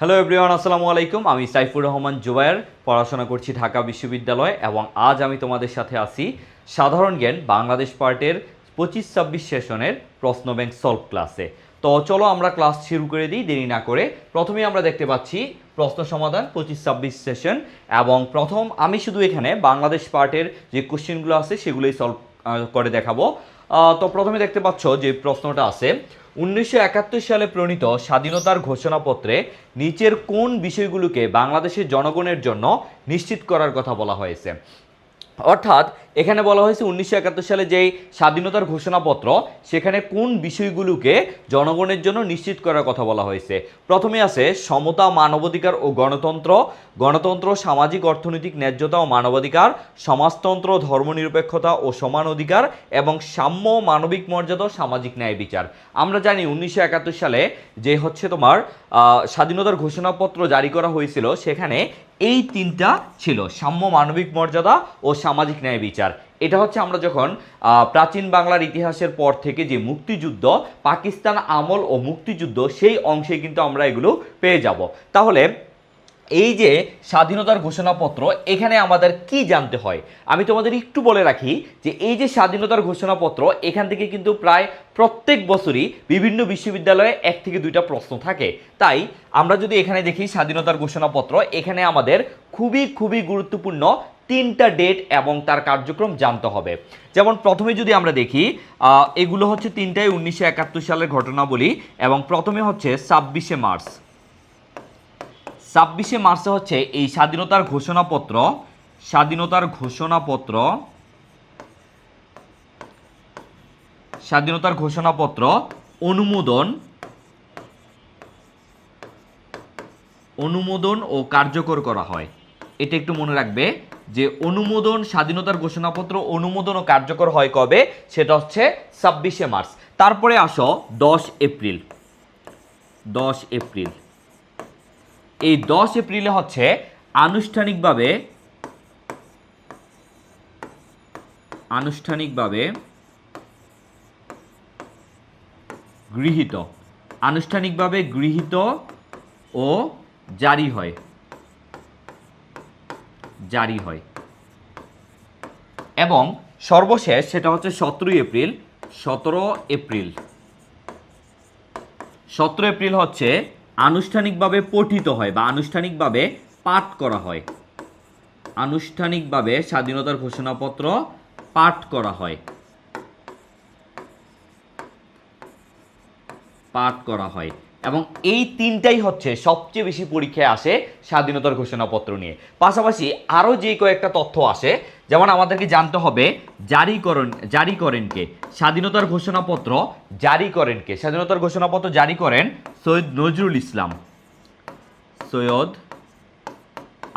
Hello everyone, আসসালামু আলাইকুম। আমি সাইফুর রহমান জুবায়ের, পড়াশোনা করছি ঢাকা বিশ্ববিদ্যালয় এবং আজ আমি তোমাদের সাথে আছি সাধারণ জ্ঞান বাংলাদেশ পার্টের 25-26 সেশনের প্রশ্ন ব্যাংক সলভ ক্লাসে। তো চলো আমরা ক্লাস শুরু করে দিই দেরি না করে। প্রথমেই আমরা দেখতে পাচ্ছি প্রশ্ন সমাধান 25-26 সেশন, এবং প্রথম আমি শুধু এখানে বাংলাদেশ পার্টের যে কোশ্চেনগুলো আছে সেগুলোই সলভ করে দেখাবো। তো প্রথমে দেখতে পাচ্ছ যে প্রশ্নটা আছে, 1971 সালে প্রণীত স্বাধীনতার ঘোষণাপত্রে নিচের কোন বিষয়গুলোকে বাংলাদেশের জনগণের জন্য নিশ্চিত করার কথা বলা হয়েছে। অর্থাৎ এখানে বলা হয়েছে 1971 সালে যেই স্বাধীনতার ঘোষণাপত্র, সেখানে কোন বিষয়গুলোকে জনগণের জন্য নিশ্চিত করার কথা বলা হয়েছে। প্রথমে আছে সমতা, মানবাধিকার ও গণতন্ত্র, গণতন্ত্র, সামাজিক অর্থনৈতিক ন্যায্যতা ও মানবাধিকার, সমাজতন্ত্র, ধর্মনিরপেক্ষতা ও সমান অধিকার, এবং সাম্য, মানবিক মর্যাদা, সামাজিক ন্যায় বিচার। আমরা জানি 1971 সালে যে তোমার স্বাধীনতার ঘোষণাপত্র জারি করা হয়েছিল, সেখানে এই তিনটা ছিল: সাম্য, মানবিক মর্যাদা ও সামাজিক ন্যায় বিচার। এটা আমরা যখন প্রাচীন বাংলার ইতিহাসের পর থেকে যে মুক্তিযুদ্ধ, পাকিস্তান আমল ও মুক্তিযুদ্ধ, সেই অংশে কিন্তু আমরা এগুলো পেয়ে যাব। তাহলে এই যে স্বাধীনতার ঘোষণাপত্র, এখানে আমাদের কি জানতে হয় আমি তোমাদের একটু বলে রাখি যে এই যে স্বাধীনতার ঘোষণাপত্র, এখান থেকে কিন্তু প্রায় প্রত্যেক বছরই বিভিন্ন বিশ্ববিদ্যালয়ে 1 থেকে 2টা প্রশ্ন থাকে। তাই আমরা যদি এখানে দেখি স্বাধীনতার ঘোষণাপত্র, এখানে আমাদের খুবই গুরুত্বপূর্ণ 3টা ডেট এবং তার কার্যক্রম জানতে হবে। যেমন প্রথমে যদি আমরা দেখি, এগুলো 3টাই 1971 সালের ঘটনাবলী, এবং প্রথমে 26শে মার্চ। 26শে মার্চে এই স্বাধীনতার ঘোষণাপত্র অনুমোদন ও কার্যকর করা হয়। এটা একটু মনে রাখবে যে স্বাধীনতার ঘোষণাপত্র অনুমোদন ও কার্যকর হয় কবে, সেটা 26শে মার্চ। তারপরে আসো 10 এপ্রিল। এই 10 এপ্রিলে আনুষ্ঠানিকভাবে গৃহীত ও জারি হয়। এবং সর্বশেষ সেটা 17 এপ্রিল। 17 এপ্রিল আনুষ্ঠানিকভাবে পঠিত হয় বা আনুষ্ঠানিকভাবে পাঠ করা হয়। স্বাধীনতার ঘোষণাপত্র পাঠ করা হয়। এবং এই তিনটাই সবচেয়ে বেশি পরীক্ষায় আসে স্বাধীনতার ঘোষণাপত্র নিয়ে। পাশাপাশি আরও যে কয়েকটা তথ্য আসে, যেমন আমাদেরকে জানতে হবে জারি করেন কে। স্বাধীনতার ঘোষণাপত্র জারি করেন সৈয়দ নজরুল ইসলাম।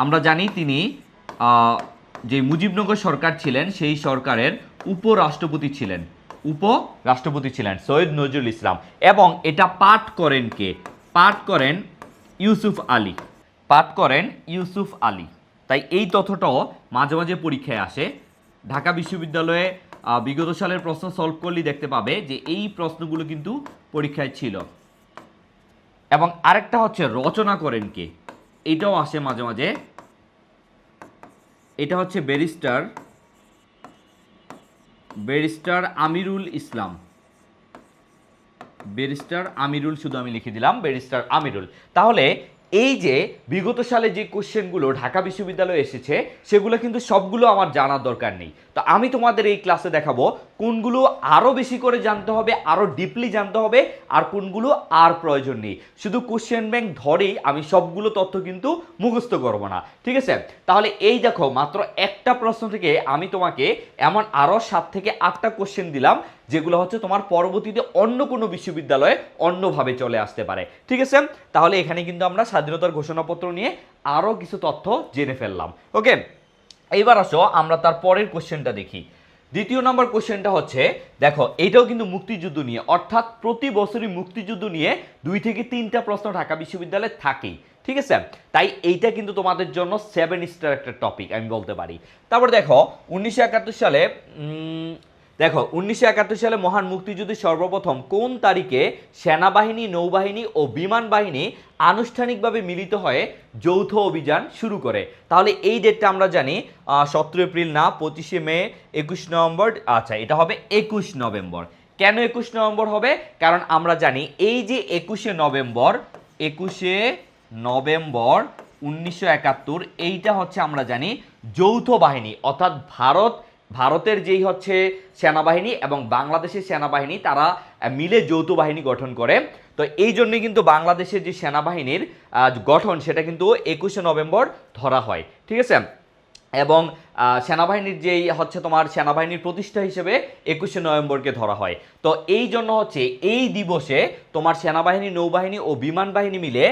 আমরা জানি তিনি যে মুজিবনগর সরকার ছিলেন, সেই সরকারের উপরাষ্ট্রপতি ছিলেন সৈয়দ নজরুল ইসলাম। এবং এটা পাঠ করেন কে? পাঠ করেন ইউসুফ আলী। তাই এই তথ্যটাও মাঝে মাঝে পরীক্ষায় আসে। ঢাকা বিশ্ববিদ্যালয়ে বিগত সালের প্রশ্ন সলভ করলে দেখতে পাবে যে এই প্রশ্নগুলো কিন্তু পরীক্ষায় ছিল। এবং আরেকটা রচনা করেন কে, এটাও আসে মাঝে মাঝে। এটা ব্যারিস্টার আমিরুল ইসলাম। শুধু আমি লিখে দিলাম ব্যারিস্টার আমিরুল। তাহলে এই যে বিগত সালে যে কোশ্চেনগুলো ঢাকা বিশ্ববিদ্যালয়ে এসেছে, সেগুলো কিন্তু সবগুলো আমার জানার দরকার নেই। তো আমি তোমাদের এই ক্লাসে দেখাবো কোনগুলো আরও বেশি করে জানতে হবে, আরও ডিপলি জানতে হবে, আর কোনগুলো আর প্রয়োজন নেই। শুধু কোশ্চেন ব্যাংক ধরেই আমি সবগুলো তথ্য কিন্তু মুখস্থ করবো না, ঠিক আছে? তাহলে এই দেখো, মাত্র একটা প্রশ্ন থেকে আমি তোমাকে এমন আরও 7 থেকে 8টা কোশ্চেন দিলাম, যেগুলো তোমার পরবর্তীতে অন্য কোনো বিশ্ববিদ্যালয়ে অন্যভাবে চলে আসতে পারে, ঠিক আছে? তাহলে এখানে কিন্তু আমরা স্বাধীনতার ঘোষণাপত্র নিয়ে আরও কিছু তথ্য জেনে ফেললাম। ওকে, এইবার আসো আমরা তার পরের কোশ্চেনটা দেখি। দ্বিতীয় নম্বর কোশ্চেনটা দেখো, এটাও কিন্তু মুক্তিযুদ্ধ নিয়ে, অর্থাৎ প্রতি বছরই মুক্তিযুদ্ধ নিয়ে 2 থেকে 3টা প্রশ্ন ঢাকা বিশ্ববিদ্যালয়ে থাকেই, ঠিক আছে? তাই এইটা কিন্তু তোমাদের জন্য 7 স্টার একটা টপিক আমি বলতে পারি। তারপর দেখো, 1971 সালে দেখো 1971 সালে মহান মুক্তিযুদ্ধে সর্বপ্রথম কোন তারিখে সেনাবাহিনী, নৌবাহিনী ও বিমান বাহিনী আনুষ্ঠানিকভাবে মিলিত হয়ে যৌথ অভিযান শুরু করে? তাহলে এই ডেটটা আমরা জানি 17 এপ্রিল না, 25শে মে, 21 নভেম্বর। আচ্ছা, এটা হবে 21 নভেম্বর। কেন 21 নভেম্বর হবে? কারণ আমরা জানি এই যে 21শে নভেম্বর 1971 এইটা হচ্ছে আমরা জানি যৌথ বাহিনী, অর্থাৎ ভারতের যেই হচ্ছে সেনাবাহিনী এবং বাংলাদেশের সেনাবাহিনী তারা মিলে যৌথ বাহিনী গঠন করে। তো এই জন্যই কিন্তু বাংলাদেশের যে সেনাবাহিনীর গঠন সেটা কিন্তু 21শে নভেম্বর ধরা হয়, ঠিক আছে। এবং সেনাবাহিনীর যেই হচ্ছে তোমার সেনাবাহিনীর প্রতিষ্ঠা হিসেবে 21শে নভেম্বরকে ধরা হয়। তো এই জন্য হচ্ছে এই দিবসে তোমার সেনাবাহিনী, নৌবাহিনী ও বিমান বাহিনী মিলে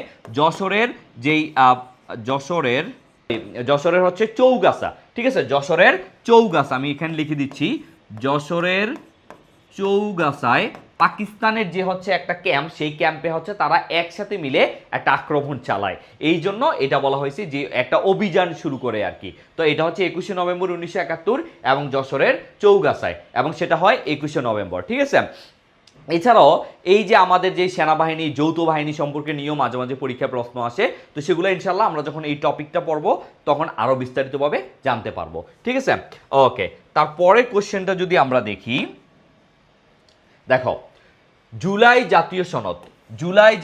যশোরের হচ্ছে চৌগাছা, ঠিক আছে, যশোরের চৌগাছা, আমি এখানে লিখে দিচ্ছি, যশোরের চৌগাছায় পাকিস্তানের যে হচ্ছে একটা ক্যাম্প, সেই ক্যাম্পে হচ্ছে তারা একসাথে মিলে একটা আক্রমণ চালায়। এই জন্য এটা বলা হয়েছে যে একটা অভিযান শুরু করে আর কি। তো এটা হচ্ছে 21শে নভেম্বর 1971 এবং যশোরের চৌগাছায়, এবং সেটা হয় 21শে নভেম্বর, ঠিক আছে। এছাড়াও এই যে আমাদের যে সেনাবাহিনী, যৌথ বাহিনী সম্পর্কে নিয়েও মাঝে মাঝে পরীক্ষায় প্রশ্ন আসে। তো সেগুলো ইনশাল্লাহ আমরা যখন এই টপিকটা পড়বো তখন আরও বিস্তারিতভাবে জানতে পারবো, ঠিক আছে। ওকে, তারপরে কোশ্চেনটা যদি আমরা দেখি, দেখো জুলাই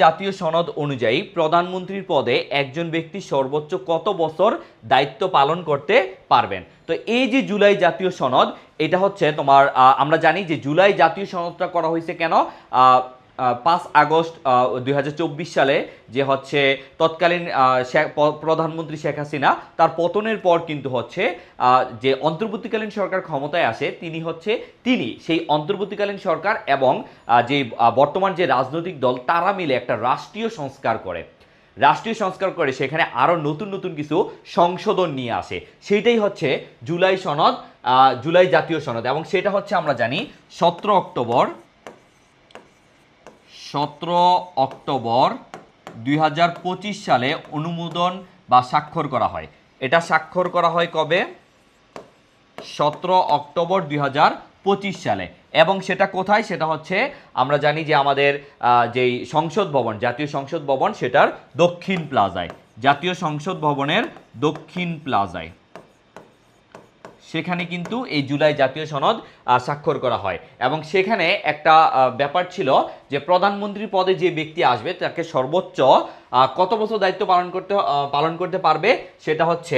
জাতীয় সনদ অনুযায়ী প্রধানমন্ত্রীর পদে একজন ব্যক্তি সর্বোচ্চ কত বছর দায়িত্ব পালন করতে পারবেন? তো এই যে জুলাই জাতীয় সনদ, এটা হচ্ছে তোমার আমরা জানি যে জুলাই জাতীয় সনদটা করা হয়েছে কেন? 5 আগস্ট 2024 সালে যে হচ্ছে তৎকালীন প্রধানমন্ত্রী শেখ হাসিনা তার পতনের পর কিন্তু হচ্ছে যে অন্তর্বর্তীকালীন সরকার ক্ষমতায় আসে, তিনি সেই অন্তর্বর্তীকালীন সরকার এবং যে বর্তমান যে রাজনৈতিক দল তারা মিলে একটা রাষ্ট্রীয় সংস্কার করে সেখানে আরো নতুন নতুন কিছু সংশোধন নিয়ে আসে। সেইটাই হচ্ছে জুলাই জাতীয় সনদ, এবং সেটা হচ্ছে আমরা জানি 17 অক্টোবর 2025 সালে অনুমোদন বা স্বাক্ষর করা হয়। এটা স্বাক্ষর করা হয় কবে? 17 অক্টোবর 2025 সালে। এবং সেটা কোথায়? সেটা হচ্ছে আমরা জানি যে আমাদের যেই সংসদ ভবন, জাতীয় সংসদ ভবন, সেটার দক্ষিণ প্লাজায়, জাতীয় সংসদ ভবনের দক্ষিণ প্লাজায়, সেখানে কিন্তু এই জুলাই জাতীয় সনদ স্বাক্ষর করা হয়। এবং সেখানে একটা ব্যাপার ছিল যে প্রধানমন্ত্রীর পদে যে ব্যক্তি আসবে তাকে সর্বোচ্চ কত বছর দায়িত্ব পালন করতে পারবে? সেটা হচ্ছে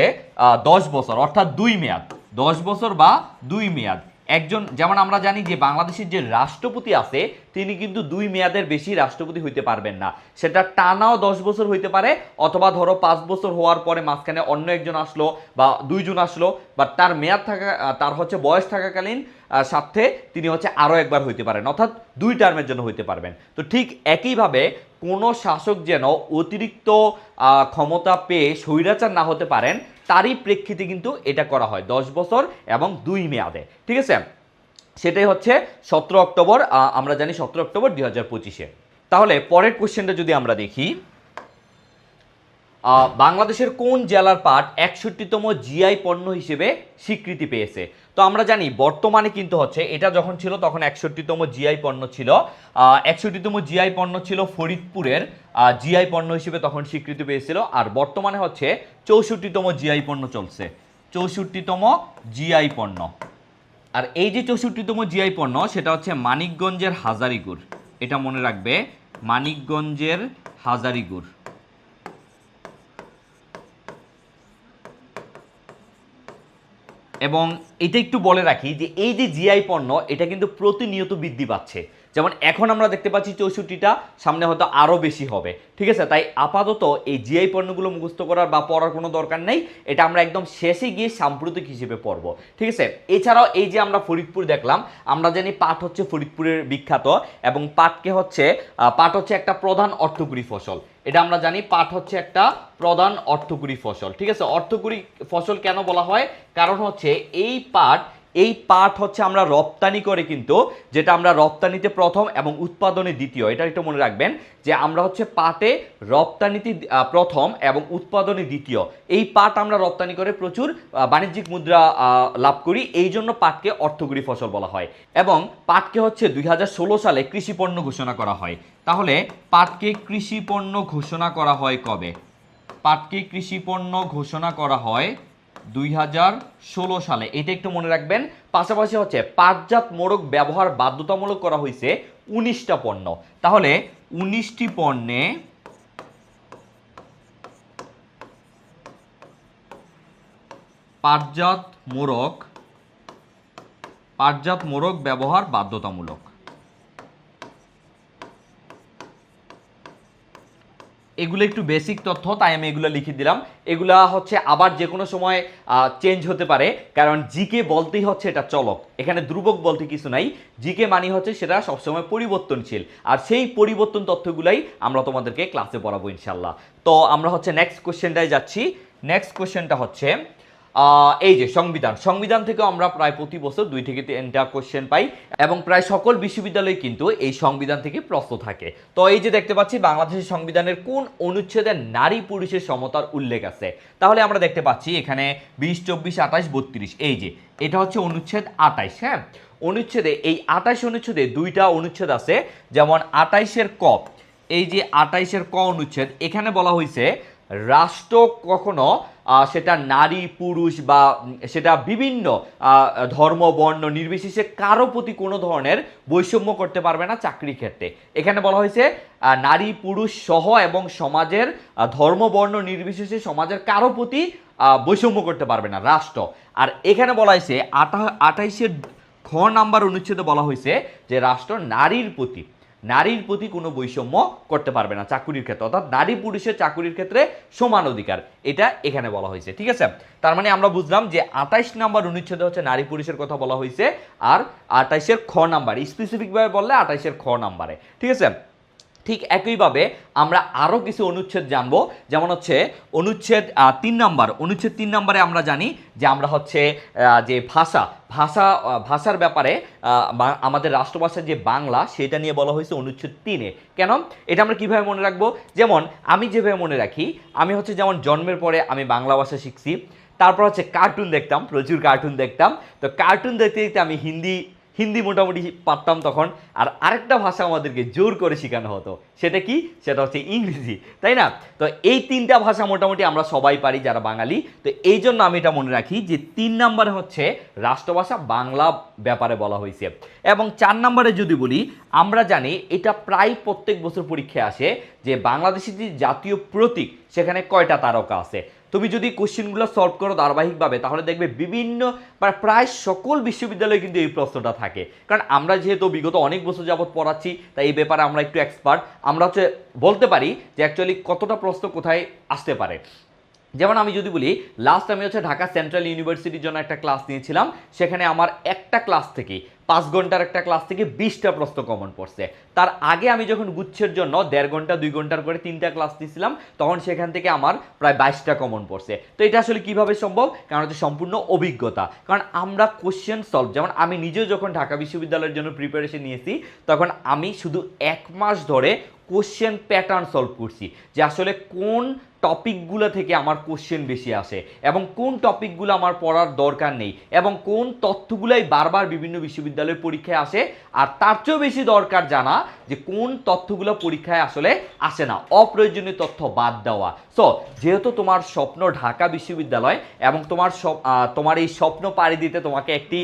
10 বছর, অর্থাৎ 2 মেয়াদ, 10 বছর বা 2 মেয়াদ। একজন, যেমন আমরা জানি যে বাংলাদেশের যে রাষ্ট্রপতি আছে তিনি কিন্তু 2 মেয়াদের বেশি রাষ্ট্রপতি হইতে পারবেন না। সেটা টানাও 10 বছর হইতে পারে, অথবা ধরো 5 বছর হওয়ার পরে মাঝখানে অন্য একজন আসলো বা 2 জন আসলো, বা তার মেয়াদ তার হচ্ছে বয়স থাকাকালীন সাথে তিনি হচ্ছে আরও একবার হইতে পারেন, অর্থাৎ 2 টার্মের জন্য হইতে পারবেন। তো ঠিক একইভাবে কোনো শাসক যেন অতিরিক্ত ক্ষমতা পেয়ে স্বৈরাচার না হতে পারেন, তারই প্রেক্ষিতে কিন্তু এটা করা হয় 10 বছর এবং 2 মেয়াদে, ঠিক আছে। সেটাই হচ্ছে 17 অক্টোবর, আমরা জানি 17 অক্টোবর 2025-এ। তাহলে পরের কোশ্চেনটা যদি আমরা দেখি, বাংলাদেশের কোন জেলার পাট 61তম জিআই পণ্য হিসেবে স্বীকৃতি পেয়েছে? তো আমরা জানি বর্তমানে কিন্তু হচ্ছে, এটা যখন ছিল তখন 61তম জিআই পণ্য ছিল, 61তম জিআই পণ্য ছিল ফরিদপুরের জিআই পণ্য হিসেবে তখন স্বীকৃতি পেয়েছিল। আর বর্তমানে হচ্ছে 64তম জিআই পণ্য চলছে, 64তম জিআই পণ্য। আর এই যে 64তম জিআই পণ্য সেটা হচ্ছে মানিকগঞ্জের হাজারী গুড়, এটা মনে রাখবে, মানিকগঞ্জের হাজারী গুড়। এবং এটা একটু বলে রাখি যে এই যে জিআই পণ্য এটা কিন্তু প্রতিনিয়ত বৃদ্ধি পাচ্ছে। যেমন এখন আমরা দেখতে পাচ্ছি 64টা, সামনে হয়তো আরও বেশি হবে, ঠিক আছে। তাই আপাতত এই জিআই পণ্যগুলো মুখস্থ করার বা পড়ার কোনো দরকার নেই, এটা আমরা একদম শেষে গিয়ে সাম্প্রতিক হিসেবে পড়ব, ঠিক আছে। এছাড়াও এই যে আমরা ফরিদপুর দেখলাম, আমরা জানি পাট হচ্ছে ফরিদপুরের বিখ্যাত, এবং পাট হচ্ছে একটা প্রধান অর্থকরী ফসল। এটা আমরা জানি পাট হচ্ছে একটা প্রধান অর্থকরী ফসল, ঠিক আছে। অর্থকরী ফসল কেন বলা হয়? কারণ হচ্ছে এই পাট এই পাট হচ্ছে আমরা রপ্তানি করে কিন্তু, যেটা আমরা রপ্তানিতে প্রথম এবং উৎপাদনে দ্বিতীয়, এটা একটু মনে রাখবেন যে আমরা হচ্ছে পাটে রপ্তানিতে প্রথম এবং উৎপাদনে দ্বিতীয়। এই পাট আমরা রপ্তানি করে প্রচুর বাণিজ্যিক মুদ্রা লাভ করি, এই জন্য পাটকে অর্থকরী ফসল বলা হয়। এবং পাটকে হচ্ছে 2016 সালে কৃষি পণ্য ঘোষণা করা হয়। তাহলে পাটকে কৃষি পণ্য ঘোষণা করা হয় কবে? পাটকে কৃষি পণ্য ঘোষণা করা হয় 2016 সালে, এটা একটু মনে রাখবেন। পাশাপাশি হচ্ছে পাটজাত মোড়ক ব্যবহার বাধ্যতামূলক করা হয়েছে 19টা পণ্য। তাহলে 19টি পণ্যে পাটজাত মোড়ক ব্যবহার বাধ্যতামূলক। এগুলো একটু বেসিক তথ্য, তাই আমি এগুলো লিখে দিলাম। এগুলা হচ্ছে আবার যে কোনো সময় চেঞ্জ হতে পারে, কারণ জিকে বলতেই হচ্ছে এটা চলক, এখানে ধ্রুবক বলতে কিছু নাই। জিকে মানি হচ্ছে সেটা সবসময় পরিবর্তনশীল, আর সেই পরিবর্তন তথ্যগুলাই আমরা তোমাদেরকে ক্লাসে পড়াবো ইনশাল্লাহ। তো আমরা হচ্ছে নেক্সট কোশ্চেনটায় যাচ্ছি। নেক্সট কোশ্চেনটা হচ্ছে এই যে সংবিধান থেকে আমরা প্রায় প্রতি বছর 2 থেকে 3টা কোশ্চেন পাই, এবং প্রায় সকল বিশ্ববিদ্যালয়ে কিন্তু এই সংবিধান থেকে প্রশ্ন থাকে। তো এই যে দেখতে পাচ্ছি বাংলাদেশের সংবিধানের কোন অনুচ্ছেদে নারী পুরুষের সমতার উল্লেখ আছে? তাহলে আমরা দেখতে পাচ্ছি এখানে 20, 24, 28, 32, এই যে এটা হচ্ছে অনুচ্ছেদ 28। হ্যাঁ, অনুচ্ছেদে এই 28 অনুচ্ছেদে 2টা অনুচ্ছেদ আছে, যেমন 28-এর ক, এই যে 28-এর ক অনুচ্ছেদ, এখানে বলা হয়েছে রাষ্ট্র কখনো সেটা নারী পুরুষ বা সেটা বিভিন্ন ধর্ম বর্ণ নির্বিশেষে কারো প্রতি কোনো ধরনের বৈষম্য করতে পারবে না চাকরির ক্ষেত্রে। এখানে বলা হয়েছে নারী পুরুষ সহ এবং সমাজের ধর্ম বর্ণ নির্বিশেষে সমাজের কারো প্রতি বৈষম্য করতে পারবে না রাষ্ট্র। আর এখানে বলা হয়েছে 28-এর খ নাম্বার অনুচ্ছেদে বলা হয়েছে যে রাষ্ট্র নারীর প্রতি কোনো বৈষম্য করতে পারবে না চাকুরির ক্ষেত্রে, অর্থাৎ নারী পুরুষের চাকুরির ক্ষেত্রে সমান অধিকার, এটা এখানে বলা হয়েছে। ঠিক আছে, তার মানে আমরা বুঝলাম যে 28 নাম্বার অনুচ্ছেদে হচ্ছে নারী পুরুষের কথা বলা হয়েছে, আর 28-এর খ নাম্বার স্পেসিফিকভাবে বললে 28-এর খ নাম্বারে। ঠিক আছে, ঠিক একইভাবে আমরা আরও কিছু অনুচ্ছেদ জানবো, যেমন হচ্ছে অনুচ্ছেদ 3 নম্বরে আমরা জানি যে আমরা হচ্ছে যে ভাষার ব্যাপারে আমাদের রাষ্ট্রভাষা যে বাংলা, সেটা নিয়ে বলা হয়েছে অনুচ্ছেদ 3-এ। কেন এটা আমরা কিভাবে মনে রাখবো? যেমন আমি যেভাবে মনে রাখি, আমি হচ্ছে যেমন জন্মের পরে আমি বাংলা ভাষা শিখছি, তারপর হচ্ছে কার্টুন দেখতাম, প্রচুর কার্টুন দেখতাম, তো কার্টুন দেখতে দেখতে আমি হিন্দি মোটামুটি পারতাম তখন। আর আরেকটা ভাষা আমাদেরকে জোর করে শেখানো হতো, সেটা কি? সেটা হচ্ছে ইংরেজি, তাই না? তো এই 3টা ভাষা মোটামুটি আমরা সবাই পারি যারা বাঙালি। তো এই জন্য আমি এটা মনে রাখি যে 3 নম্বরে হচ্ছে রাষ্ট্রভাষা বাংলা ব্যাপারে বলা হয়েছে। এবং 4 নম্বরে যদি বলি, আমরা জানি এটা প্রায় প্রত্যেক বছর পরীক্ষায় আসে যে বাংলাদেশের যে জাতীয় প্রতীক সেখানে কয়টা তারকা আছে। তুমি যদি কোশ্চেনগুলো সলভ করো ধারাবাহিকভাবে, তাহলে দেখবে বিভিন্ন প্রায় সকল বিশ্ববিদ্যালয়ে কিন্তু এই প্রশ্নটা থাকে, কারণ আমরা যেহেতু বিগত অনেক বছর যাবত পড়াচ্ছি, তাই এই ব্যাপারে আমরা একটু এক্সপার্ট। আমরা হচ্ছে বলতে পারি যে অ্যাকচুয়ালি কতটা প্রশ্ন কোথায় আসতে পারে। যেমন আমি যদি বলি, লাস্ট আমি হচ্ছে ঢাকা সেন্ট্রাল ইউনিভার্সিটির জন্য একটা ক্লাস নিয়েছিলাম, সেখানে আমার একটা ক্লাস থেকে 5 ঘন্টার একটা ক্লাস থেকে 20টা প্রশ্ন কমন পড়ছে। তার আগে আমি যখন গুচ্ছের জন্য 1.5 ঘন্টা 2 ঘন্টার করে 3টা ক্লাস নিয়েছিলাম, তখন সেখান থেকে আমার প্রায় 22টা কমন পড়ছে। তো এটা আসলে কিভাবে সম্ভব? কারণ হচ্ছে সম্পূর্ণ অভিজ্ঞতা, কারণ আমরা কোশ্চেন সলভ, যেমন আমি নিজেও যখন ঢাকা বিশ্ববিদ্যালয়ের জন্য প্রিপারেশন নিয়েছি, তখন আমি শুধু 1 মাস ধরে কোশ্চেন প্যাটার্ন সলভ করছি, যে আসলে কোন টপিকগুলো থেকে আমার কোশ্চেন বেশি আসে এবং কোন টপিকগুলো আমার পড়ার দরকার নেই, এবং কোন তথ্যগুলাই বারবার বিভিন্ন বিশ্ববিদ্যালয়ের পরীক্ষায় আসে। আর তার চেয়েও বেশি দরকার জানা যে কোন তথ্যগুলো পরীক্ষায় আসলে আসে না, অপ্রয়োজনীয় তথ্য বাদ দেওয়া। সো যেহেতু তোমার স্বপ্ন ঢাকা বিশ্ববিদ্যালয় এবং তোমার এই স্বপ্ন পাড়ি দিতে তোমাকে একটি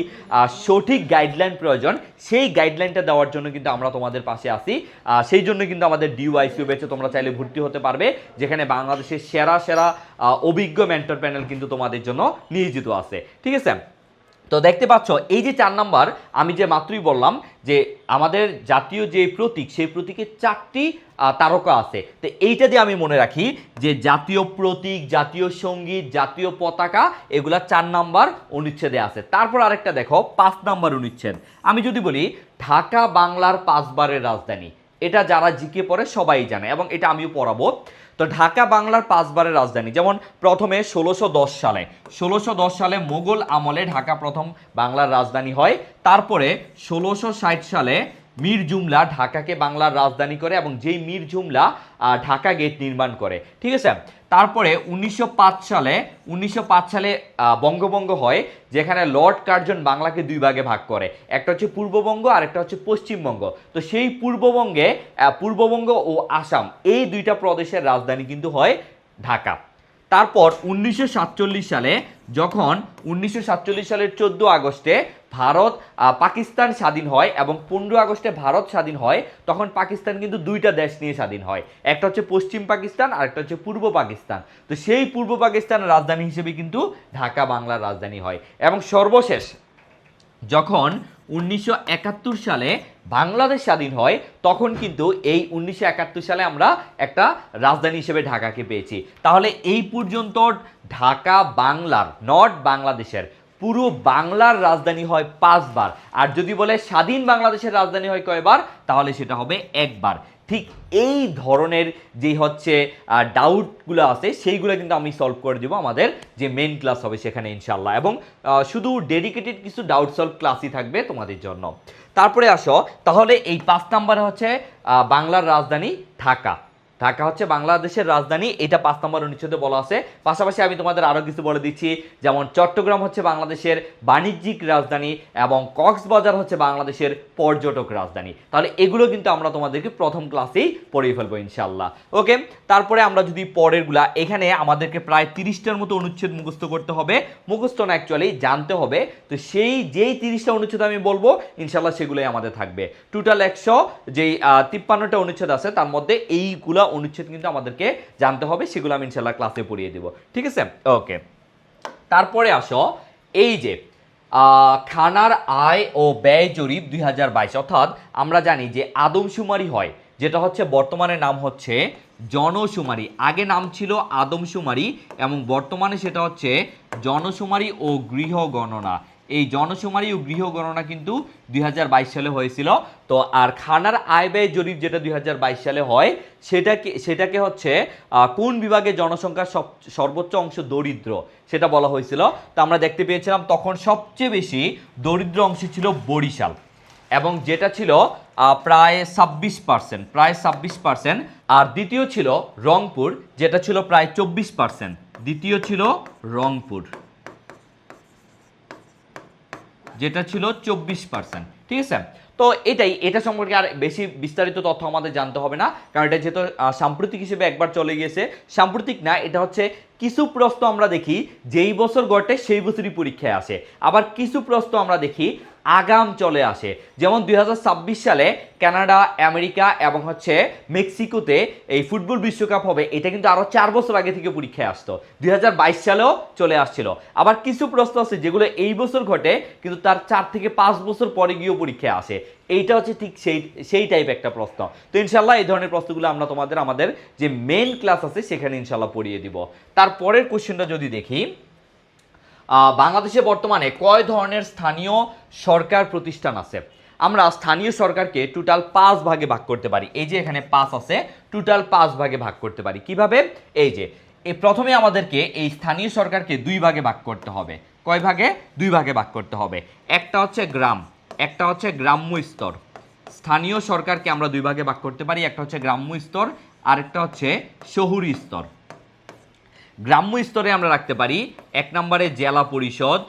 সঠিক গাইডলাইন প্রয়োজন, সেই গাইডলাইনটা দেওয়ার জন্য কিন্তু আমরা তোমাদের পাশে আছি। সেই জন্য কিন্তু আমাদের ডিওআইসিউ ব্যাচে তোমরা চাইলে ভর্তি হতে পারবে, যেখানে বাংলাদেশের সেরা অভিজ্ঞ মেন্টর প্যানেল কিন্তু তোমাদের জন্য নিয়োজিত আছে। ঠিক আছে, তো দেখতে পাচ্ছ এই যে 4 নাম্বার আমি যে মাত্রই বললাম যে আমাদের জাতীয় যে প্রতীক, সেই প্রতীকে 4টি তারকা আছে। তো এইটা দিয়ে আমি মনে রাখি যে জাতীয় প্রতীক, জাতীয় সঙ্গীত, জাতীয় পতাকা, এগুলা 4 নাম্বার অনুচ্ছেদে আছে। তারপর আরেকটা দেখো 5 নাম্বার অনুচ্ছেদ, আমি যদি বলি ঢাকা বাংলার 5 বারের রাজধানী, এটা যারা জিকে পড়ে সবাই জানে এবং এটা আমিও পড়াবো। তো ঢাকা বাংলার 5 বারের রাজধানী। যেমন প্রথমে 1610 সালে মোগল আমলে ঢাকা প্রথম বাংলার রাজধানী হয়। তারপরে 1660 সালে মীর জুমলা ঢাকাকে বাংলার রাজধানী করে এবং যেই মীর জুমলা ঢাকা গেট নির্মাণ করে, ঠিক আছে। তারপরে 1905 সালে বঙ্গভঙ্গ হয়, যেখানে লর্ড কার্জন বাংলাকে 2 ভাগে ভাগ করে, একটা হচ্ছে পূর্ববঙ্গ আর একটা হচ্ছে পশ্চিমবঙ্গ। তো সেই পূর্ববঙ্গ ও আসাম এই 2টা প্রদেশের রাজধানী কিন্তু হয় ঢাকা। তারপর 1947 সালে যখন 1947 সালের 14 আগস্টে ভারত পাকিস্তান স্বাধীন হয় এবং 15 আগস্টে ভারত স্বাধীন হয়, তখন পাকিস্তান কিন্তু 2টা দেশ নিয়ে স্বাধীন হয়, একটা হচ্ছে পশ্চিম পাকিস্তান আর একটা হচ্ছে পূর্ব পাকিস্তান। তো সেই পূর্ব পাকিস্তানের রাজধানী হিসেবে কিন্তু ঢাকা বাংলার রাজধানী হয়। এবং সর্বশেষ যখন 1971 সালে বাংলাদেশ স্বাধীন হয়, তখন কিন্তু এই 1971 সালে আমরা একটা রাজধানী হিসেবে ঢাকাকে পেয়েছি। তাহলে এই পর্যন্ত ঢাকা বাংলার, নট বাংলাদেশের, পুরো বাংলার রাজধানী হয় 5 বার। আর যদি বলে স্বাধীন বাংলাদেশের রাজধানী হয় কয়বার, তাহলে সেটা হবে 1 বার। ঠিক এই ধরনের যে হচ্ছে ডাউটগুলো আছে সেইগুলো কিন্তু আমি সলভ করে দেবো আমাদের যে মেইন ক্লাস হবে সেখানে ইনশাল্লাহ, এবং শুধু ডেডিকেটেড কিছু ডাউট সলভ ক্লাসই থাকবে তোমাদের জন্য। তারপরে আসো, তাহলে এই 5 নম্বরে হচ্ছে বাংলার রাজধানী ঢাকা। ঢাকা হচ্ছে বাংলাদেশের রাজধানী, এটা 5 নম্বর অনুচ্ছেদে বলা আছে। পাশাপাশি আমি তোমাদের আরও কিছু বলে দিচ্ছি, যেমন চট্টগ্রাম হচ্ছে বাংলাদেশের বাণিজ্যিক রাজধানী এবং কক্সবাজার হচ্ছে বাংলাদেশের পর্যটক রাজধানী। তাহলে এগুলো কিন্তু আমরা তোমাদেরকে প্রথম ক্লাসেই পড়িয়ে ফেলবো ইনশাল্লাহ। ওকে, তারপরে আমরা যদি পরেরগুলা, এখানে আমাদেরকে প্রায় 30টার মতো অনুচ্ছেদ মুখস্থ করতে হবে, মুখস্থ না অ্যাকচুয়ালি জানতে হবে। তো যেই 30টা অনুচ্ছেদ আমি বলবো ইনশাল্লাহ সেগুলোই আমাদের থাকবে। টোটাল 100 যেই 53টা অনুচ্ছেদ আছে তার মধ্যে এইগুলা অনুচ্ছেদ কিন্তু আমাদেরকে জানতে হবে, সেগুলো আমি ইনশাল্লাহ ক্লাসে পড়িয়ে দেব, ঠিক আছে। ওকে, তারপরে আসো, এই যে খানার আয় ও ব্যয় জরিপ 2022, অর্থাৎ আমরা জানি যে আদমশুমারি হয়, যেটা হচ্ছে বর্তমানে নাম হচ্ছে জনশুমারি। আগে নাম ছিল আদমশুমারি এবং বর্তমানে সেটা হচ্ছে জনশুমারি ও গৃহ গণনা। এই জনশুমারি ও গৃহ গণনা কিন্তু 2022 সালে হয়েছিল। তো আর খানার আয় ব্যয় জরিপ যেটা 2022 সালে হয়, সেটাকে হচ্ছে কোন বিভাগে জনসংখ্যার সর্বোচ্চ অংশ দরিদ্র সেটা বলা হয়েছিল। তো আমরা দেখতে পেয়েছিলাম তখন সবচেয়ে বেশি দরিদ্র অংশ ছিল বরিশাল, এবং যেটা ছিল প্রায় 26%, আর দ্বিতীয় ছিল রংপুর, যেটা ছিল প্রায় 24%। দ্বিতীয় ছিল রংপুর, যেটা ছিল 24%, ঠিক আছে। তো এটা সম্পর্কে আর বেশি বিস্তারিত তথ্য আমাদের জানতে হবে না, কারণ এটা যেহেতু সাম্প্রতিক হিসেবে একবার চলে গিয়েছে। সাম্প্রতিক না, এটা হচ্ছে কিছু প্রশ্ন আমরা দেখি যেই বছর ঘটে সেই বছরই পরীক্ষায় আসে, আবার কিছু প্রশ্ন আমরা দেখি আগাম চলে আসে। যেমন 2026 সালে কানাডা, আমেরিকা এবং হচ্ছে মেক্সিকোতে এই ফুটবল বিশ্বকাপ হবে, এটা কিন্তু আরও 4 বছর আগে থেকে পরীক্ষায় আসতো, 2022 সালেও চলে আসছিল। আবার কিছু প্রশ্ন আছে যেগুলো এই বছর ঘটে কিন্তু তার 4 থেকে 5 বছর পরে গিয়েও পরীক্ষায় আসে। এইটা হচ্ছে ঠিক সেই টাইপ একটা প্রশ্ন। তো ইনশাল্লাহ এই ধরনের প্রশ্নগুলো আমরা আমাদের যে মেইন ক্লাস আছে সেখানে ইনশাল্লাহ পড়িয়ে দিব। তারপরের কোশ্চেনটা যদি দেখি, বাংলাদেশে বর্তমানে কয় ধরনের স্থানীয় সরকার প্রতিষ্ঠান আছে? আমরা স্থানীয় সরকারকে টোটাল 5 ভাগে ভাগ করতে পারি। এই যে এখানে 5 আছে, টোটাল 5 ভাগে ভাগ করতে পারি। কিভাবে? এই যে প্রথমে আমাদেরকে এই স্থানীয় সরকারকে 2 ভাগে ভাগ করতে হবে। কয় ভাগে? 2 ভাগে ভাগ করতে হবে। একটা হচ্ছে গ্রাম, একটা হচ্ছে গ্রাম্য স্তর। স্থানীয় সরকারকে আমরা 2 ভাগে ভাগ করতে পারি, একটা হচ্ছে গ্রাম্য স্তর আর একটা হচ্ছে শহুরি স্তর। গ্রাম্য স্তরে আমরা রাখতে পারি 1 নম্বরে জেলা পরিষদ,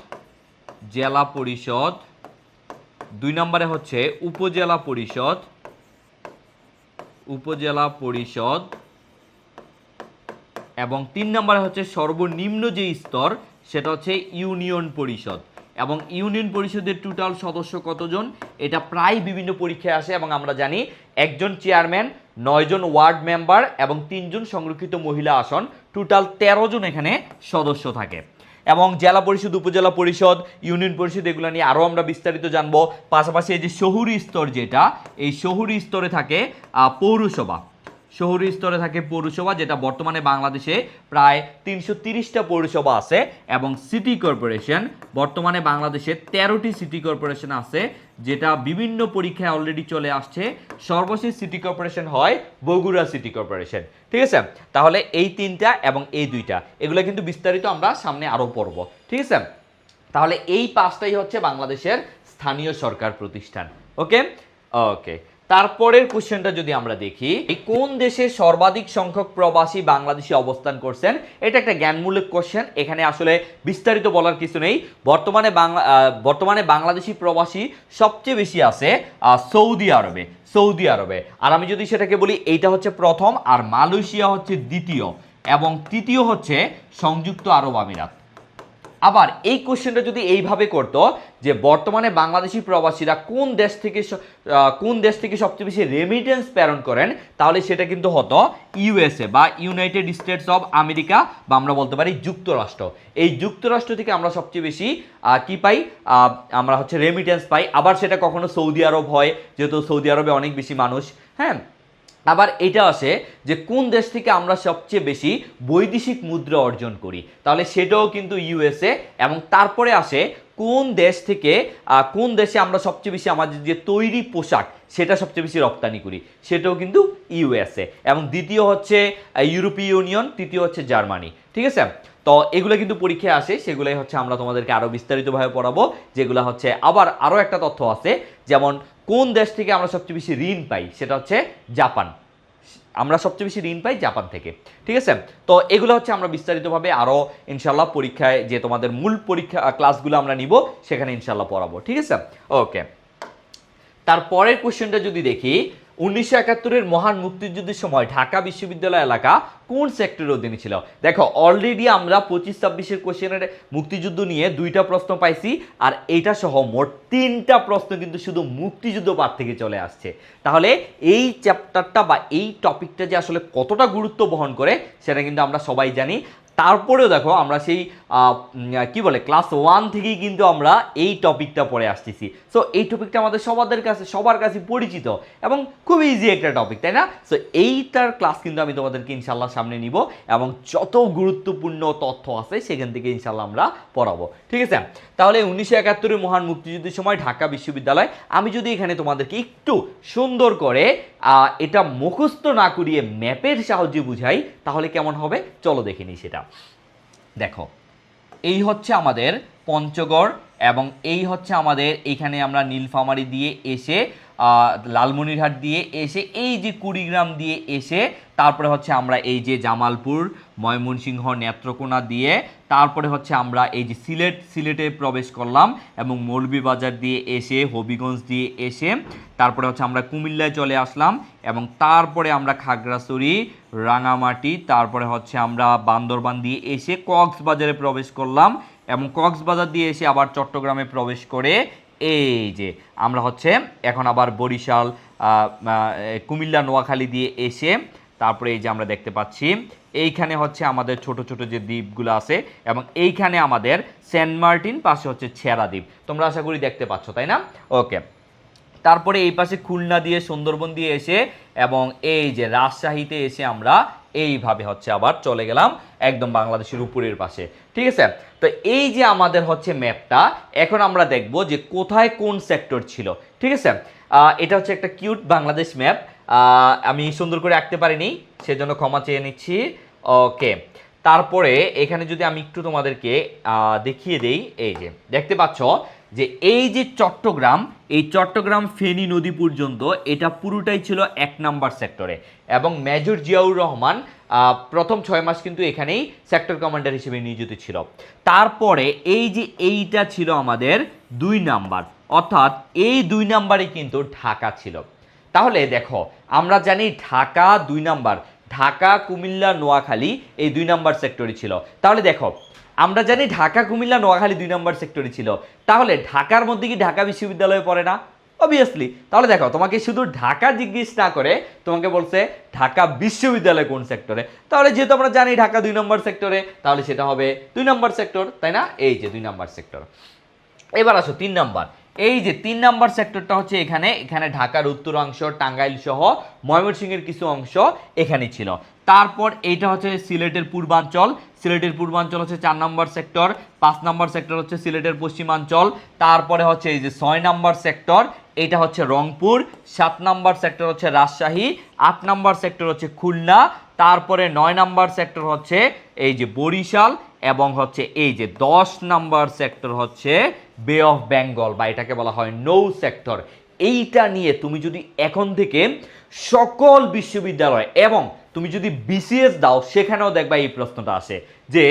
2 নম্বরে হচ্ছে উপজেলা পরিষদ এবং 3 নম্বরে হচ্ছে সর্বনিম্ন যে স্তর সেটা হচ্ছে ইউনিয়ন পরিষদ। এবং ইউনিয়ন পরিষদের টোটাল সদস্য কতজন? এটা প্রায় বিভিন্ন পরীক্ষায় আসে এবং আমরা জানি একজন চেয়ারম্যান, 9 জন ওয়ার্ড মেম্বার এবং 3 জন সংরক্ষিত মহিলা আসন, টোটাল 13 জন এখানে সদস্য থাকে। এবং জেলা পরিষদ, উপজেলা পরিষদ, ইউনিয়ন পরিষদ এগুলো নিয়ে আরও আমরা বিস্তারিত জানবো। পাশাপাশি এই যে শহুরি স্তর, যেটা এই শহুরি স্তরে থাকে পৌরসভা। শহুরে স্তরে থাকে পৌরসভা, যেটা বর্তমানে বাংলাদেশে প্রায় 330টা পৌরসভা আছে, এবং সিটি কর্পোরেশন বর্তমানে বাংলাদেশে 13টি সিটি কর্পোরেশন আছে, যেটা বিভিন্ন পরীক্ষায় অলরেডি চলে আসছে। সর্বশেষ সিটি কর্পোরেশন হয় বগুড়া সিটি কর্পোরেশন। ঠিক আছে, তাহলে এই তিনটা এবং এই দুইটা এগুলো কিন্তু বিস্তারিত আমরা সামনে আরো পড়ব। ঠিক আছে, তাহলে এই পাঁচটাই হচ্ছে বাংলাদেশের স্থানীয় সরকার প্রতিষ্ঠান। ওকে ওকে, তারপরের কোশ্চেনটা যদি আমরা দেখি, কোন দেশে সর্বাধিক সংখ্যক প্রবাসী বাংলাদেশি অবস্থান করছেন, এটা একটা জ্ঞানমূলক কোশ্চেন। এখানে আসলে বিস্তারিত বলার কিছু নেই। বর্তমানে বাংলাদেশি প্রবাসী সবচেয়ে বেশি আছে সৌদি আরবে। আর আমি যদি সেটাকে বলি, এইটা হচ্ছে প্রথম, আর মালয়েশিয়া হচ্ছে দ্বিতীয়, এবং তৃতীয় হচ্ছে সংযুক্ত আরব আমিরাত। আবার এই কোশ্চেনটা যদি এইভাবে করতো যে বর্তমানে বাংলাদেশি প্রবাসীরা কোন দেশ থেকে সবচেয়ে বেশি রেমিটেন্স প্রেরণ করেন, তাহলে সেটা কিন্তু হতো ইউএসএ বা ইউনাইটেড স্টেটস অফ আমেরিকা, বা আমরা বলতে পারি যুক্তরাষ্ট্র। এই যুক্তরাষ্ট্র থেকে আমরা সবচেয়ে বেশি কি পাই, আমরা হচ্ছে রেমিটেন্স পাই। আবার সেটা কখনো সৌদি আরব হয়, যেহেতু সৌদি আরবে অনেক বেশি মানুষ। হ্যাঁ, আবার এটা আসে যে কোন দেশ থেকে আমরা সবচেয়ে বেশি বৈদেশিক মুদ্রা অর্জন করি, তাহলে সেটাও কিন্তু ইউএসএ। এবং তারপরে আসে কোন দেশে আমরা সবচেয়ে বেশি আমাদের যে তৈরি পোশাক সেটা সবচেয়ে বেশি রপ্তানি করি, সেটাও কিন্তু ইউএসএ। এবং দ্বিতীয় হচ্ছে ইউরোপীয় ইউনিয়ন, তৃতীয় হচ্ছে জার্মানি। ঠিক আছে, তো এগুলো কিন্তু পরীক্ষায় আসে, সেগুলোই হচ্ছে আমরা তোমাদেরকে আরো বিস্তারিতভাবে পড়াবো। যেগুলো হচ্ছে আবার আরো একটা তথ্য আছে, যেমন কোন দেশ থেকে আমরা সবচেয়ে বেশি ঋণ পাই, সেটা হচ্ছে জাপান। আমরা সবচেয়ে বেশি ঋণ পাই জাপান থেকে। ঠিক আছে, তো এগুলো হচ্ছে আমরা বিস্তারিতভাবে আরো ইনশাল্লাহ পরীক্ষায়, যে তোমাদের মূল পরীক্ষা ক্লাসগুলো আমরা নিব, সেখানে ইনশাল্লাহ পড়াবো। ঠিক আছে, ওকে। তারপরের কোশ্চেনটা যদি দেখি, 1971-এর মহান মুক্তিযুদ্ধের সময় ঢাকা বিশ্ববিদ্যালয় এলাকা কোন সেক্টরের অধীনে ছিল? দেখো, অলরেডি আমরা 25-26-এর কোশ্চেনের মুক্তিযুদ্ধ নিয়ে 2টা প্রশ্ন পাইছি, আর এইটা সহ মোট 3টা প্রশ্ন কিন্তু শুধু মুক্তিযুদ্ধ পাঠ থেকে চলে আসছে। তাহলে এই চ্যাপ্টারটা বা এই টপিকটা যে আসলে কতটা গুরুত্ব বহন করে সেটা কিন্তু আমরা সবাই জানি। তারপরেও দেখো, আমরা সেই কি বলে ক্লাস 1 থেকেই কিন্তু আমরা এই টপিকটা পড়ে আসতেছি। সো এই টপিকটা আমাদের সবার কাছে পরিচিত এবং খুব ইজি একটা টপিক, তাই না? সো এইটার ক্লাস কিন্তু আমি তোমাদেরকে ইনশাল্লাহ সামনে নিব, এবং যত গুরুত্বপূর্ণ তথ্য আছে সেখান থেকে ইনশাল্লাহ আমরা পড়াবো। ঠিক আছে, তাহলে 1971-এর মহান মুক্তিযুদ্ধের সময় ঢাকা বিশ্ববিদ্যালয়, আমি যদি এখানে তোমাদেরকে একটু সুন্দর করে এটা মুখস্থ না করিয়ে ম্যাপের সাহায্যে বুঝাই, তাহলে কেমন হবে? চলো দেখে নিই সেটা। দেখো, এই হচ্ছে আমাদের পঞ্চগড়, এবং এই হচ্ছে আমাদের এইখানে আমরা নীলফামারী দিয়ে এসে লালমনিরহাট দিয়ে এসে এই যে কুড়িগ্রাম দিয়ে এসে তারপরে হচ্ছে আমরা এই যে জামালপুর, ময়মনসিংহ, নেত্রকোনা দিয়ে তারপরে হচ্ছে আমরা এই যে সিলেটে প্রবেশ করলাম, এবং মৌলভীবাজার দিয়ে এসে হবিগঞ্জ দিয়ে এসে তারপরে হচ্ছে আমরা কুমিল্লায় চলে আসলাম, এবং তারপরে আমরা খাগড়াছড়ি, রাঙামাটি, তারপরে হচ্ছে আমরা বান্দরবান দিয়ে এসে কক্সবাজারে প্রবেশ করলাম, এবং কক্সবাজার দিয়ে এসে আবার চট্টগ্রামে প্রবেশ করে এই যে আমরা হচ্ছে এখন আবার বরিশাল, কুমিল্লা, নোয়াখালী দিয়ে এসে তারপরে এই যে আমরা দেখতে পাচ্ছি এইখানে হচ্ছে আমাদের ছোট ছোট যে দ্বীপগুলো আছে, এবং এইখানে আমাদের সেন্ট মার্টিন, পাশে হচ্ছে ছেড়া দ্বীপ, তোমরা আশা করি দেখতে পাচ্ছ, তাই না? ওকে, তারপরে এই পাশে খুলনা দিয়ে সুন্দরবন দিয়ে এসে এবং এই যে রাজশাহীতে এসে আমরা এইভাবে হচ্ছে আবার চলে গেলাম একদম বাংলাদেশের উপরের পাশে। ঠিক আছে, তো এই যে আমাদের হচ্ছে ম্যাপটা, এখন আমরা দেখব যে কোথায় কোন সেক্টর ছিল। ঠিক আছে, এটা হচ্ছে একটা কিউট বাংলাদেশ ম্যাপ, আমি সুন্দর করে আঁকতে পারিনি, সেজন্য ক্ষমা চেয়ে নিচ্ছি। ওকে, তারপরে এখানে যদি আমি একটু তোমাদেরকে দেখিয়ে দেই, এই যে দেখতে পাচ্ছ যে এই যে চট্টগ্রাম, এই চট্টগ্রাম ফেনী নদী পর্যন্ত এটা পুরোটাই ছিল 1 নাম্বার সেক্টরে, এবং মেজর জিয়াউর রহমান প্রথম 6 মাস কিন্তু এখানেই সেক্টর কমান্ডার হিসেবে নিয়োজিত ছিল। তারপরে এই যে এইটা ছিল আমাদের 2 নাম্বার, অর্থাৎ এই 2 নাম্বারে কিন্তু ঢাকা ছিল। তাহলে দেখো, আমরা জানি ঢাকা 2 নাম্বার, ঢাকা, কুমিল্লা, নোয়াখালী এই 2 নাম্বার সেক্টরে ছিল। তাহলে দেখো, আমরা জানি ঢাকা, কুমিল্লা, নোয়াখালী 2 নাম্বার সেক্টরে ছিল, তাহলে ঢাকার মধ্যে কি ঢাকা বিশ্ববিদ্যালয় পড়ে না? অবভিয়াসলি। তাহলে দেখো, তোমাকে শুধু ঢাকা জিজ্ঞেস না করে তোমাকে বলছে ঢাকা বিশ্ববিদ্যালয় কোন সেক্টরে, তাহলে যেহেতু আমরা জানি ঢাকা 2 নম্বর সেক্টরে, তাহলে সেটা হবে 2 নম্বর সেক্টর, তাই না? এই যে 2 নম্বর সেক্টর। এবার আসো 3 নাম্বার। এই যে 3 নাম্বার সেক্টরটা হচ্ছে এখানে, এখানে ঢাকার উত্তরাংশ, টাঙ্গাইল সহ ময়মনসিংহের কিছু অংশ এখানে ছিল। তারপর এইটা হচ্ছে সিলেটের পূর্বাঞ্চল, সিলেটের পূর্বাঞ্চল হচ্ছে 4 নাম্বার সেক্টর, 5 নাম্বার সেক্টর হচ্ছে সিলেটের পশ্চিমাঞ্চল, তারপরে হচ্ছে এই যে 6 নাম্বার সেক্টর, এটা হচ্ছে রংপুর, 7 নাম্বার সেক্টর হচ্ছে রাজশাহী, 8 নাম্বার সেক্টর হচ্ছে খুলনা, তারপরে 9 নাম্বার সেক্টর হচ্ছে এই যে বরিশাল, এবং হচ্ছে এই যে 10 নাম্বার সেক্টর হচ্ছে বে অফ বেঙ্গল, বা এটাকে বলা হয় নৌ সেক্টর। এইটা নিয়ে তুমি যদি এখন থেকে সকল বিশ্ববিদ্যালয় এবং তুমি যদি বিসিএস দাও সেখানেও দেখবা এই প্রশ্নটা আসে যে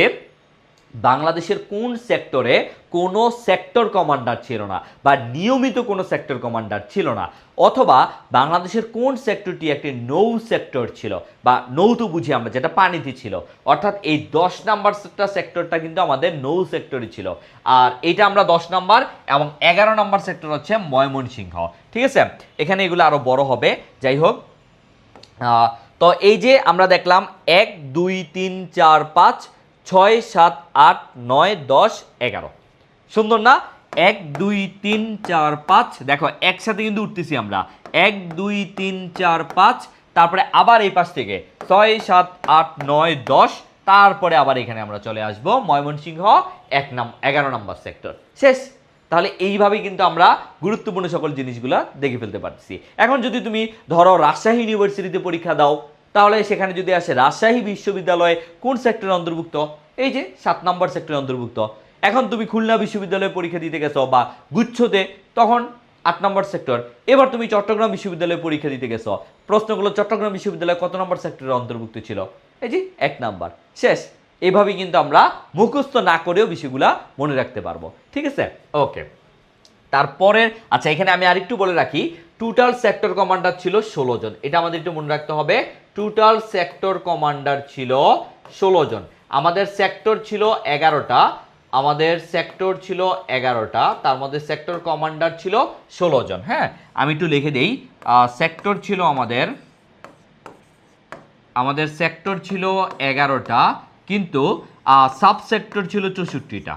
বাংলাদেশের কোন সেক্টরে কোনো সেক্টর কমান্ডার ছিল না, বা নিয়মিত কোনো সেক্টর কমান্ডার ছিল না, অথবা বাংলাদেশের কোন সেক্টরটি একটি নৌ সেক্টর ছিল, বা নৌ তো বুঝি আমরা যেটা পানিতে ছিল, অর্থাৎ এই 10 নাম্বার সেক্টরটা কিন্তু আমাদের নৌ সেক্টরই ছিল। আর এটা আমরা 10 নাম্বার, এবং 11 নাম্বার সেক্টর হচ্ছে ময়মনসিংহ। ঠিক আছে, এখানে এগুলো আরো বড় হবে। যাই হোক, তো এই যে আমরা দেখলাম 1 2 3 4 5 6 7 8 9 10 11, সুন্দর না? 1 2 3 4 5, দেখো একসাথে কিন্তু উঠতেছি আমরা, 1 2 3 4 5, তারপরে আবার এই পাশ থেকে 6 7 8 9 10, তারপরে আবার এখানে আমরা চলে আসব ময়মনসিংহ 11 নাম্বার সেক্টর। শেষ। তাহলে এইভাবেই কিন্তু আমরা গুরুত্বপূর্ণ সকল জিনিসগুলো দেখে ফেলতে পারছি। এখন যদি তুমি ধরো রাজশাহী ইউনিভার্সিটিতে পরীক্ষা দাও, তাহলে সেখানে যদি আসে রাজশাহী বিশ্ববিদ্যালয় কোন সেক্টরের অন্তর্ভুক্ত, এই যে 7 নম্বর সেক্টরের অন্তর্ভুক্ত। এখন তুমি খুলনা বিশ্ববিদ্যালয়ে পরীক্ষা দিতে গেছো বা গুচ্ছতে, তখন 8 নম্বর সেক্টর। এবার তুমি চট্টগ্রাম বিশ্ববিদ্যালয়ে পরীক্ষা দিতে গেছো, প্রশ্নগুলো চট্টগ্রাম বিশ্ববিদ্যালয় কত নম্বর সেক্টরের অন্তর্ভুক্ত ছিল, এই যে 1 নাম্বার। শেষ। এভাবেই কিন্তু আমরা মুখস্থ না করেও বিষয়গুলা মনে রাখতে পারবো। ঠিক আছে, ওকে। তারপরে আচ্ছা, এখানে আমি আরেকটু বলে রাখি, টোটাল সেক্টর কমান্ডার ছিল 16 জন, এটা আমাদের একটু মনে রাখতে হবে। টোটাল সেক্টর কমান্ডার ছিল 16 জন, আমাদের সেক্টর ছিল 11টা, আমাদের সেক্টর ছিল 11টা, তার মধ্যে সেক্টর কমান্ডার ছিল 16 জন। হ্যাঁ, আমি একটু লিখে দেই, সেক্টর ছিল আমাদের সেক্টর ছিল 11টা, কিন্তু সাব সেক্টর ছিল 64টা,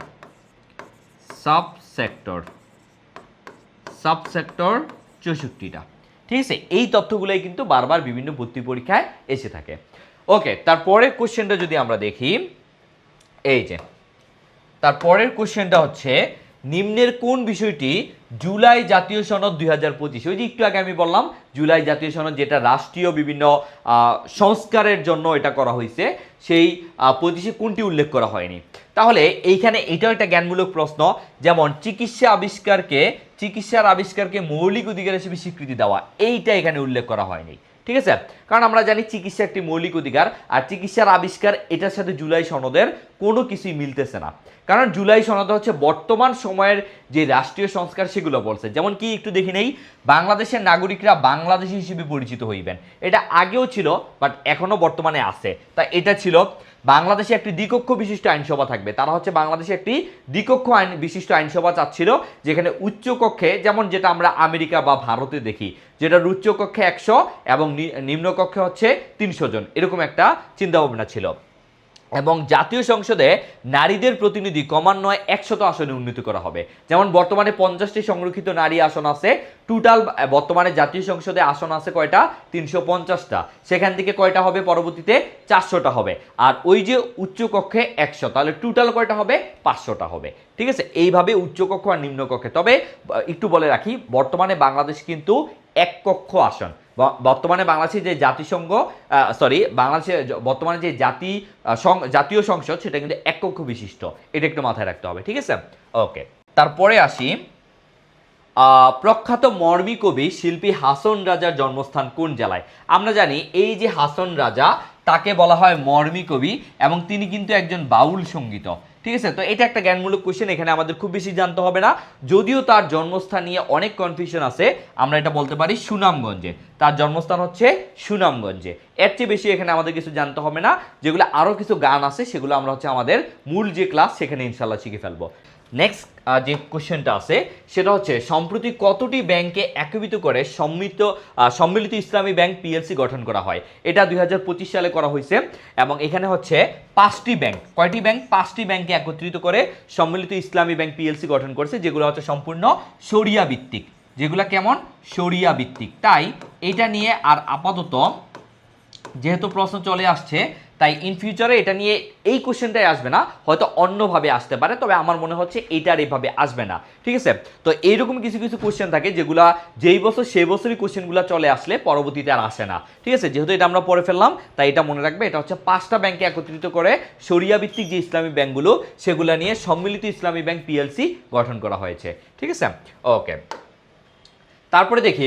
সাব সেক্টর 64টা। ঠিক আছে, এই তথ্যগুলোই কিন্তু বারবার বিভিন্ন ভর্তি পরীক্ষায় এসে থাকে। ওকে, তারপরের কোশ্চেনটা যদি আমরা দেখি, এই যে তারপরের কোশ্চেনটা হচ্ছে, নিম্নের কোন বিষয়টি জুলাই জাতীয় সনদ 2025, ওই যে একটু আগে আমি বললাম জুলাই জাতীয় সনদ যেটা রাষ্ট্রীয় বিভিন্ন সংস্কারের জন্য এটা করা হয়েছে, সেই 25-এ কোনটি উল্লেখ করা হয়নি। তাহলে এইখানে এটাও একটা জ্ঞানমূলক প্রশ্ন, যেমন চিকিৎসার আবিষ্কারকে মৌলিক অধিকার হিসেবে স্বীকৃতি দেওয়া, এইটা এখানে উল্লেখ করা হয়নি। ঠিক আছে, কারণ আমরা জানি চিকিৎসা একটি মৌলিক অধিকার, আর চিকিৎসার আবিষ্কার এটার সাথে জুলাই সনদের কোনো কিছুই মিলতেছে না। কারণ জুলাই সনদ হচ্ছে বর্তমান সময়ের যে রাষ্ট্রীয় সংস্কার সেগুলো বলছে। যেমন কি একটু দেখি নেই, বাংলাদেশের নাগরিকরা বাংলাদেশী হিসেবে পরিচিত হইবেন, এটা আগেও ছিল, বাট এখনো বর্তমানে আছে। তা এটা ছিল বাংলাদেশে একটি দ্বিকক্ষ বিশিষ্ট আইনসভা থাকবে, তারা হচ্ছে বাংলাদেশে একটি দ্বিকক্ষ বিশিষ্ট আইনসভা চাচ্ছিল, যেখানে উচ্চ কক্ষে, যেমন যেটা আমরা আমেরিকা বা ভারতে দেখি, যেটার উচ্চ কক্ষে 100 এবং নিম্ন কক্ষে হচ্ছে 300 জন, এরকম একটা চিন্তাভাবনা ছিল। এবং জাতীয় সংসদে নারীদের প্রতিনিধি ক্রমান্বয়ে 100 আসনে উন্নীত করা হবে। যেমন বর্তমানে 50টি সংরক্ষিত নারী আসন আছে, টোটাল বর্তমানে জাতীয় সংসদে আসন আছে কয়টা, 350টা, সেখান থেকে কয়টা হবে পরবর্তীতে, 400টা হবে। আর ওই যে উচ্চ কক্ষে 100, তাহলে টোটাল কয়টা হবে, 500টা হবে। ঠিক আছে, এইভাবে উচ্চ কক্ষ আর নিম্ন কক্ষে। তবে একটু বলে রাখি, বর্তমানে বাংলাদেশ কিন্তু এক কক্ষ আসন, বর্তমানে বাংলাদেশের যে জাতিসংঘ বাংলাদেশের বর্তমানে যে জাতীয় সংসদ সেটা কিন্তু এক কক্ষ বিশিষ্ট, এটা একটু মাথায় রাখতে হবে। ঠিক আছে, ওকে। তারপরে আসি, প্রখ্যাত মরমী কবি শিল্পী হাসন রাজার জন্মস্থান কোন জেলায়? আমরা জানি এই যে হাসন রাজা, তাকে বলা হয় মরমী কবি, এবং তিনি কিন্তু একজন বাউল সঙ্গীত। ঠিক আছে, তো এটা একটা জ্ঞানমূলক কোশ্চেন, এখানে আমাদের খুব বেশি জানতে হবে না, যদিও তার জন্মস্থান নিয়ে অনেক কনফিউশন আছে। আমরা এটা বলতে পারি সুনামগঞ্জে, তার জন্মস্থান হচ্ছে সুনামগঞ্জে। এর চেয়ে বেশি এখানে আমাদের কিছু জানতে হবে না, যেগুলো আরও কিছু গান আছে সেগুলো আমরা হচ্ছে আমাদের মূল যে ক্লাস সেখানে ইনশাল্লাহ শিখে ফেলবো। নেক্সট যে কোশ্চেনটা আছে সেটা হচ্ছে সম্প্রতি কতটি ব্যাংকে একীভূত করে সম্মিলিত ইসলামী ব্যাংক পিএলসি গঠন করা হয়? এটা 2025 সালে করা হয়েছে এবং এখানে হচ্ছে 5টি ব্যাংক, কয়টি ব্যাংক? 5টি ব্যাংকে একত্রিত করে সম্মিলিত ইসলামী ব্যাংক পিএলসি গঠন করেছে, যেগুলো হচ্ছে সম্পূর্ণ শরিয়া ভিত্তিক, যেগুলো কেমন? শরিয়া ভিত্তিক। তাই এটা নিয়ে আর আপাতত যেহেতু প্রশ্ন চলে আসছে, তাই ইন ফিউচারে এটা নিয়ে এই কোশ্চেনটাই আসবে না, হয়তো অন্যভাবে আসতে পারে, তবে আমার মনে হচ্ছে এইটার এইভাবে আসবে না। ঠিক আছে, তো এইরকম কিছু কিছু কোশ্চেন থাকে যেগুলা যেই বছর সেই বছরই কোশ্চেনগুলো চলে আসলে পরবর্তীতে আর আসে না। ঠিক আছে, যেহেতু এটা আমরা পড়ে ফেললাম তাই এটা মনে রাখবে, এটা হচ্ছে 5টা ব্যাংকে একত্রিত করে শরিয়া ভিত্তিক যে ইসলামী ব্যাংকগুলো সেগুলো নিয়ে সম্মিলিত ইসলামী ব্যাংক পিএলসি গঠন করা হয়েছে। ঠিক আছে, ওকে। তারপরে দেখি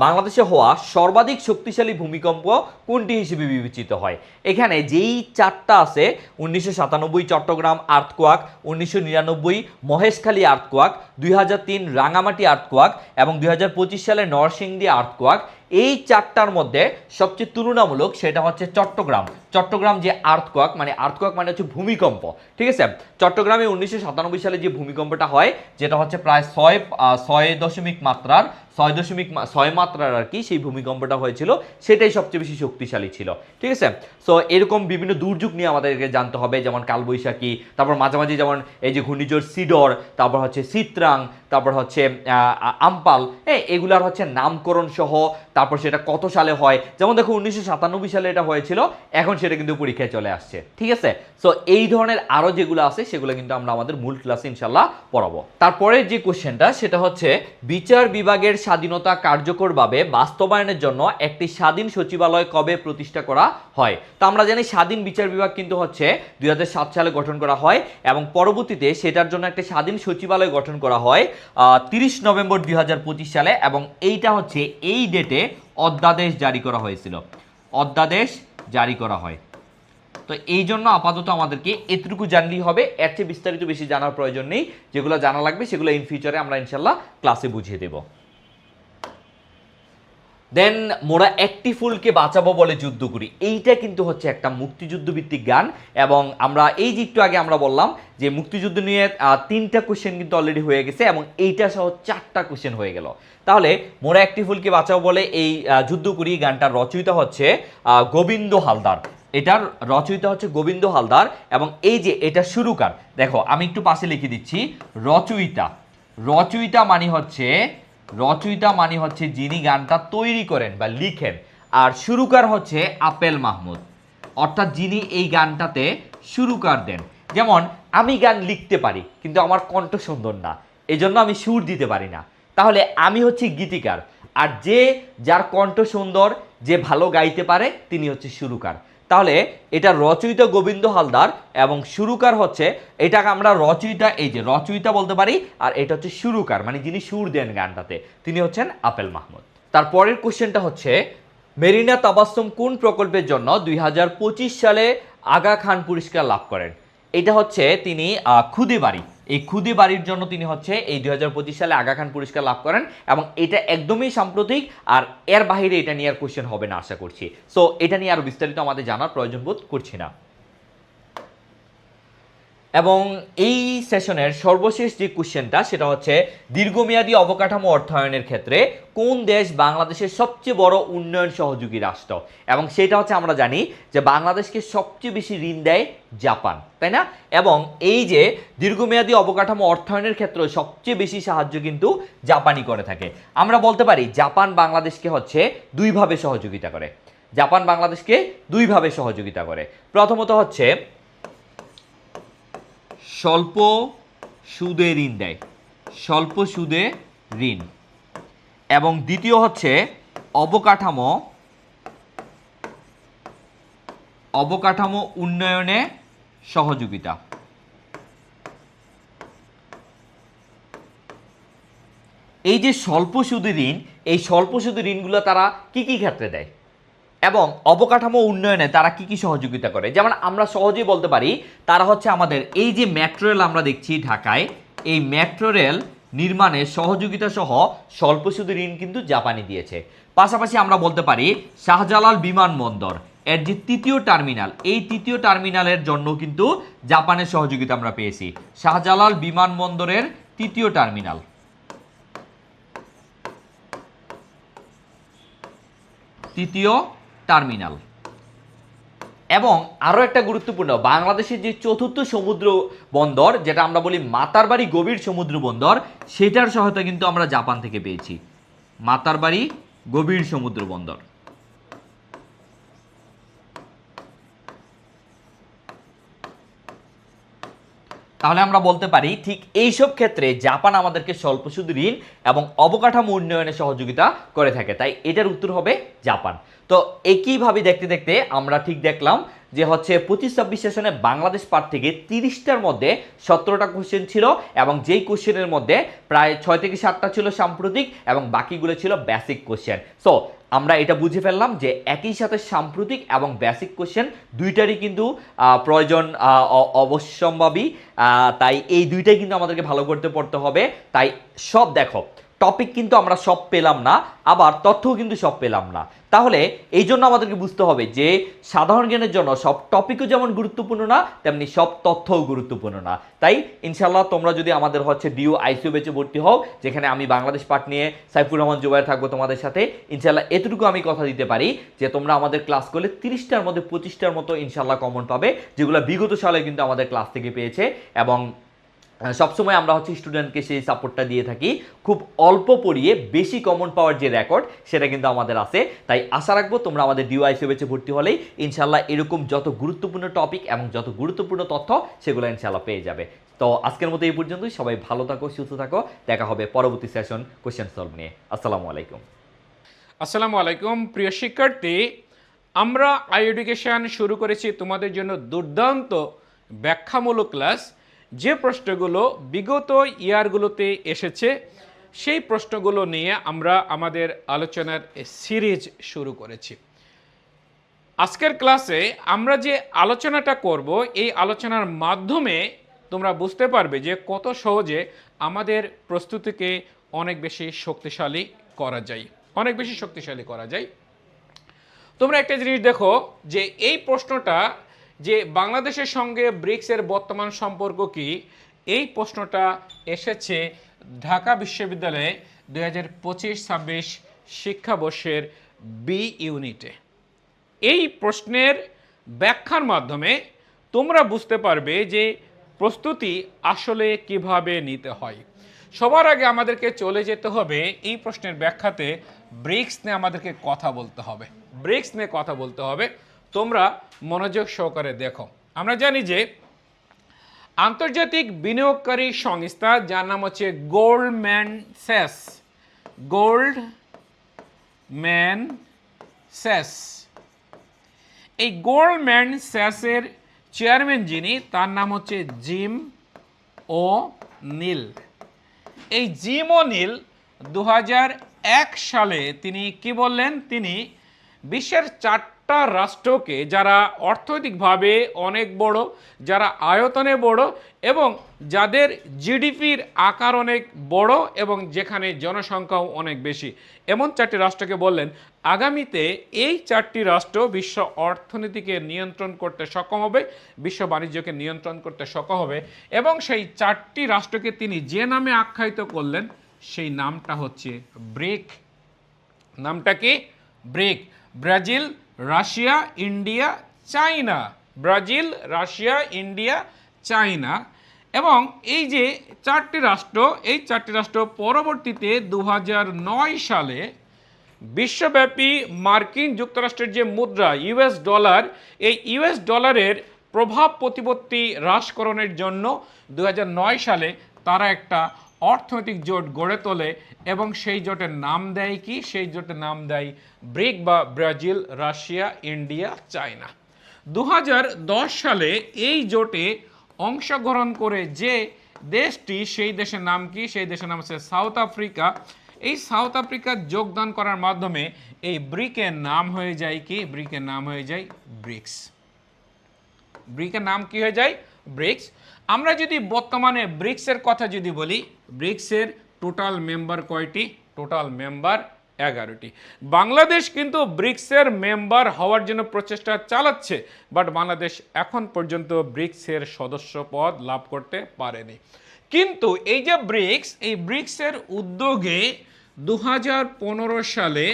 বাংলাদেশে হওয়া সর্বাধিক শক্তিশালী ভূমিকম্প কোনটি হিসেবে বিবেচিত হয়? এখানে যেই 4টা আছে, 1997 Chattogram earthquake, 1999 Maheshkhali earthquake, 2003 Rangamati earthquake এবং 2025 সালে নরসিংদী আর্থকোয়াক, এই 4টার মধ্যে সবচেয়ে তুলনামূলক সেটা হচ্ছে চট্টগ্রাম যে আর্থকোয়াক মানে হচ্ছে ভূমিকম্প। ঠিক আছে, চট্টগ্রামে 1997 সালে যে ভূমিকম্পটা হয়, যেটা হচ্ছে প্রায় 6.6 মাত্রার আর কি, সেই ভূমিকম্পটা হয়েছিল, সেটাই সবচেয়ে বেশি শক্তিশালী ছিল। ঠিক আছে, সো এরকম বিভিন্ন দুর্যোগ নিয়ে আমাদেরকে জানতে হবে, যেমন কালবৈশাখী, তারপর মাঝামাঝি যেমন এই যে ঘূর্ণিঝড় সিডর, তারপর হচ্ছে সিত্রাং, তারপর হচ্ছে আমপাল, এগুলার হচ্ছে নামকরণ সহ, তারপর সেটা কত সালে হয়, যেমন দেখো 1997 সালে এটা হয়েছিল, এখন সেটা কিন্তু পরীক্ষায় চলে আসছে। ঠিক আছে, সো এই ধরনের আরো যেগুলো আছে সেগুলো কিন্তু আমরা আমাদের মূল ক্লাসে ইনশাল্লাহ পড়াবো। তারপরে যে কোশ্চেনটা সেটা হচ্ছে বিচার বিভাগের স্বাধীনতা কার্যকরভাবে বাস্তবায়নের জন্য একটি স্বাধীন সচিবালয় কবে প্রতিষ্ঠা করা হয়? তো আমরা জানি স্বাধীন বিচার বিভাগ কিন্তু হচ্ছে 2007 সালে গঠন করা হয় এবং পরবর্তীতে সেটার জন্য একটা স্বাধীন সচিবালয় গঠন করা হয় 30 নভেম্বর 2025 সালে, এবং এইটা হচ্ছে এই ডেটে অধ্যাদেশ জারি করা হয়েছিল, অধ্যাদেশ জারি করা হয়। তো এই জন্য আপাতত আমাদেরকে এতটুকু জানলেই হবে, এর চেয়ে বিস্তারিত বেশি জানার প্রয়োজন নেই। যেগুলো জানা লাগবে সেগুলো ইন ফিউচারে আমরা ইনশাল্লাহ ক্লাসে বুঝিয়ে দেব। দেন মোরা একটি ফুলকে বাঁচাবো বলে যুদ্ধ করি, এইটা কিন্তু হচ্ছে একটা মুক্তিযুদ্ধ ভিত্তিক গান, এবং আমরা এই যে একটু আগে আমরা বললাম যে মুক্তিযুদ্ধ নিয়ে 3টা কোশ্চেন কিন্তু অলরেডি হয়ে গেছে এবং এইটা সহ 4টা কোশ্চেন হয়ে গেল। তাহলে মোরা একটি ফুলকে বাঁচাবো বলে এই যুদ্ধ করি গানটার রচয়িতা হচ্ছে গোবিন্দ হালদার, এটার রচয়িতা হচ্ছে গোবিন্দ হালদার, এবং এই যে এটা সুরকার, দেখো আমি একটু পাশে লিখে দিচ্ছি, রচয়িতা মানে হচ্ছে যিনি গানটা তৈরি করেন বা লিখেন, আর সুরকার হচ্ছে আপেল মাহমুদ, অর্থাৎ যিনি এই গানটাতে সুরকার দেন। যেমন আমি গান লিখতে পারি কিন্তু আমার কণ্ঠ সুন্দর না, এই জন্য আমি সুর দিতে পারি না, তাহলে আমি হচ্ছি গীতিকার, আর যার কণ্ঠ সুন্দর, যে ভালো গাইতে পারে, তিনি হচ্ছে সুরকার। তাহলে এটা রচয়িতা গোবিন্দ হালদার এবং সুরকার হচ্ছে, এটাকে আমরা রচয়িতা বলতে পারি, আর এটা হচ্ছে সুরকার মানে যিনি সুর দেন গানটাতে, তিনি হচ্ছেন আপেল মাহমুদ। তারপরের কোশ্চেনটা হচ্ছে মেরিনা তাবাসসুম কোন প্রকল্পের জন্য 2025 সালে আগা খান পুরস্কার লাভ করেন? এটা হচ্ছে তিনি খুদে বাড়ি, এই খুদে বাড়ির জন্য তিনি হচ্ছে এই 2025 সালে আগা খান পুরস্কার লাভ করেন, এবং এটা একদমই সাম্প্রতিক, আর এর বাইরে এটা নিয়ে আর কোশ্চেন হবে না আশা করছি। সো এটা নিয়ে আরো বিস্তারিত আমাদের জানার প্রয়োজন বোধ করছি না। এবং এই সেশনের সর্বশেষ যে কোশ্চেনটা সেটা হচ্ছে দীর্ঘমেয়াদী অবকাঠামো অর্থায়নের ক্ষেত্রে কোন দেশ বাংলাদেশের সবচেয়ে বড় উন্নয়ন সহযোগী রাষ্ট্র? এবং সেটা হচ্ছে আমরা জানি যে বাংলাদেশকে সবচেয়ে বেশি ঋণ দেয় জাপান, তাই না? এবং এই যে দীর্ঘমেয়াদী অবকাঠামো অর্থায়নের ক্ষেত্রে সবচেয়ে বেশি সাহায্য কিন্তু জাপানই করে থাকে। আমরা বলতে পারি জাপান বাংলাদেশকে হচ্ছে দুইভাবে সহযোগিতা করে, প্রথমত হচ্ছে স্বল্প সুদে ঋণ দেয়, এবং দ্বিতীয় হচ্ছে অবকাঠামো উন্নয়নে সহযোগিতা। এই যে স্বল্প সুদে ঋণ, এই স্বল্প সুদে ঋণগুলো তারা কি কি ক্ষেত্রে দেয় এবং অবকাঠামো উন্নয়নে তারা কি কি সহযোগিতা করে? যেমন আমরা সহজেই বলতে পারি তারা হচ্ছে আমাদের এই যে মেট্রো রেল আমরা দেখছি ঢাকায়, এই মেট্রো রেল নির্মাণে সহযোগিতা সহ স্বল্প সুদের ঋণ কিন্তু জাপানি দিয়েছে। পাশাপাশি আমরা বলতে পারি শাহজালাল বিমানবন্দর, এর যে তৃতীয় টার্মিনাল, এই তৃতীয় টার্মিনালের জন্য কিন্তু জাপানের সহযোগিতা আমরা পেয়েছি। শাহজালাল বিমানবন্দরের তৃতীয় টার্মিনাল, তৃতীয় টার্মিনাল। এবং আরো একটা গুরুত্বপূর্ণ, বাংলাদেশের যে চতুর্থ সমুদ্র বন্দর, যেটা আমরা বলি মাতারবাড়ি গভীর সমুদ্র বন্দর, সেটার সহায়তা কিন্তু আমরা জাপান থেকে পেয়েছি। মাতারবাড়ি গভীর সমুদ্র বন্দর। তাহলে আমরা বলতে পারি ঠিক এইসব ক্ষেত্রে জাপান আমাদেরকে স্বল্প সুদ ঋণ এবং অবকাঠামো উন্নয়নে সহযোগিতা করে থাকে, তাই এটার উত্তর হবে জাপান। তো একইভাবে দেখতে দেখতে আমরা ঠিক দেখলাম যে হচ্ছে 25-26 সেশনে বাংলাদেশ পার্ট থেকে 30টার মধ্যে 17টা কোশ্চেন ছিল, এবং যেই কোশ্চেনের মধ্যে প্রায় 6 থেকে 7টা ছিল সাম্প্রতিক এবং বাকিগুলো ছিল বেসিক কোশ্চেন। সো আমরা এটা বুঝে ফেললাম যে একই সাথে সাম্প্রতিক এবং বেসিক কোশ্চেন দুইটারই কিন্তু প্রয়োজন অবশ্যম্ভাবী, তাই এই দুইটাই কিন্তু আমাদেরকে ভালো করতে পড়তে হবে। তাই সব দেখো, টপিক কিন্তু আমরা সব পেলাম না, আবার তথ্যও কিন্তু সব পেলাম না। তাহলে এই জন্য আমাদেরকে বুঝতে হবে যে সাধারণ জ্ঞানের জন্য সব টপিকও যেমন গুরুত্বপূর্ণ না, তেমনি সব তথ্যও গুরুত্বপূর্ণ না। তাই ইনশাল্লাহ তোমরা যদি আমাদের হচ্ছে ডিউ আইসিইউ ব্যাচে ভর্তি হও, যেখানে আমি বাংলাদেশ পার্ট নিয়ে সাইফুর রহমান জুবায়ের থাকবো তোমাদের সাথে, ইনশাল্লাহ এতটুকু আমি কথা দিতে পারি যে তোমরা আমাদের ক্লাস করলে 30টার মধ্যে 25টার মতো ইনশাল্লাহ কমন পাবে, যেগুলো বিগত সালে কিন্তু আমাদের ক্লাস থেকে পেয়েছে। এবং সবসময় আমরা হচ্ছে স্টুডেন্টকে সেই সাপোর্টটা দিয়ে থাকি, খুব অল্প পড়িয়ে বেশি কমন পাওয়ার যে রেকর্ড সেটা কিন্তু আমাদের আছে। তাই আশা রাখবো তোমরা আমাদের ডিওআইসিও ব্যাচে ভর্তি হলেই ইনশাল্লাহ এরকম যত গুরুত্বপূর্ণ টপিক এবং যত গুরুত্বপূর্ণ তথ্য সেগুলো ইনশাল্লাহ পেয়ে যাবে। তো আজকের মতো এই পর্যন্তই, সবাই ভালো থাকো, সুস্থ থাকো, দেখা হবে পরবর্তী সেশন কোশ্চেন সলভ নিয়ে। আসসালামু আলাইকুম। আসসালামু আলাইকুম প্রিয় শিক্ষার্থী, আমরা আই এডুকেশন শুরু করেছি তোমাদের জন্য দুর্দান্ত ব্যাখ্যামূলক ক্লাস। যে প্রশ্নগুলো বিগত ইয়ারগুলোতে এসেছে সেই প্রশ্নগুলো নিয়ে আমরা আমাদের আলোচনার সিরিজ শুরু করেছি। আজকের ক্লাসে আমরা যে আলোচনাটা করব, এই আলোচনার মাধ্যমে তোমরা বুঝতে পারবে যে কত সহজে আমাদের প্রস্তুতিকে অনেক বেশি শক্তিশালী করা যায়, অনেক বেশি শক্তিশালী করা যায়। তোমরা একটা জিনিস দেখো যে এই প্রশ্নটা, যে বাংলাদেশের সঙ্গে ব্রিক্সের বর্তমান সম্পর্ক কি, এই প্রশ্নটা এসেছে ঢাকা বিশ্ববিদ্যালয়ে 2025-26 শিক্ষাবর্ষের বি ইউনিটে। এই প্রশ্নের ব্যাখ্যার মাধ্যমে তোমরা বুঝতে পারবে যে প্রস্তুতি আসলে কিভাবে নিতে হয়। সবার আগে আমাদেরকে চলে যেতে হবে এই প্রশ্নের ব্যাখ্যাতে, ব্রিক্স নিয়ে আমাদেরকে কথা বলতে হবে, ব্রিক্স নিয়ে কথা বলতে হবে। তোমরা মনোযোগ সহকারে দেখো। আমরা জানি যে আন্তর্জাতিক বিনিয়োগকারী সংস্থা, যার নাম হচ্ছে গোল্ডম্যান স্যাকস, গোল্ডম্যান স্যাকস, এই গোল্ডম্যান স্যাকসের চেয়ারম্যান যিনি, তার নাম হচ্ছে জিম ও নীল। এই জিম ও নীল 2001 সালে তিনি কি বললেন, তিনি বিশ্বের 4টা রাষ্ট্রকে, যারা অর্থনৈতিকভাবে অনেক বড়, যারা আয়তনে বড় এবং যাদের জিডিপির আকার অনেক বড় এবং যেখানে জনসংখ্যাও অনেক বেশি, এমন 4টি রাষ্ট্রকে বললেন আগামীতে এই 4টি রাষ্ট্র বিশ্ব অর্থনীতিকে নিয়ন্ত্রণ করতে সক্ষম হবে, বিশ্ব বাণিজ্যকে নিয়ন্ত্রণ করতে সক্ষম হবে। এবং সেই 4টি রাষ্ট্রকে তিনি যে নামে আখ্যায়িত করলেন সেই নামটা হচ্ছে ব্রিক। নামটা কি? Brick. Brazil, Russia, India, China. Brazil, Russia, India, China. এবং এই যে 4টি রাষ্ট্র, এই 4টি রাষ্ট্র পরবর্তীতে 2009 সালে বিশ্বব্যাপী মার্কিন যুক্তরাষ্ট্রের যে মুদ্রা ইউএস ডলার, এই ইউএস ডলারের প্রভাব প্রতিপত্তি হ্রাসকরণের জন্য 2009 সালে তারা একটা অর্থনৈতিক জোট গড়ে তোলে এবং সেই জোটের নাম দেয় কি? সেই জোটের নাম দেয় ব্রিক বা ব্রাজিল, রাশিয়া, ইন্ডিয়া, চায়না। 2010 সালে এই জোটে অংশগ্রহণ করে যে দেশটি, সেই দেশের নাম কি? সেই দেশের নাম হচ্ছে সাউথ আফ্রিকা। এই সাউথ আফ্রিকার যোগদান করার মাধ্যমে এই ব্রিকের নাম হয়ে যায় কি? ব্রিকের নাম হয়ে যায় ব্রিক্স। ব্রিকের নাম কি হয়ে যায়? ব্রিক্স। আমরা যদি বর্তমানে ব্রিক্সের কথা যদি বলি, ব্রিক্সের টোটাল মেম্বার কয়টি? টোটাল মেম্বার 11টি। বাংলাদেশ কিন্তু ব্রিক্সের মেম্বার হওয়ার জন্য প্রচেষ্টা চালাচ্ছে, বাট বাংলাদেশ এখন পর্যন্ত ব্রিক্সের সদস্য পদ লাভ করতে পারেনি। কিন্তু এই যে ব্রিক্স, এই ব্রিক্সের উদ্যোগে 2015 সালে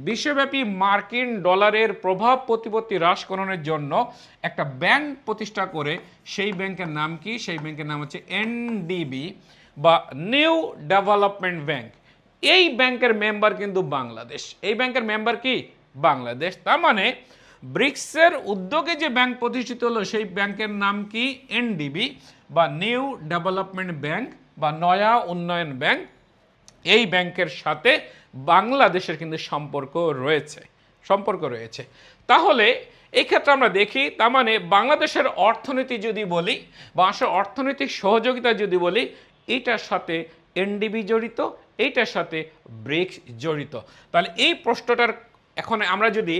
বিশ্বব্যাপী মার্কিন ডলারের প্রভাব প্রতিপত্তি হ্রাসকরণের জন্য একটা ব্যাংক প্রতিষ্ঠা করে, সেই ব্যাংকের নাম কি? সেই ব্যাংকের নাম হচ্ছে এনডিবি বা নিউ ডেভেলপমেন্ট ব্যাংক। এই ব্যাংকের মেম্বার কিন্তু বাংলাদেশ। এই ব্যাংকের মেম্বার কি? বাংলাদেশ। তার মানে ব্রিক্সের উদ্যোগে যে ব্যাংক প্রতিষ্ঠিত হলো, সেই ব্যাংকের নাম কি? এনডিবি বা নিউ ডেভেলপমেন্ট ব্যাংক বা নয়া উন্নয়ন ব্যাংক। এই ব্যাংকের সাথে বাংলাদেশের কিন্তু সম্পর্ক রয়েছে। তাহলে এই ক্ষেত্রে আমরা দেখি, তার মানে বাংলাদেশের অর্থনীতি যদি বলি বা আসলে অর্থনৈতিক সহযোগিতা যদি বলি, এইটার সাথে এনডিবি জড়িত, এইটার সাথে ব্রিক্স জড়িত। তাহলে এই প্রশ্নটার এখন আমরা যদি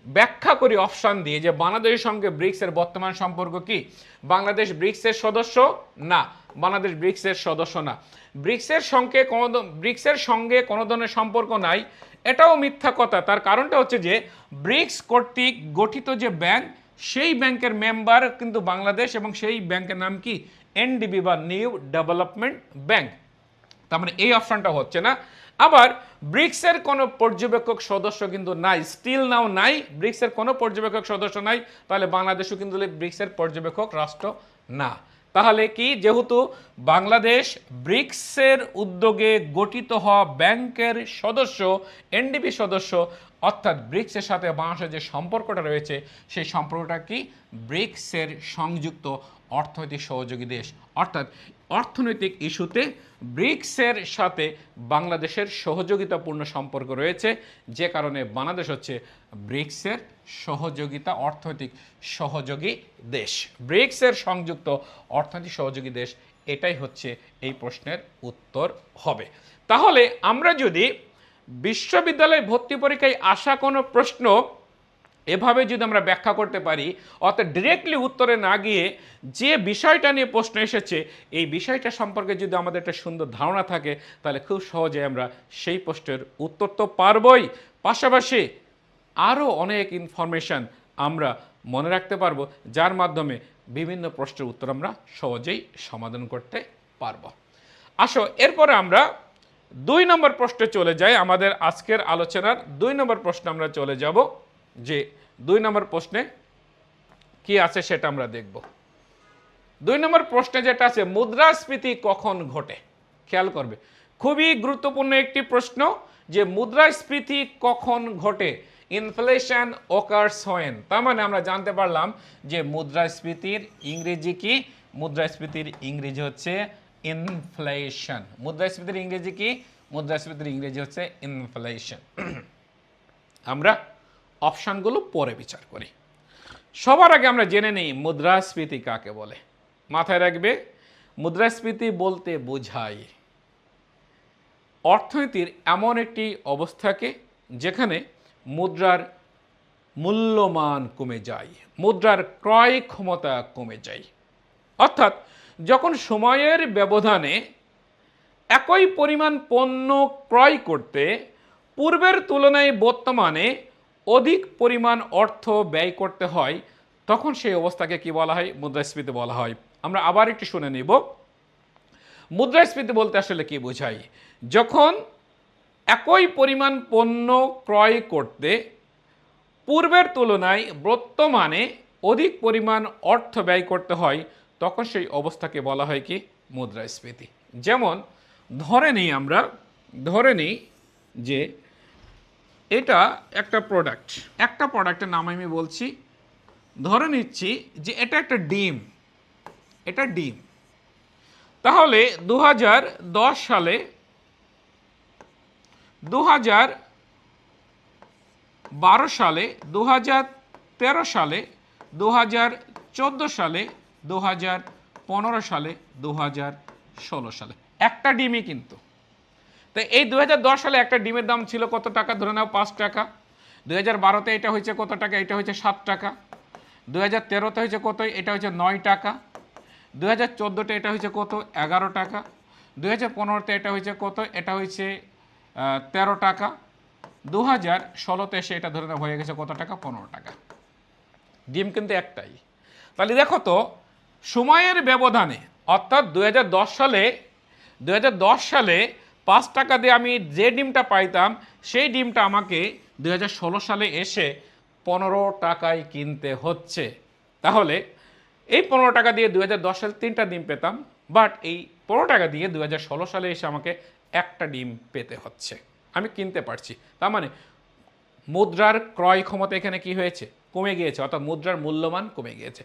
ব্যাখ্যা করি অপশান দিয়ে, যে বাংলাদেশের সঙ্গে ব্রিক্সের বর্তমান সম্পর্ক কি? বাংলাদেশ ব্রিক্সের সদস্য না, বাংলাদেশ ব্রিক্সের সদস্য না। ব্রিক্সের সঙ্গে কোনো ধরনের সম্পর্ক নাই, এটাও মিথ্যা কথা। তার কারণটা হচ্ছে যে ব্রিক্স কর্তৃক গঠিত যে ব্যাংক, সেই ব্যাংকের মেম্বার কিন্তু বাংলাদেশ, এবং সেই ব্যাংকের নাম কি? এনডিবি বা নিউ ডেভেলপমেন্ট ব্যাংক। তার মানে এই অপশনটা হচ্ছে না। আবার ব্রিক্সের কোনো পর্যবেক্ষক সদস্য কিন্তু নাই, স্টিল নাও নাই, ব্রিক্সের কোনো পর্যবেক্ষক সদস্য নাই। তাহলে বাংলাদেশও কিন্তু ব্রিক্সের পর্যবেক্ষক রাষ্ট্র না। তাহলে কি, যেহেতু বাংলাদেশ ব্রিক্সের উদ্যোগে গঠিত হওয়া ব্যাংকের সদস্য, এনডিবি সদস্য, অর্থাৎ ব্রিক্সের সাথে বাংলাদেশের যে সম্পর্কটা রয়েছে, সেই সম্পর্কটা কি? ব্রিক্সের সংযুক্ত অর্থনৈতিক সহযোগী দেশ। অর্থাৎ অর্থনৈতিক ইস্যুতে ব্রিক্সের সাথে বাংলাদেশের সহযোগিতাপূর্ণ সম্পর্ক রয়েছে, যে কারণে বাংলাদেশ হচ্ছে ব্রিক্সের অর্থনৈতিক সহযোগী দেশ। ব্রিক্সের সংযুক্ত অর্থনৈতিক সহযোগী দেশ, এটাই হচ্ছে এই প্রশ্নের উত্তর হবে। তাহলে আমরা যদি বিশ্ববিদ্যালয় ভর্তি পরীক্ষায় আসা কোনো প্রশ্ন এভাবে যদি আমরা ব্যাখ্যা করতে পারি, অর্থাৎ ডিরেক্টলি উত্তরে না গিয়ে যে বিষয়টা নিয়ে প্রশ্ন এসেছে, এই বিষয়টা সম্পর্কে যদি আমাদের একটা সুন্দর ধারণা থাকে, তাহলে খুব সহজে আমরা সেই প্রশ্নের উত্তর তো পারবই, পাশাপাশি আরও অনেক ইনফরমেশান আমরা মনে রাখতে পারবো, যার মাধ্যমে বিভিন্ন প্রশ্নের উত্তর আমরা সহজেই সমাধান করতে পারবো। আসো এরপরে আমরা 2 নম্বর প্রশ্নে চলে যাই। আমাদের আজকের আলোচনার 2 নম্বর প্রশ্নে আমরা চলে যাব, যে 2 নম্বর প্রশ্নে কি আছে সেটা আমরা দেখব। 2 নম্বর প্রশ্নে যেটা আছে, মুদ্রাস্ফীতি কখন ঘটে? খেয়াল করবে, খুবই গুরুত্বপূর্ণ একটি প্রশ্ন, যে মুদ্রাস্ফীতি কখন ঘটে? Inflation occurs when. তার মানে আমরা জানতে পারলাম যে মুদ্রাস্ফীতির ইংরেজি কি? মুদ্রাস্ফীতির ইংরেজি হচ্ছে ইনফ্লেশন। মুদ্রাস্ফীতির ইংরেজি কি? মুদ্রাস্ফীতির ইংরেজি হচ্ছে ইনফ্লেশন। আমরা অপশানগুলো পরে বিচার করি। সবার আগে আমরা জেনে নিই মুদ্রাস্ফীতি কাকে বলে। মাথায় রাখবে, মুদ্রাস্ফীতি বলতে বোঝায় অর্থনীতির এমন একটি অবস্থাকে যেখানে মুদ্রার মূল্যমান কমে যায়, মুদ্রার ক্রয় ক্ষমতা কমে যায়। অর্থাৎ যখন সময়ের ব্যবধানে একই পরিমাণ পণ্য ক্রয় করতে পূর্বের তুলনায় বর্তমানে অধিক পরিমাণ অর্থ ব্যয় করতে হয়, তখন সেই অবস্থাকে কি বলা হয়? মুদ্রাস্ফীতি বলা হয়। আমরা আবার একটু শুনে নিব, মুদ্রাস্ফীতি বলতে আসলে কি বোঝায়। যখন একই পরিমাণ পণ্য ক্রয় করতে পূর্বের তুলনায় বর্তমানে অধিক পরিমাণ অর্থ ব্যয় করতে হয়, তখন সেই অবস্থাকে বলা হয় কি? মুদ্রাস্ফীতি। যেমন ধরে নিই যে এটা একটা প্রোডাক্টের নাম আমি বলছি। ধরে নিচ্ছি যে এটা একটা ডিম, এটা ডিম। তাহলে 2010 সালে, 2012 সালে, 2013 সালে, 2014 সালে, 2015 সালে, 2016 সালে একটা ডিমই কিন্তু। তো এই 2010 সালে একটা ডিমের দাম ছিল কত টাকা? ধরে নাও 5 টাকা। 2012-তে এটা হয়েছে কত টাকা? এটা হয়েছে 7 টাকা। 2013-তে হয়েছে কত? এটা হয়েছে 9 টাকা। 2014-তে এটা হয়েছে কত? 11 টাকা। 2015-তে এটা হয়েছে কত? এটা হয়েছে 13 টাকা। 2016-তে এসে এটা ধরে নেওয়া হয়ে গেছে কত টাকা? 15 টাকা। ডিম কিন্তু একটাই। তাহলে দেখো তো সময়ের ব্যবধানে, অর্থাৎ 2010 সালে 5 টাকা দিয়ে আমি যে ডিমটা পাইতাম সেই ডিমটা আমাকে 2016 সালে এসে 15 টাকায় কিনতে হচ্ছে। তাহলে এই 15 টাকা দিয়ে 2010 সালে 3টা ডিম পেতাম, বাট এই 15 টাকা দিয়ে 2016 সালে এসে আমাকে একটা ডিম পেতে হচ্ছে, আমি কিনতে পারছি। তার মানে মুদ্রার ক্রয় ক্ষমতা এখানে কি হয়েছে? কমে গিয়েছে, অর্থাৎ মুদ্রার মূল্যমান কমে গিয়েছে।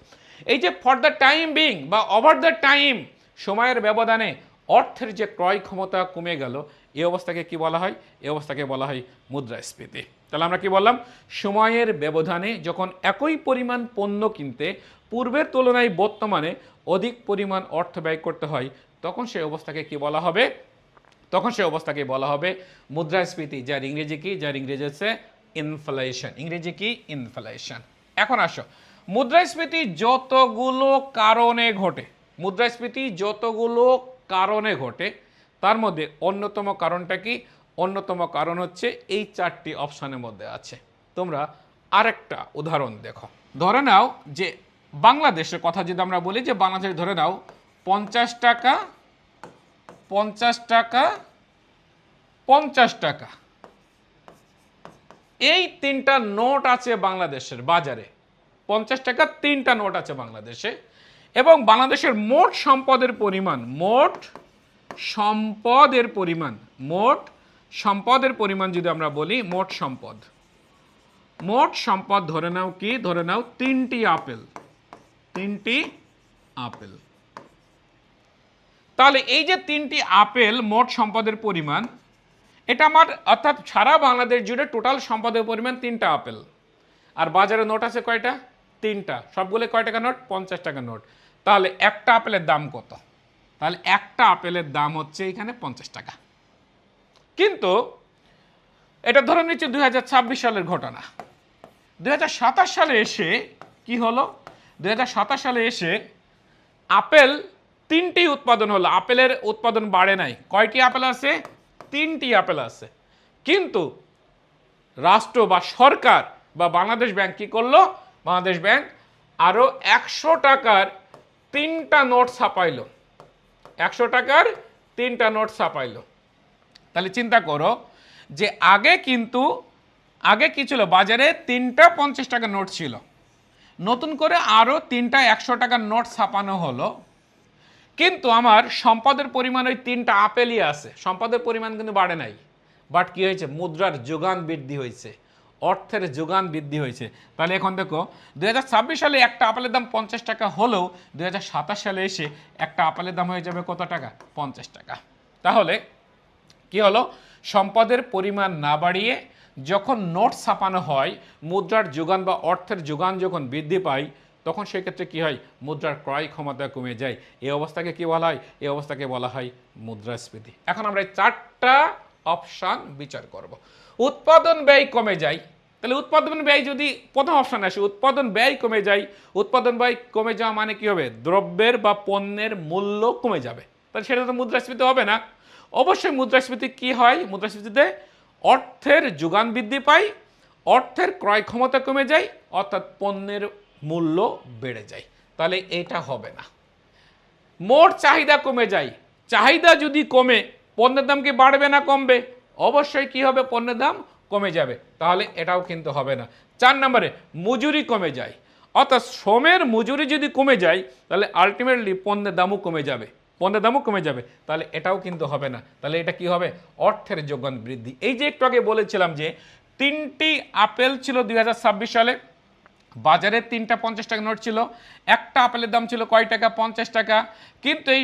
এই যে ফর দ্য টাইম বিং বা ওভার দ্য টাইম, সময়ের ব্যবধানে অর্থের যে ক্রয় ক্ষমতা কমে গেল, এই অবস্থাকে কি বলা হয়? এই অবস্থাকে বলা হয় মুদ্রাস্ফীতি। তাহলে আমরা কি বললাম? সময়ের ব্যবধানে যখন একই পরিমাণ পণ্য কিনতে পূর্বের তুলনায় বর্তমানে অধিক পরিমাণ অর্থ ব্যয় করতে হয়, তখন সেই অবস্থাকে কি বলা হবে? তখন সেই অবস্থাকে বলা হবে মুদ্রাস্ফীতি, যার ইংরেজি কি? যার ইংরেজি হচ্ছে ইনফ্লেশন। ইংরেজি কি? ইনফ্লেশন। এখন আসো, মুদ্রাস্ফীতি যতগুলো কারণে ঘটে, মুদ্রাস্ফীতি যতগুলো কারণে ঘটে, তার মধ্যে অন্যতম কারণটা কি? অন্যতম কারণ হচ্ছে এই 4টি অপশনের মধ্যে আছে। তোমরা আরেকটা উদাহরণ দেখো। ধরে নাও যে বাংলাদেশের কথা যদি আমরা বলি, যে বাংলাদেশ ধরে নাও 50 টাকা, 50 টাকা, 50 টাকা, এই 3টা নোট আছে বাংলাদেশের বাজারে। 50 টাকা 3টা নোট আছে বাংলাদেশে, এবং বাংলাদেশের মোট সম্পদের পরিমাণ, মোট সম্পদের পরিমাণ, মোট সম্পদের পরিমাণ যদি আমরা বলি, মোট সম্পদ, মোট সম্পদ ধরে নাও কি? ধরে নাও 3টি আপেল, 3টি আপেল। তাহলে এই যে 3টি আপেল মোট সম্পদের পরিমাণ, এটা আমার, অর্থাৎ সারা বাংলাদেশ জুড়ে টোটাল সম্পদের পরিমাণ 3টা আপেল। আর বাজারে নোট আছে কয়টা? 3টা। সবগুলো কয় টাকা নোট? 50 টাকা নোট। তাহলে একটা আপেলের দাম কত? তাহলে একটা আপেলের দাম হচ্ছে এখানে 50 টাকা। কিন্তু এটা ধরে নিচ্ছে 2026 সালের ঘটনা। 2027 সালে এসে কি হলো? 2027 সালে এসে আপেল 3টি উৎপাদন হলো। আপেলের উৎপাদন বাড়ে নাই। কয়টি আপেল আছে? 3টি আপেল আছে। কিন্তু রাষ্ট্র বা সরকার বা বাংলাদেশ ব্যাংক কি করলো? বাংলাদেশ ব্যাংক আরো 100 টাকার 3টা নোট ছাপাইলো। 100 টাকার 3টা নোট ছাপাইলো। তাহলে চিন্তা করো যে আগে কি ছিল? বাজারে 3টা 50 টাকার নোট ছিল, নতুন করে আরো 3টা 100 টাকার নোট ছাপানো হলো, কিন্তু আমার সম্পদের পরিমাণ ওই 3টা আপেলই আছে, সম্পদের পরিমাণ কিন্তু বাড়ে নাই। বাট কি হয়েছে? মুদ্রার যোগান বৃদ্ধি হয়েছে, অর্থের যোগান বৃদ্ধি হয়েছে। তাহলে এখন দেখো 2026 সালে একটা আপেলের দাম 50 টাকা হলেও 2027 সালে এসে একটা আপেলের দাম হয়ে যাবে কত টাকা? 50 টাকা। তাহলে কি হলো? সম্পদের পরিমাণ না বাড়িয়ে যখন নোট ছাপানো হয়, মুদ্রার যোগান বা অর্থের যোগান যখন বৃদ্ধি পায়, তখন সেক্ষেত্রে কি হয়? মুদ্রার ক্রয় ক্ষমতা কমে যায়। এই অবস্থাকে কি বলা হয়? এই অবস্থাকে বলা হয় মুদ্রাস্ফীতি। এখন আমরা এই 4টা অপশান বিচার করব। উৎপাদন ব্যয় কমে যায়, তাহলে উৎপাদন ব্যয় যদি প্রথম অপশানে আসে, উৎপাদন ব্যয় কমে যায়, উৎপাদন ব্যয় কমে যাওয়া মানে কি হবে? দ্রব্যের বা পণ্যের মূল্য কমে যাবে। তাহলে সেটা তো মুদ্রাস্ফীতি হবে না। অবশ্যই মুদ্রাস্ফীতি কি হয়? মুদ্রাস্ফীতিতে অর্থের যোগান বৃদ্ধি পায়, অর্থের ক্রয় ক্ষমতা কমে যায়, অর্থাৎ পণ্যের মূল্য বেড়ে যায়। তাহলে এটা হবে না। মোট চাহিদা কমে যায়, চাহিদা যদি কমে পণ্যের দাম কি বাড়বে না কমবে? অবশ্যই কি হবে? পণ্যের দাম কমে যাবে। তাহলে এটাও কিন্তু হবে না। 4 নম্বরে মজুরি কমে যায়, অর্থাৎ শ্রমের মজুরি যদি কমে যায়, তাহলে আলটিমেটলি পণ্যের দামও কমে যাবে, পণ্যের দামও কমে যাবে। তাহলে এটাও কিন্তু হবে না। তাহলে এটা কি হবে? অর্থের যোগান বৃদ্ধি। এই যে একটু আগে বলেছিলাম যে 3টি আপেল ছিল 2026 সালে, বাজারে 3টা 50 টাকা নোট ছিল, একটা আপেলের দাম ছিল কয় টাকা? 50 টাকা। কিন্তু এই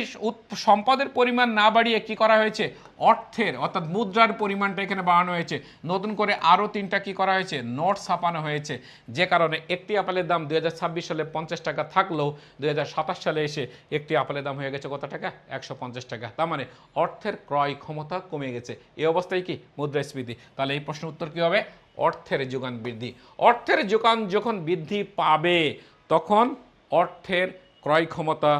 সম্পদের পরিমাণ না বাড়িয়ে কি করা হয়েছে? অর্থের, অর্থাৎ মুদ্রার পরিমাণটা এখানে বাড়ানো হয়েছে। নতুন করে আরও 3টা কি করা হয়েছে? নোট ছাপানো হয়েছে। যে কারণে একটি আপেলের দাম 2026 সালে 50 টাকা থাকলেও 2027 সালে এসে একটি আপেলের দাম হয়ে গেছে কত টাকা? 150 টাকা। তার মানে অর্থের ক্রয় ক্ষমতা কমে গেছে। এই অবস্থায় কি? মুদ্রাস্ফীতি। তাহলে এই প্রশ্নের উত্তর কি হবে? অর্থের যোগান বৃদ্ধি। অর্থের যোগান যখন বৃদ্ধি পাবে, তখন অর্থের ক্রয় ক্ষমতা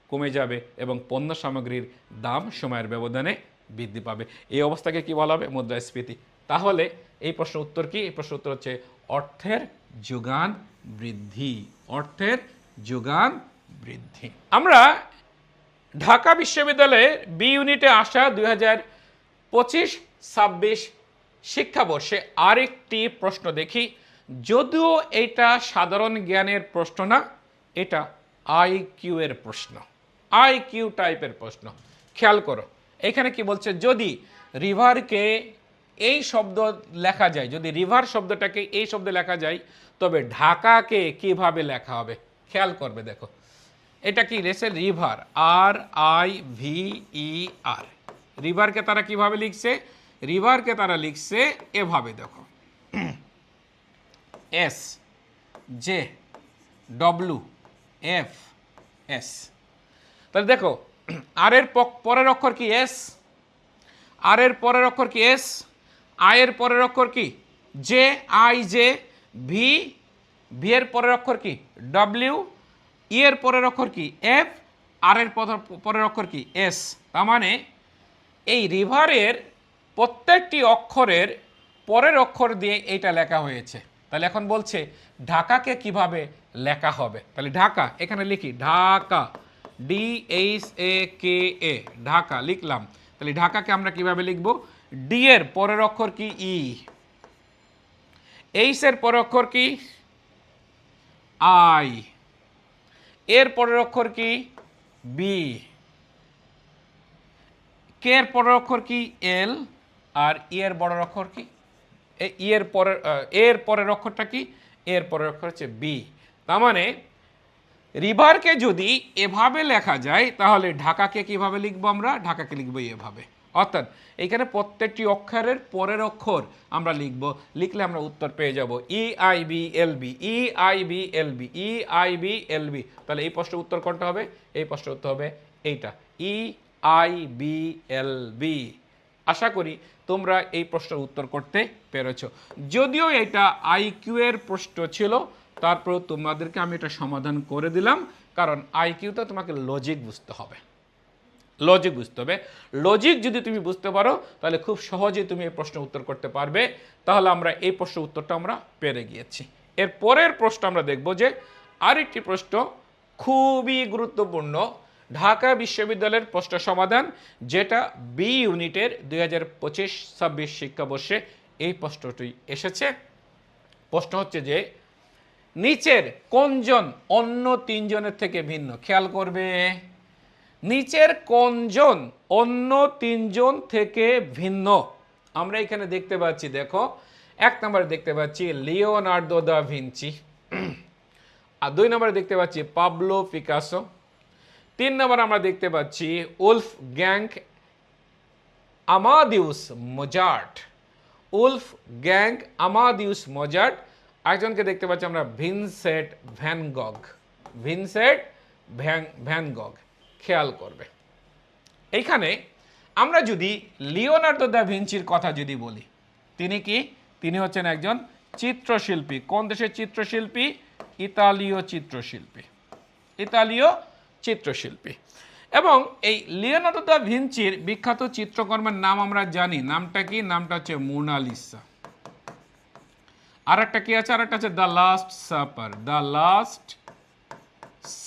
কমে যাবে এবং পণ্য সামগ্রীর দাম সময়ের ব্যবধানে বৃদ্ধি পাবে। এই অবস্থাকে কি বলা হবে? মুদ্রাস্ফীতি। তাহলে এই প্রশ্নের উত্তর কি? এই প্রশ্নের উত্তর হচ্ছে অর্থের যোগান বৃদ্ধি। অর্থের যোগান বৃদ্ধি। আমরা ঢাকা বিশ্ববিদ্যালয়ে বি ইউনিটে আসা 2025-26 শিক্ষাবর্ষে আরেকটি প্রশ্ন দেখি। যদিও এটা সাধারণ জ্ঞানের প্রশ্ন না, এটা আইকিউ এর প্রশ্ন, আইকিউ টাইপের প্রশ্ন। খেয়াল করো এখানে কি বলছে, যদি রিভারকে এই শব্দ লেখা যায়, যদি রিভার শব্দটাকে এই শব্দে লেখা যায়, তবে ঢাকাকে কিভাবে লেখা হবে? খেয়াল করবে, দেখো এটা কি রেসে রিভার, RIVER। রিভারকে তারা কিভাবে লিখছে? রিভারকে তারা লিখছে এভাবে, দেখো SJWFS। তাহলে দেখো আর এর পরের অক্ষর কি এস, আর এর পরের অক্ষর কি এস, আই এর পরের অক্ষর কি জে, ভি, ভি এর পরের অক্ষর কি ডব্লিউ, ই এর পরের অক্ষর কি এফ, আর এর পরের অক্ষর কি এস। তার মানে এই রিভারের প্রত্যেকটি অক্ষরের পরের অক্ষর দিয়ে এইটা লেখা হয়েছে। তাহলে এখন বলছে ঢাকাকে কিভাবে লেখা হবে? তাহলে ঢাকা এখানে লিখি, ঢাকা, DHAKA, ঢাকা লিখলাম। তাহলে ঢাকাকে আমরা কিভাবে লিখব? ডি এর পরের অক্ষর কি ই, এইচ এর পরের অক্ষর কি আই, এর পরের অক্ষর কি বি, কে এর পরের অক্ষর কি এল, আর ই এর বড় অক্ষর কি এর পরের অক্ষরটা কি, এর পরের অক্ষর হচ্ছে বি। তার মানে রিভারকে যদি এভাবে লেখা যায়, তাহলে ঢাকাকে কিভাবে লিখবো আমরা? ঢাকাকে লিখবো এভাবে। অর্থাৎ এখানে প্রত্যেকটি অক্ষরের পরের অক্ষর আমরা লিখলে আমরা উত্তর পেয়ে যাব EIBLB, EIBLB, EIBLB। তাহলে এই প্রশ্নের উত্তর কোনটা হবে? এই প্রশ্নের উত্তর হবে এইটা, EIBLB। আশা করি তোমরা এই প্রশ্নের উত্তর করতে পেরেছো। যদিও এটা আইকিউ এর প্রশ্ন ছিল, তারপরেও তোমাদেরকে আমি এটা সমাধান করে দিলাম, কারণ আইকিউতে তোমাকে লজিক বুঝতে হবে, লজিক বুঝতে হবে। লজিক যদি তুমি বুঝতে পারো, তাহলে খুব সহজেই তুমি এই প্রশ্নের উত্তর করতে পারবে। তাহলে আমরা এই প্রশ্নের উত্তরটা আমরা পেরে গিয়েছি। এর পরের প্রশ্ন আমরা দেখব যে আরেকটি প্রশ্ন খুবই গুরুত্বপূর্ণ, ঢাকা বিশ্ববিদ্যালয়ের প্রশ্ন সমাধান, যেটা বি ইউনিটের 2025-26 শিক্ষাবর্ষে এই প্রশ্নটি এসেছে। প্রশ্ন হচ্ছে যে নিচের কোনজন অন্য তিনজনের থেকে ভিন্ন? খেয়াল করবে, নিচের কোনজন অন্য তিনজন থেকে ভিন্ন? আমরা এখানে দেখতে পাচ্ছি, দেখো এক নম্বরে দেখতে পাচ্ছি লিওনার্দো দা ভিঞ্চি, আর দুই নম্বরে দেখতে পাচ্ছি পাবলো পিকাসো, তিন নম্বরে আমরা দেখতে পাচ্ছি Wolfgang Amadeus Mozart, Wolfgang Amadeus Mozart. একজনকে দেখতে পাচ্ছি আমরা Vincent van Gogh, Vincent van Gogh. খেয়াল করবে এইখানে আমরা যদি লিওনার্দো দা ভিঞ্চির কথা যদি বলি, তিনি কি? তিনি হচ্ছেন একজন চিত্রশিল্পী। কোন দেশের চিত্রশিল্পী? ইতালীয় চিত্রশিল্পী, ইতালীয় চিত্রশিল্পী। এবং এই লিওনার্দো দা ভিঞ্চির বিখ্যাত চিত্রকর্মের নাম আমরা জানি, নামটা কি? নামটা হচ্ছে মোনালিসা। আর একটা কি আছে? আর একটা আছে the last supper, the last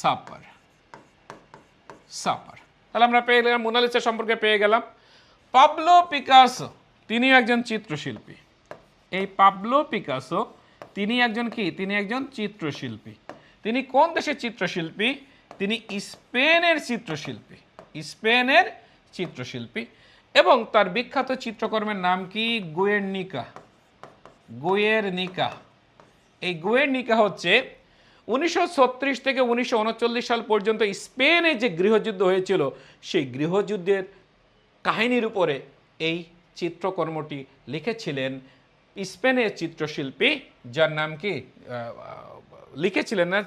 supper, supper. তাহলে আমরা পেয়ে গেলাম, মোনালিসা সম্পর্কে পেয়ে গেলাম। পাবলো পিকাসো, তিনি একজন চিত্রশিল্পী। এই পাবলো পিকাসো তিনি একজন কি? তিনি একজন চিত্রশিল্পী। তিনি কোন দেশের চিত্রশিল্পী? তিনি স্পেনের চিত্রশিল্পী, স্পেনের চিত্রশিল্পী। এবং তার বিখ্যাত চিত্রকর্মের নাম কি? Guernica, Guernica. এই গুয়ের্নিকা হচ্ছে 1936 থেকে 1939 সাল পর্যন্ত স্পেনে যে গৃহযুদ্ধ হয়েছিল, সেই গৃহযুদ্ধের কাহিনীর উপরে এই চিত্রকর্মটি লিখেছিলেন স্পেনের চিত্রশিল্পী, যার নাম কি? লিখেছিলেন না,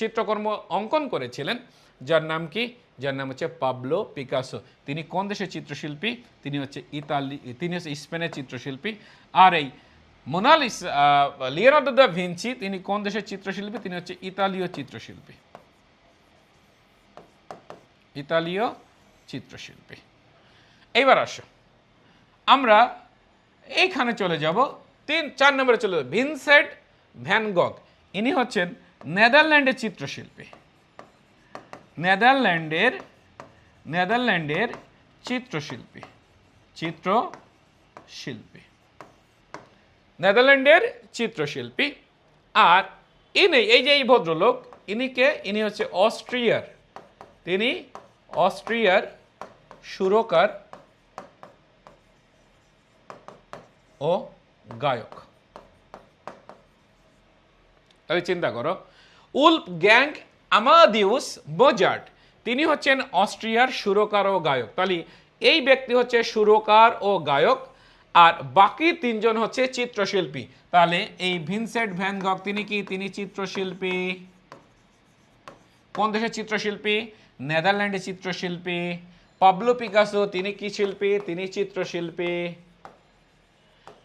চিত্রকর্ম অঙ্কন করেছিলেন, যার নাম কি? যার নাম হচ্ছে পাবলো পিকাসো। তিনি কোন দেশের চিত্রশিল্পী? তিনি হচ্ছে তিনি হচ্ছে স্পেনের চিত্রশিল্পী। আর এই মোনালিসা, লিওনার্দো দা ভিঞ্চি, তিনি কোন দেশের চিত্রশিল্পী? তিনি হচ্ছে ইতালীয় চিত্রশিল্পী, ইতালীয় চিত্রশিল্পী। এইবার আসো আমরা এইখানে চলে যাব 4 নম্বরে চলে যাব ভিনসেন্ট ভ্যান গগ। ইনি হচ্ছেন নেদারল্যান্ডের চিত্রশিল্পী। নেদারল্যান্ডের চিত্রশিল্পী নেদারল্যান্ডের চিত্রশিল্পী। আর এই ভদ্রলোক ইনি হচ্ছে তিনি অস্ট্রিয়ার সুরকার ও গায়ক। তাহলে চিন্তা করো, উলফ গ্যাং আমাদিউস মোজার্ট, তিনি হচ্ছেন অস্ট্রিয়ার সুরকার ও গায়ক। তাহলে এই ব্যক্তি হচ্ছে সুরকার ও গায়ক, আর বাকি 3 জন হচ্ছে চিত্রশিল্পী। তাহলে এই ভিনসেন্ট ভ্যান গগ তিনি চিত্রশিল্পী। কোন দেশের চিত্রশিল্পী? নেদারল্যান্ডের চিত্রশিল্পী। পাবলো পিকাসো তিনি কি শিল্পী? তিনি চিত্রশিল্পী।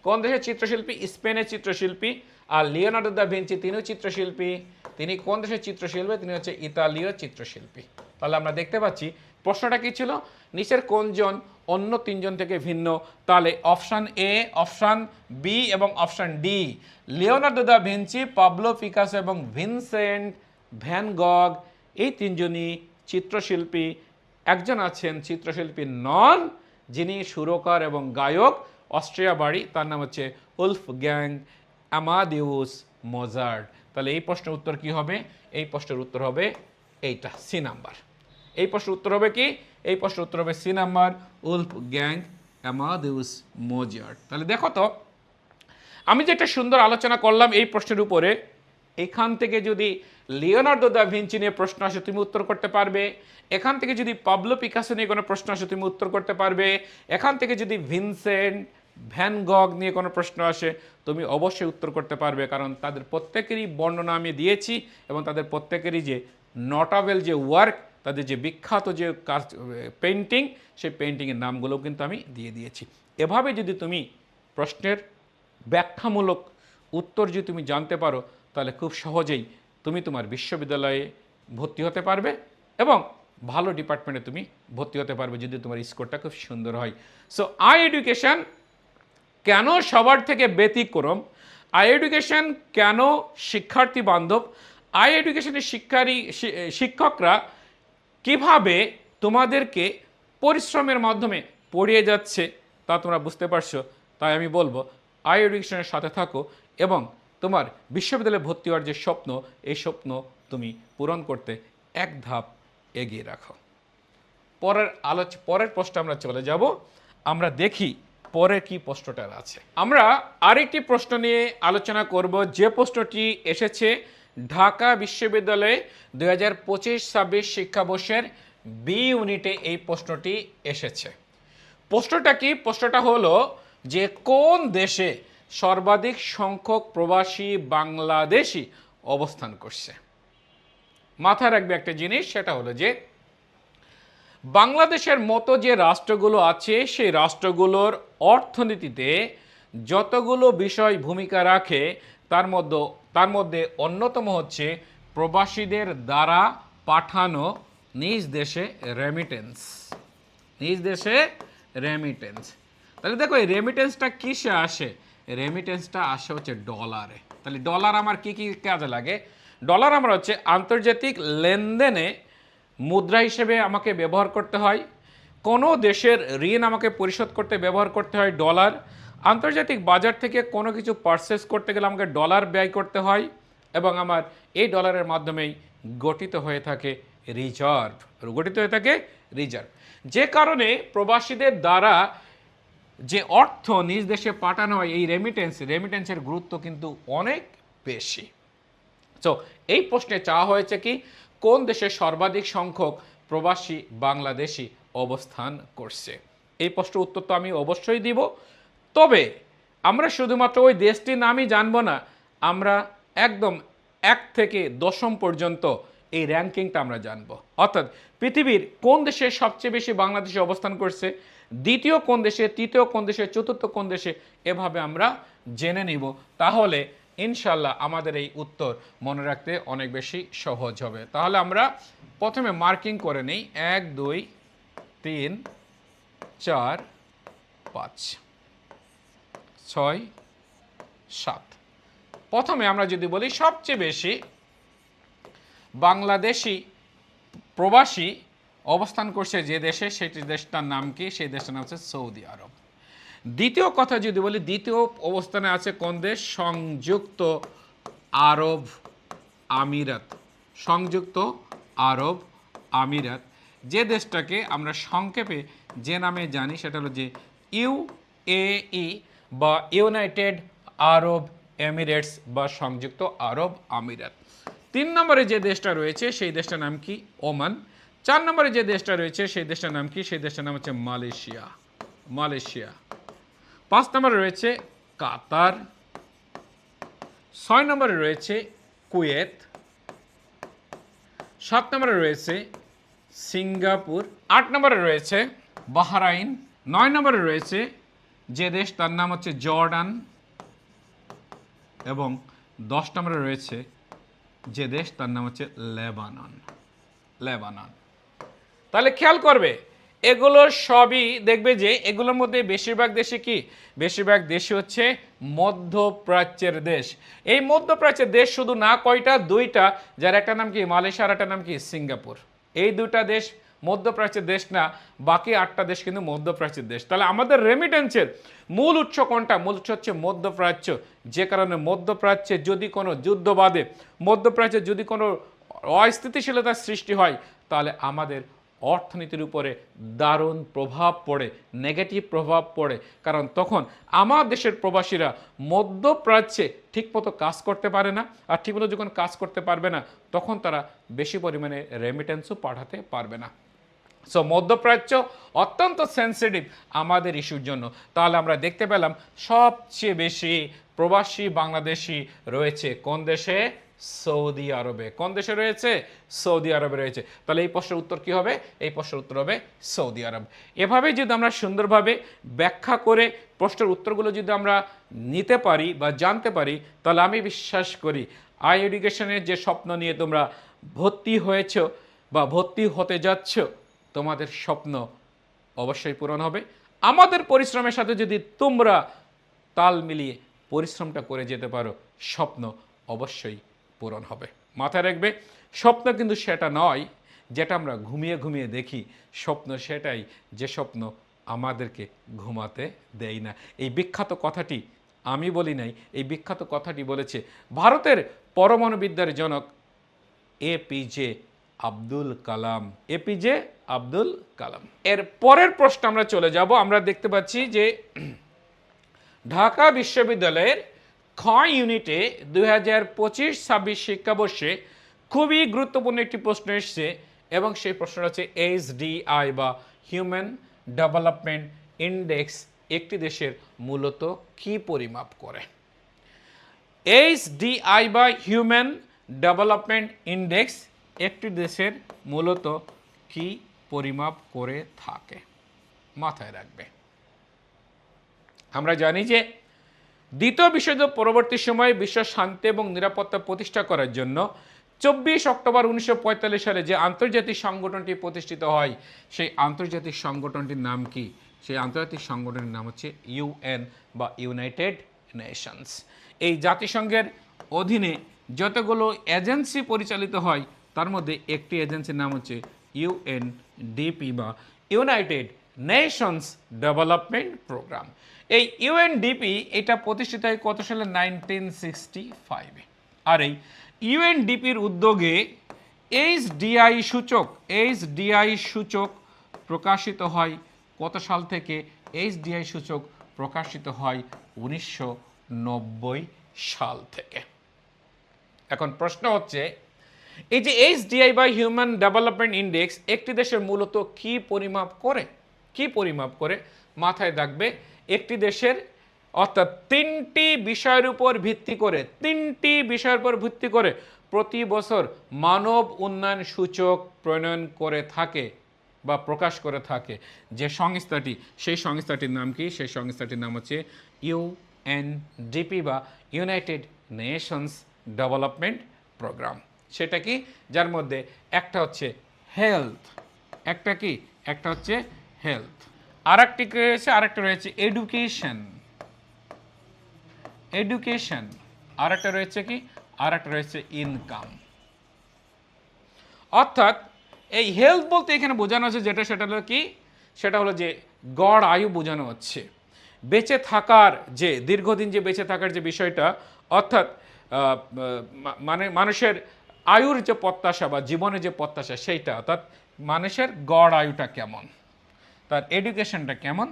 কোন দেশের চিত্রশিল্পী? স্পেনের চিত্রশিল্পী। আর লিওনার্দো দা ভিঞ্চি তিনিও চিত্রশিল্পী। তিনি কোন দেশের চিত্রশিল্পী? তিনি হচ্ছে ইতালীয় চিত্রশিল্পী। তাহলে আমরা দেখতে পাচ্ছি প্রশ্নটা কি ছিল, নিচের কোনজন অন্য 3 জন থেকে ভিন্ন? তাহলে অপশন এ, অপশন বি এবং option D, Leonardo da Vinci, Pablo Picasso এবং ভিনসেন্ট ভ্যান গগ, এই 3 জনই চিত্রশিল্পী। একজন আছেন চিত্রশিল্পী নন, যিনি সুরকার এবং গায়ক, অস্ট্রিয়া বাড়ি, তার নাম হচ্ছে উলফ গ্যাং আমাদিউস মোজার্ট। তাহলে এই প্রশ্নের উত্তর কি হবে? এই প্রশ্নের উত্তর হবে এইটা, সি নাম্বার। এই প্রশ্নের উত্তর হবে কি? এই প্রশ্নের উত্তর হবে C number, Wolfgang Amadeus Mozart. তাহলে দেখো তো, আমি যেটা সুন্দর আলোচনা করলাম এই প্রশ্নের উপরে, এখান থেকে যদি লিওনার্দো দা ভিঞ্চি নিয়ে প্রশ্ন আসে তুমি উত্তর করতে পারবে। এখান থেকে যদি পাবলো পিকাসো নিয়ে কোনো প্রশ্ন আসে তুমি উত্তর করতে পারবে। এখান থেকে যদি ভিনসেন্ট ভ্যান গগ নিয়ে কোনো প্রশ্ন আসে তুমি অবশ্যই উত্তর করতে পারবে, কারণ তাদের প্রত্যেকেরই বর্ণনা আমি দিয়েছি এবং তাদের প্রত্যেকেরই যে নোটাবেল যে ওয়ার্ক, তাদের যে বিখ্যাত যে পেন্টিং, সেই পেন্টিংয়ের নামগুলোও কিন্তু আমি দিয়ে দিয়েছি। এভাবে যদি তুমি প্রশ্নের ব্যাখ্যামূলক উত্তর যদি তুমি জানতে পারো, তাহলে খুব সহজেই তুমি তোমার বিশ্ববিদ্যালয়ে ভর্তি হতে পারবে এবং ভালো ডিপার্টমেন্টে তুমি ভর্তি হতে পারবে যদি তোমার স্কোরটা খুব সুন্দর হয়। সো আই এডুকেশন কেন সবার থেকে ব্যতিক্রম, আই এডুকেশন কেন শিক্ষার্থী বান্ধব, আই এডুকেশনের শিক্ষকরা কিভাবে তোমাদেরকে পরিশ্রমের মাধ্যমে পড়িয়ে যাচ্ছে তা তোমরা বুঝতে পারছো। তাই আমি বলবো আই এডুকেশনের সাথে থাকো এবং তোমার বিশ্ববিদ্যালয়ে ভর্তি হওয়ার যে স্বপ্ন, এই স্বপ্ন তুমি পূরণ করতে এক ধাপ এগিয়ে রাখো। পরের প্রশ্নে আমরা চলে যাব। আমরা দেখি পরে কি প্রশ্নটা আছে। আমরা আরেকটি প্রশ্ন নিয়ে আলোচনা করব, যে প্রশ্নটি এসেছে ঢাকা বিশ্ববিদ্যালয়ে 2025-26 শিক্ষাবর্ষের বি ইউনিটে। এই প্রশ্নটি এসেছে। প্রশ্নটা কি? প্রশ্নটা হলো যে কোন দেশে সর্বাধিক সংখ্যক প্রবাসী বাংলাদেশি অবস্থান করছে। মাথায় রাখবে একটা জিনিস, সেটা হলো যে বাংলাদেশের মতো যে রাষ্ট্রগুলো আছে সেই রাষ্ট্রগুলোর অর্থনীতিতে যতগুলো বিষয় ভূমিকা রাখে তার মধ্যে অন্যতম হচ্ছে প্রবাসীদের দ্বারা পাঠানো নিজ দেশে রেমিটেন্স। তাহলে দেখো এই রেমিটেন্সটা কিসে আসে? রেমিটেন্সটা আসে হচ্ছে ডলারে। তাহলে ডলার আমার কি কি কাজে লাগে? ডলার আমার হচ্ছে আন্তর্জাতিক লেনদেনে মুদ্রা হিসেবে আমাকে ব্যবহার করতে হয়। কোনো দেশের ঋণ আমাকে পরিশোধ করতে ব্যবহার করতে হয় ডলার। আন্তর্জাতিক বাজার থেকে কোনো কিছু পারচেস করতে গেলে আমাকে ডলার ব্যয় করতে হয় এবং আমার এই ডলারের মাধ্যমেই গঠিত হয়ে থাকে রিজার্ভ। যে কারণে প্রবাসীদের দ্বারা যে অর্থ নিজ দেশে পাঠানো হয়, এই রেমিটেন্সের গুরুত্ব কিন্তু অনেক বেশি। তো এই প্রশ্নে চাওয়া হয়েছে কি কোন দেশে সর্বাধিক সংখ্যক প্রবাসী বাংলাদেশি অবস্থান করছে। এই প্রশ্নের উত্তর তো আমি অবশ্যই দিব, তবে আমরা শুধুমাত্র ওই দেশটির নামই জানবো না, আমরা একদম 1 থেকে 10 পর্যন্ত এই র্যাঙ্কিংটা আমরা জানবো। অর্থাৎ পৃথিবীর কোন দেশে সবচেয়ে বেশি বাংলাদেশি অবস্থান করছে, দ্বিতীয় কোন দেশে, তৃতীয় কোন দেশে, চতুর্থ কোন দেশে, এভাবে আমরা জেনে নিব। তাহলে ইনশাল্লাহ আমাদের এই উত্তর মনে রাখতে অনেক বেশি সহজ হবে। তাহলে আমরা প্রথমে মার্কিং করে নিই 1 2 3 4 5। 6, 7। প্রথমে আমরা যদি বলি সবচেয়ে বেশি বাংলাদেশি প্রবাসী অবস্থান করছে যে দেশে, সেটি দেশটার নাম কি? সেই দেশটার নাম হচ্ছে সৌদি আরব। দ্বিতীয় কথা যদি বলি, দ্বিতীয় অবস্থানে আছে কোন দেশ? সংযুক্ত আরব আমিরাত। সংযুক্ত আরব আমিরাত, যে দেশটাকে আমরা সংক্ষেপে যে নামে জানি সেটা হলো যে ইউএই বা ইউনাইটেড আরব এমিরেটস বা সংযুক্ত আরব আমিরাত। 3 নম্বরে যে দেশটা রয়েছে সেই দেশটার নাম কি? ওমান। 4 নম্বরে যে দেশটা রয়েছে সেই দেশটার নাম কি? সেই দেশটার নাম হচ্ছে মালয়েশিয়া। মালয়েশিয়া। 5 নম্বরে রয়েছে কাতার। 6 নম্বরে রয়েছে কুয়েত। 7 নম্বরে রয়েছে সিঙ্গাপুর। 8 নম্বরে রয়েছে বাহরাইন। 9 নম্বরে রয়েছে যে দেশ তার নাম হচ্ছে জর্ডান। এবং 10 নম্বরে রয়েছে যে দেশ তার নাম হচ্ছে লেবানন। লেবানন। তাহলে খেয়াল করবে এগুলো সবই দেখবে যে এগুলোর মধ্যে বেশিরভাগ দেশে কি? বেশিরভাগ দেশে হচ্ছে মধ্যপ্রাচ্যের দেশ। এই মধ্যপ্রাচ্যের দেশ শুধু না কয়টা? 2টা, যার একটা নাম কি মালয়েশিয়া আর একটা নাম কি সিঙ্গাপুর। এই 2টা দেশ মধ্যপ্রাচ্যের দেশ না, বাকি 8টা দেশ কিন্তু মধ্যপ্রাচ্যের দেশ। তাহলে আমাদের রেমিটেন্সের মূল উৎস কোনটা? মূল উৎস হচ্ছে মধ্যপ্রাচ্য। যে কারণে মধ্যপ্রাচ্যে যদি কোনো যুদ্ধ বাধে, মধ্যপ্রাচ্যে যদি কোনো অস্থিতিশীলতার সৃষ্টি হয়, তাহলে আমাদের অর্থনীতির উপরে দারুণ প্রভাব পড়ে, নেগেটিভ প্রভাব পড়ে। কারণ তখন আমার দেশের প্রবাসীরা মধ্যপ্রাচ্যে ঠিকমতো কাজ করতে পারে না, আর ঠিকমতো যখন কাজ করতে পারবে না তখন তারা বেশি পরিমাণে রেমিটেন্সও পাঠাতে পারবে না। সো মধ্যপ্রাচ্য অত্যন্ত সেন্সিটিভ আমাদের ইস্যুর জন্য। তাহলে আমরা দেখতে পেলাম সবচেয়ে বেশি প্রবাসী বাংলাদেশি রয়েছে কোন দেশে? সৌদি আরবে। কোন দেশে রয়েছে? সৌদি আরবে রয়েছে। তাহলে এই প্রশ্নের উত্তর কি হবে? এই প্রশ্নের উত্তর হবে সৌদি আরব। এভাবে যদি আমরা সুন্দরভাবে ব্যাখ্যা করে প্রশ্নের উত্তরগুলো যদি আমরা নিতে পারি বা জানতে পারি, তাহলে আমি বিশ্বাস করি আই এডুকেশনের যে স্বপ্ন নিয়ে তোমরা ভর্তি হয়েছ বা ভর্তি হতে যাচ্ছ, তোমাদের স্বপ্ন অবশ্যই পূরণ হবে। আমাদের পরিশ্রমের সাথে যদি তোমরা তাল মিলিয়ে পরিশ্রমটা করে যেতে পারো, স্বপ্ন অবশ্যই পূরণ হবে। মাথায় রাখবে, স্বপ্ন কিন্তু সেটা নয় যেটা আমরা ঘুমিয়ে ঘুমিয়ে দেখি। স্বপ্ন সেটাই যে স্বপ্ন আমাদেরকে ঘুমাতে দেয় না। এই বিখ্যাত কথাটি আমি বলি নাই, এই বিখ্যাত কথাটি বলেছে ভারতের পরমাণুবিদ্যার জনক এপিজে আব্দুল কালাম। এপিজে আব্দুল কালাম। এর পরের প্রশ্ন আমরা চলে যাব। আমরা দেখতে পাচ্ছি যে ঢাকা বিশ্ববিদ্যালয়ের খ ইউনিটে 2025-26 শিক্ষাবর্ষে খুবই গুরুত্বপূর্ণ একটি প্রশ্ন এসেছে, এবং সেই প্রশ্নটা হচ্ছে HDI বা হিউম্যান ডেভেলপমেন্ট ইন্ডেক্স একটি দেশের মূলত কি পরিমাপ করে? HDI বা হিউম্যান ডেভেলপমেন্ট ইন্ডেক্স একটি দেশের মূলত কি পরিমাপ করে থাকে? মাথায় রাখবে। আমরা জানি যে দ্বিতীয় বিশ্বযুদ্ধ পরবর্তী সময়ে বিশ্ব শান্তি এবং নিরাপত্তা প্রতিষ্ঠা করার জন্য 24 অক্টোবর 1945 সালে যে আন্তর্জাতিক সংগঠনটি প্রতিষ্ঠিত হয়, সেই আন্তর্জাতিক সংগঠনটির নাম কি? সেই আন্তর্জাতিক সংগঠনের নাম হচ্ছে UN বা ইউনাইটেড নেশনস। এই জাতিসংঘের অধীনে যতগুলো এজেন্সি পরিচালিত হয় তার মধ্যে একটি এজেন্সির নাম হচ্ছে UNDP বা ইউনাইটেড নেশনস ডেভেলপমেন্ট প্রোগ্রাম। এই UNDP এটা প্রতিষ্ঠিত হয় কত সালে? 1965-এ। আর এই UNDPর উদ্যোগে HDI সূচক প্রকাশিত হয় কত সাল থেকে? HDI সূচক প্রকাশিত হয় 1990 সাল থেকে। এখন প্রশ্ন হচ্ছে এই যে HDI বা হিউম্যান ডেভেলপমেন্ট ইন্ডেক্স একটি দেশের মূলত কি পরিমাপ করে? কি পরিমাপ করে? মাথায় রাখবে, একটি দেশের অর্থাৎ 3টি বিষয়ের উপর ভিত্তি করে প্রতি বছর মানব উন্নয়ন সূচক প্রণয়ন করে থাকে বা প্রকাশ করে থাকে যে সংস্থাটি, সেই সংস্থাটির নাম কি? সেই সংস্থাটির নাম হচ্ছে UNDP বা ইউনাইটেড নেশনস ডেভেলপমেন্ট প্রোগ্রাম। সেটা কি? যার মধ্যে একটা হচ্ছে হেলথ, একটা কি? একটা হচ্ছে হেলথ, আরেকটা রয়েছে এডুকেশন, এডুকেশন, আর একটা রয়েছে কি, আর একটা রয়েছে ইনকাম। অর্থাৎ এই হেলথ বলতে এখানে বোঝানো হচ্ছে যেটা, সেটা হলো কি, সেটা হলো যে গড় আয়ু বোঝানো হচ্ছে, বেঁচে থাকার যে দীর্ঘদিন যে বেঁচে থাকার যে বিষয়টা, অর্থাৎ মানে মানুষের আয়ুর যে প্রত্যাশা বা জীবনের যে প্রত্যাশা সেইটা, অর্থাৎ মানুষের গড় আয়ুটা কেমন, তার এডুকেশনটা কেমন,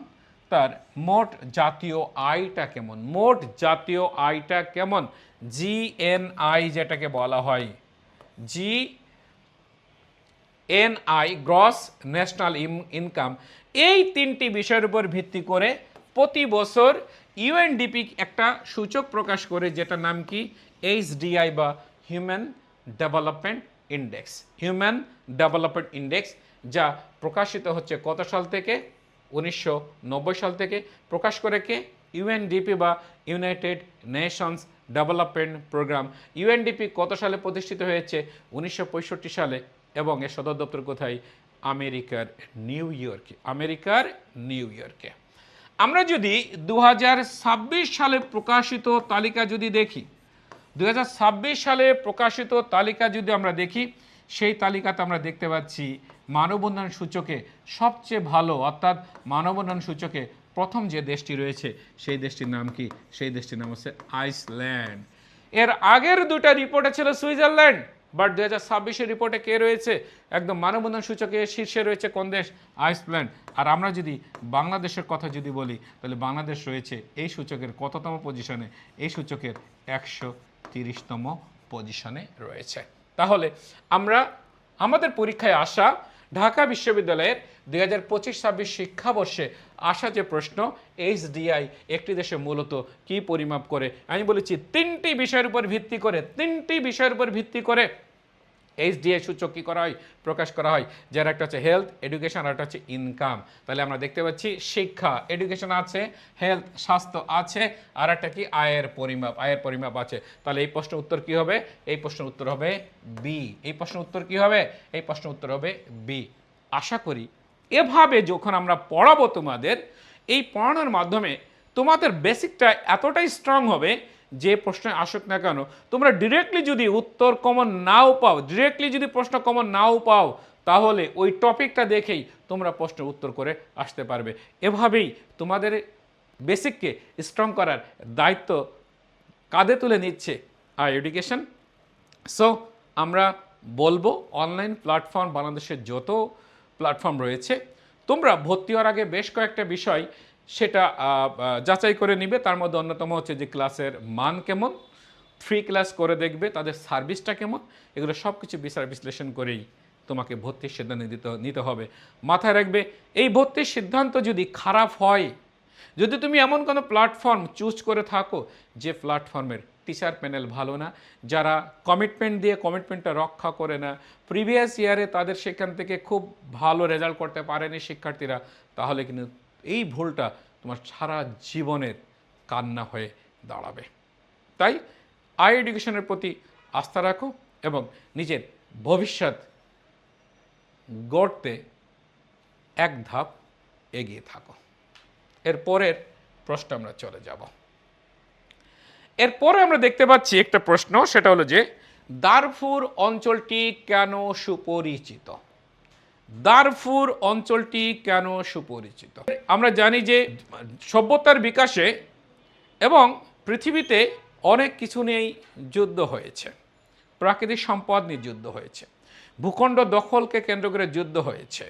তার মোট জাতীয় আয়টা কেমন, মোট জাতীয় আয়টা কেমন, জিএনআই যেটাকে বলা হয়, জিএনআই গ্রস ন্যাশনাল ইনকাম। এই তিনটি বিষয়ের উপর ভিত্তি করে প্রতি বছর ইউএনডিপি একটা সূচক প্রকাশ করে, যেটার নাম কি এইচডিআই বা human development index, human development index, যা প্রকাশিত হচ্ছে কত সাল থেকে, 1990 সাল থেকে। প্রকাশ করে কে, ইউএনডিপি বা United Nations Development Programme. UNDP কত সালে প্রতিষ্ঠিত হয়েছে, 1965 সালে, এবং এর সদর দপ্তর কোথায়, আমেরিকার নিউ ইয়র্কে, আমেরিকার নিউ ইয়র্কে। আমরা যদি 2026 সালে প্রকাশিত তালিকা যদি দেখি, 2026 সালে প্রকাশিত তালিকা যদি আমরা দেখি, সেই তালিকাতে আমরা দেখতে পাচ্ছি মানব উন্নয়ন সূচকে সবচেয়ে ভালো, অর্থাৎ মানব উন্নয়ন সূচকে প্রথম যে দেশটি রয়েছে সেই দেশটির নাম কি, সেই দেশটির নাম হচ্ছে আইসল্যান্ড। এর আগের দুটা রিপোর্টে ছিল সুইজারল্যান্ড, বাট 2026-এর রিপোর্টে কে রয়েছে, একদম মানব উন্নয়ন সূচকে শীর্ষে রয়েছে কোন দেশ, আইসল্যান্ড। আর আমরা যদি বাংলাদেশের কথা যদি বলি, তাহলে বাংলাদেশ রয়েছে এই সূচকের কততম পজিশনে, এই সূচকের 130তম পজিশনে রয়েছে। তাহলে আমরা আমাদের পরীক্ষায় আসা ঢাকা বিশ্ববিদ্যালয়ের 2025-26 শিক্ষাবর্ষে আসা যে প্রশ্ন, এইচডিআই একটি দেশে মূলত কি পরিমাপ করে, আমি বলেছি তিনটি বিষয়ের উপর ভিত্তি করে, তিনটি বিষয়ের উপর ভিত্তি করে এইচডিআই সূচক কী করা হয়, প্রকাশ করা হয়, যার একটা হচ্ছে হেলথ, এডুকেশন, আর একটা হচ্ছে ইনকাম। তাহলে আমরা দেখতে পাচ্ছি শিক্ষা, এডুকেশন আছে, হেলথ স্বাস্থ্য আছে, আর একটা কি আয়ের পরিমাপ, আয়ের পরিমাপ আছে। তাহলে এই প্রশ্নের উত্তর কি হবে, এই প্রশ্নের উত্তর হবে বি। এই প্রশ্নের উত্তর কি হবে, এই প্রশ্নের উত্তর হবে বি। আশা করি এভাবে যখন আমরা পড়াবো তোমাদের, এই পড়ানোর মাধ্যমে তোমাদের বেসিকটা এতটাই স্ট্রং হবে যে প্রশ্নে আসুক না কেন, তোমরা ডিরেক্টলি যদি উত্তর কমন নাও পাও, ডিরেক্টলি যদি প্রশ্ন কমন নাও পাও, তাহলে ওই টপিকটা দেখেই তোমরা প্রশ্নের উত্তর করে আসতে পারবে। এভাবেই তোমাদের বেসিককে স্ট্রং করার দায়িত্ব কাঁধে তুলে নিচ্ছে আর এডুকেশন। সো আমরা বলবো অনলাইন প্ল্যাটফর্ম, বাংলাদেশের যত প্ল্যাটফর্ম রয়েছে, তোমরা ভর্তি হওয়ার আগে বেশ কয়েকটা বিষয় সেটা যাচাই করে নিবে। তার মধ্যে অন্যতম হচ্ছে যে ক্লাসের মান কেমন, ফ্রি ক্লাস করে দেখবে, তাদের সার্ভিসটা কেমন, এগুলো সব কিছু বিচার বিশ্লেষণ করেই তোমাকে ভর্তির সিদ্ধান্ত নিতে হবে। মাথায় রাখবে, এই ভর্তির সিদ্ধান্ত যদি খারাপ হয়, যদি তুমি এমন কোনো প্ল্যাটফর্ম চুজ করে থাকো যে প্ল্যাটফর্মের টিচার প্যানেল ভালো না, যারা কমিটমেন্ট দিয়ে কমিটমেন্টটা রক্ষা করে না, প্রিভিয়াস ইয়ারে তাদের সেখান থেকে খুব ভালো রেজাল্ট করতে পারেনি শিক্ষার্থীরা, তাহলে কিন্তু এই ভুলটা তোমার সারা জীবনের কান্না হয়ে দাঁড়াবে। তাই আই এডুকেশনের প্রতি আস্থা রাখো এবং নিজের ভবিষ্যৎ গড়তে এক ধাপ এগিয়ে থাকো। এর পরের প্রশ্ন আমরা চলে যাব। এরপরে আমরা দেখতে পাচ্ছি একটা প্রশ্ন, সেটা হলো যে দারফুর অঞ্চলটি কেন সুপরিচিত, দারফুর অঞ্চলটি কেন সুপরিচিত। আমরা জানি যে সভ্যতার বিকাশে এবং পৃথিবীতে অনেক কিছু নিয়েই যুদ্ধ হয়েছে, প্রাকৃতিক সম্পদ নিয়ে যুদ্ধ হয়েছে, ভূখণ্ড দখলকে কেন্দ্র করে যুদ্ধ হয়েছে,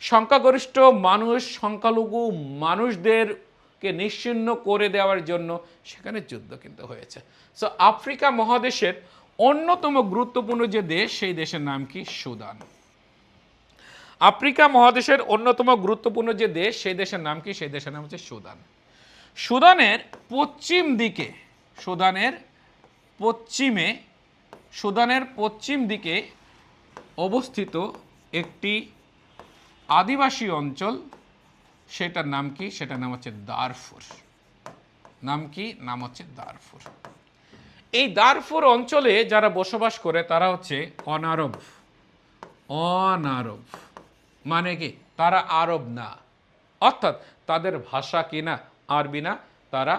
সংখ্যাগরিষ্ঠ মানুষ সংখ্যালঘু মানুষদেরকে নিশ্চিহ্ন করে দেওয়ার জন্য সেখানে যুদ্ধ কিন্তু হয়েছে। সো আফ্রিকা মহাদেশের অন্যতম গুরুত্বপূর্ণ যে দেশ, সেই দেশের নাম কি, সুদান। আফ্রিকা মহাদেশের অন্যতম গুরুত্বপূর্ণ যে দেশ, সেই দেশের নাম কি, সেই দেশের নাম হচ্ছে সুদান। সুদানের পশ্চিম দিকে, সুদানের পশ্চিম দিকে অবস্থিত একটি আদিবাসী অঞ্চল, সেটার নাম কি, সেটার নাম হচ্ছে দারফুর। নাম কি, নাম হচ্ছে দারফুর। এই দারফুর অঞ্চলে যারা বসবাস করে তারা হচ্ছে অনারব। অনারব মানে কি, তারা আরব না, অর্থাৎ তাদের ভাষা কি না, আরবি না, তারা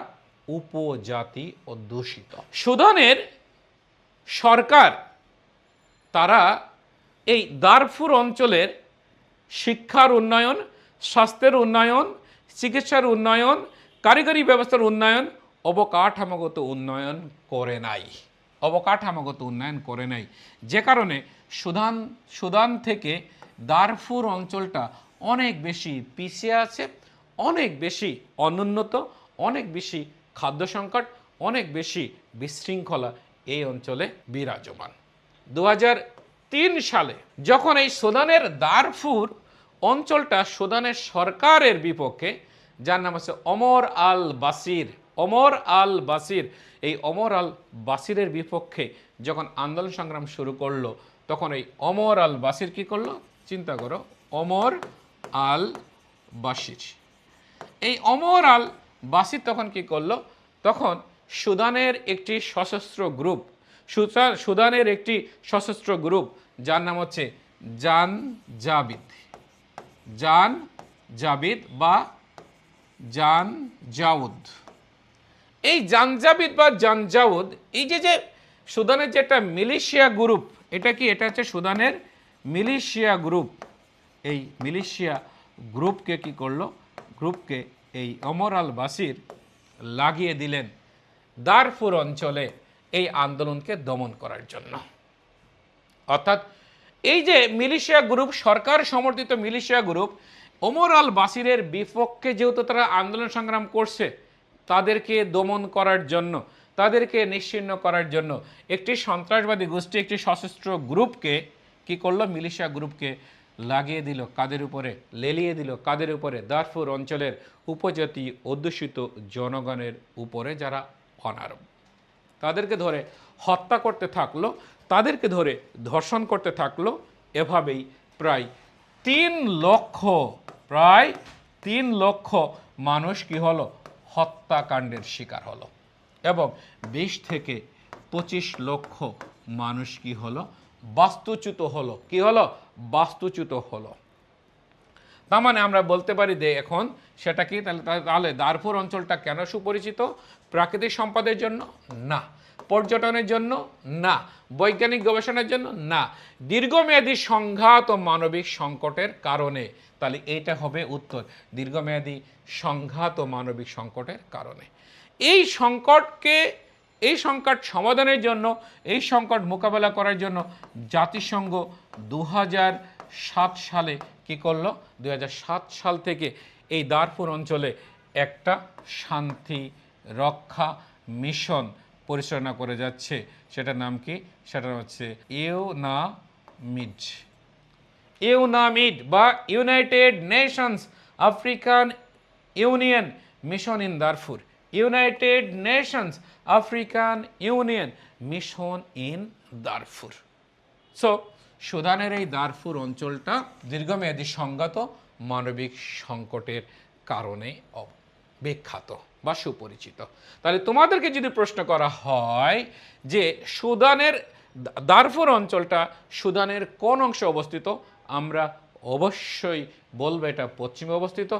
উপজাতি অধ্যুষিত। সুদানের সরকার তারা এই দারফুর অঞ্চলের শিক্ষার উন্নয়ন, স্বাস্থ্যের উন্নয়ন, চিকিৎসার উন্নয়ন, কারিগরি ব্যবস্থার উন্নয়ন, অবকাঠামোগত উন্নয়ন করে নাই। অবকাঠামোগত উন্নয়ন করে নাই, যে কারণে সুদান থেকে দারফুর অঞ্চলটা অনেক বেশি পিছিয়ে আছে, অনেক বেশি অনুন্নত, অনেক বেশি খাদ্য সংকট, অনেক বেশি বিশৃঙ্খলা এই অঞ্চলে বিরাজমান। 2003 সালে যখন এই সুদানের দারফুর অঞ্চলটা সুদানের সরকারের বিপক্ষে, যার নাম হচ্ছে ওমর আল বাসির, এই ওমর আল বাসিরের বিপক্ষে যখন আন্দোলন সংগ্রাম শুরু করলো, তখন এই ওমর আল বাসির কি করলো? চিন্তা করো, ওমর আল বাসির, এই ওমর আল বাসির তখন কি করলো? তখন সুদানের একটি সশস্ত্র গ্রুপ, যার নাম হচ্ছে জানজাবিদ বা জানজাউদ। এই জানজাবিদ বা জানজাউদ, এই যে সুদানের যে একটা মিলিশিয়া গ্রুপ, এটা হচ্ছে সুদানের মিলিশিয়া গ্রুপ। এই মিলিশিয়া গ্রুপকে কি করলো? গ্রুপকে এই ওমর আল বাসির লাগিয়ে দিলেন দারফুর অঞ্চলে এই আন্দোলনকে দমন করার জন্য। অর্থাৎ এই যে মিলিশিয়া গ্রুপ, সরকার সমর্থিত মিলিশিয়া গ্রুপ, ওমর আল বাসিরের বিপক্ষে যেহেতু তারা আন্দোলন সংগ্রাম করছে, তাদেরকে দমন করার জন্য, তাদেরকে নিশ্চিহ্ন করার জন্য একটি সন্ত্রাসবাদী গোষ্ঠী, একটি সশস্ত্র গ্রুপকে কি করলো? মিলিশিয়া গ্রুপকে লাগিয়ে দিল কাদের উপরে? লেলিয়ে দিল কাদের উপরে? দারফুর অঞ্চলের উপজাতি অধ্যুষিত জনগণের উপরে, যারা অনারব। তাদেরকে ধরে হত্যা করতে থাকলো, তাদেরকে ধরে ধর্ষণ করতে থাকলো। এভাবেই প্রায় 3 লক্ষ মানুষ কি হলো? হত্যাকাণ্ডের শিকার হলো, এবং 20 থেকে 25 লক্ষ মানুষ কি হলো? বাস্তুচ্যুত হলো। কি হলো? বাস্তুচ্যুত হলো। তার মানে আমরা বলতে পারি যে এখন সেটা কি? তাহলে দারফুর অঞ্চলটা কেন সুপরিচিত? প্রাকৃতিক সম্পদের জন্য না, পর্যটনের জন্য না, বৈজ্ঞানিক গবেষণার জন্য না, দীর্ঘমেয়াদী সংঘাত ও মানবিক সংকটের কারণে। তাহলে এইটা হবে উত্তর, দীর্ঘমেয়াদী সংঘাত ও মানবিক সংকটের কারণে। এই সংকট সমাধানের জন্য, এই সংকট মোকাবেলা করার জন্য জাতিসংঘ 2007 সালে কি করলো? 2007 সাল থেকে এই দারফুর অঞ্চলে একটা শান্তি রক্ষা মিশন পরিচালনা করে যাচ্ছে। সেটার নাম কি? সেটা হচ্ছে ইউনামিড বা United Nations African union mission in Darfur. United Nations African union mission in Darfur. So সুদানের এই দারফুর অঞ্চলটা দীর্ঘমেয়াদী সংঘাত মানবিক সংকটের কারণে বিখ্যাত বা সুপরিচিত। তাহলে তোমাদেরকে যদি প্রশ্ন করা হয় যে সুদানের দারফুর অঞ্চলটা সুদানের কোন অংশে অবস্থিত, আমরা অবশ্যই বলবো এটা পশ্চিমে অবস্থিত।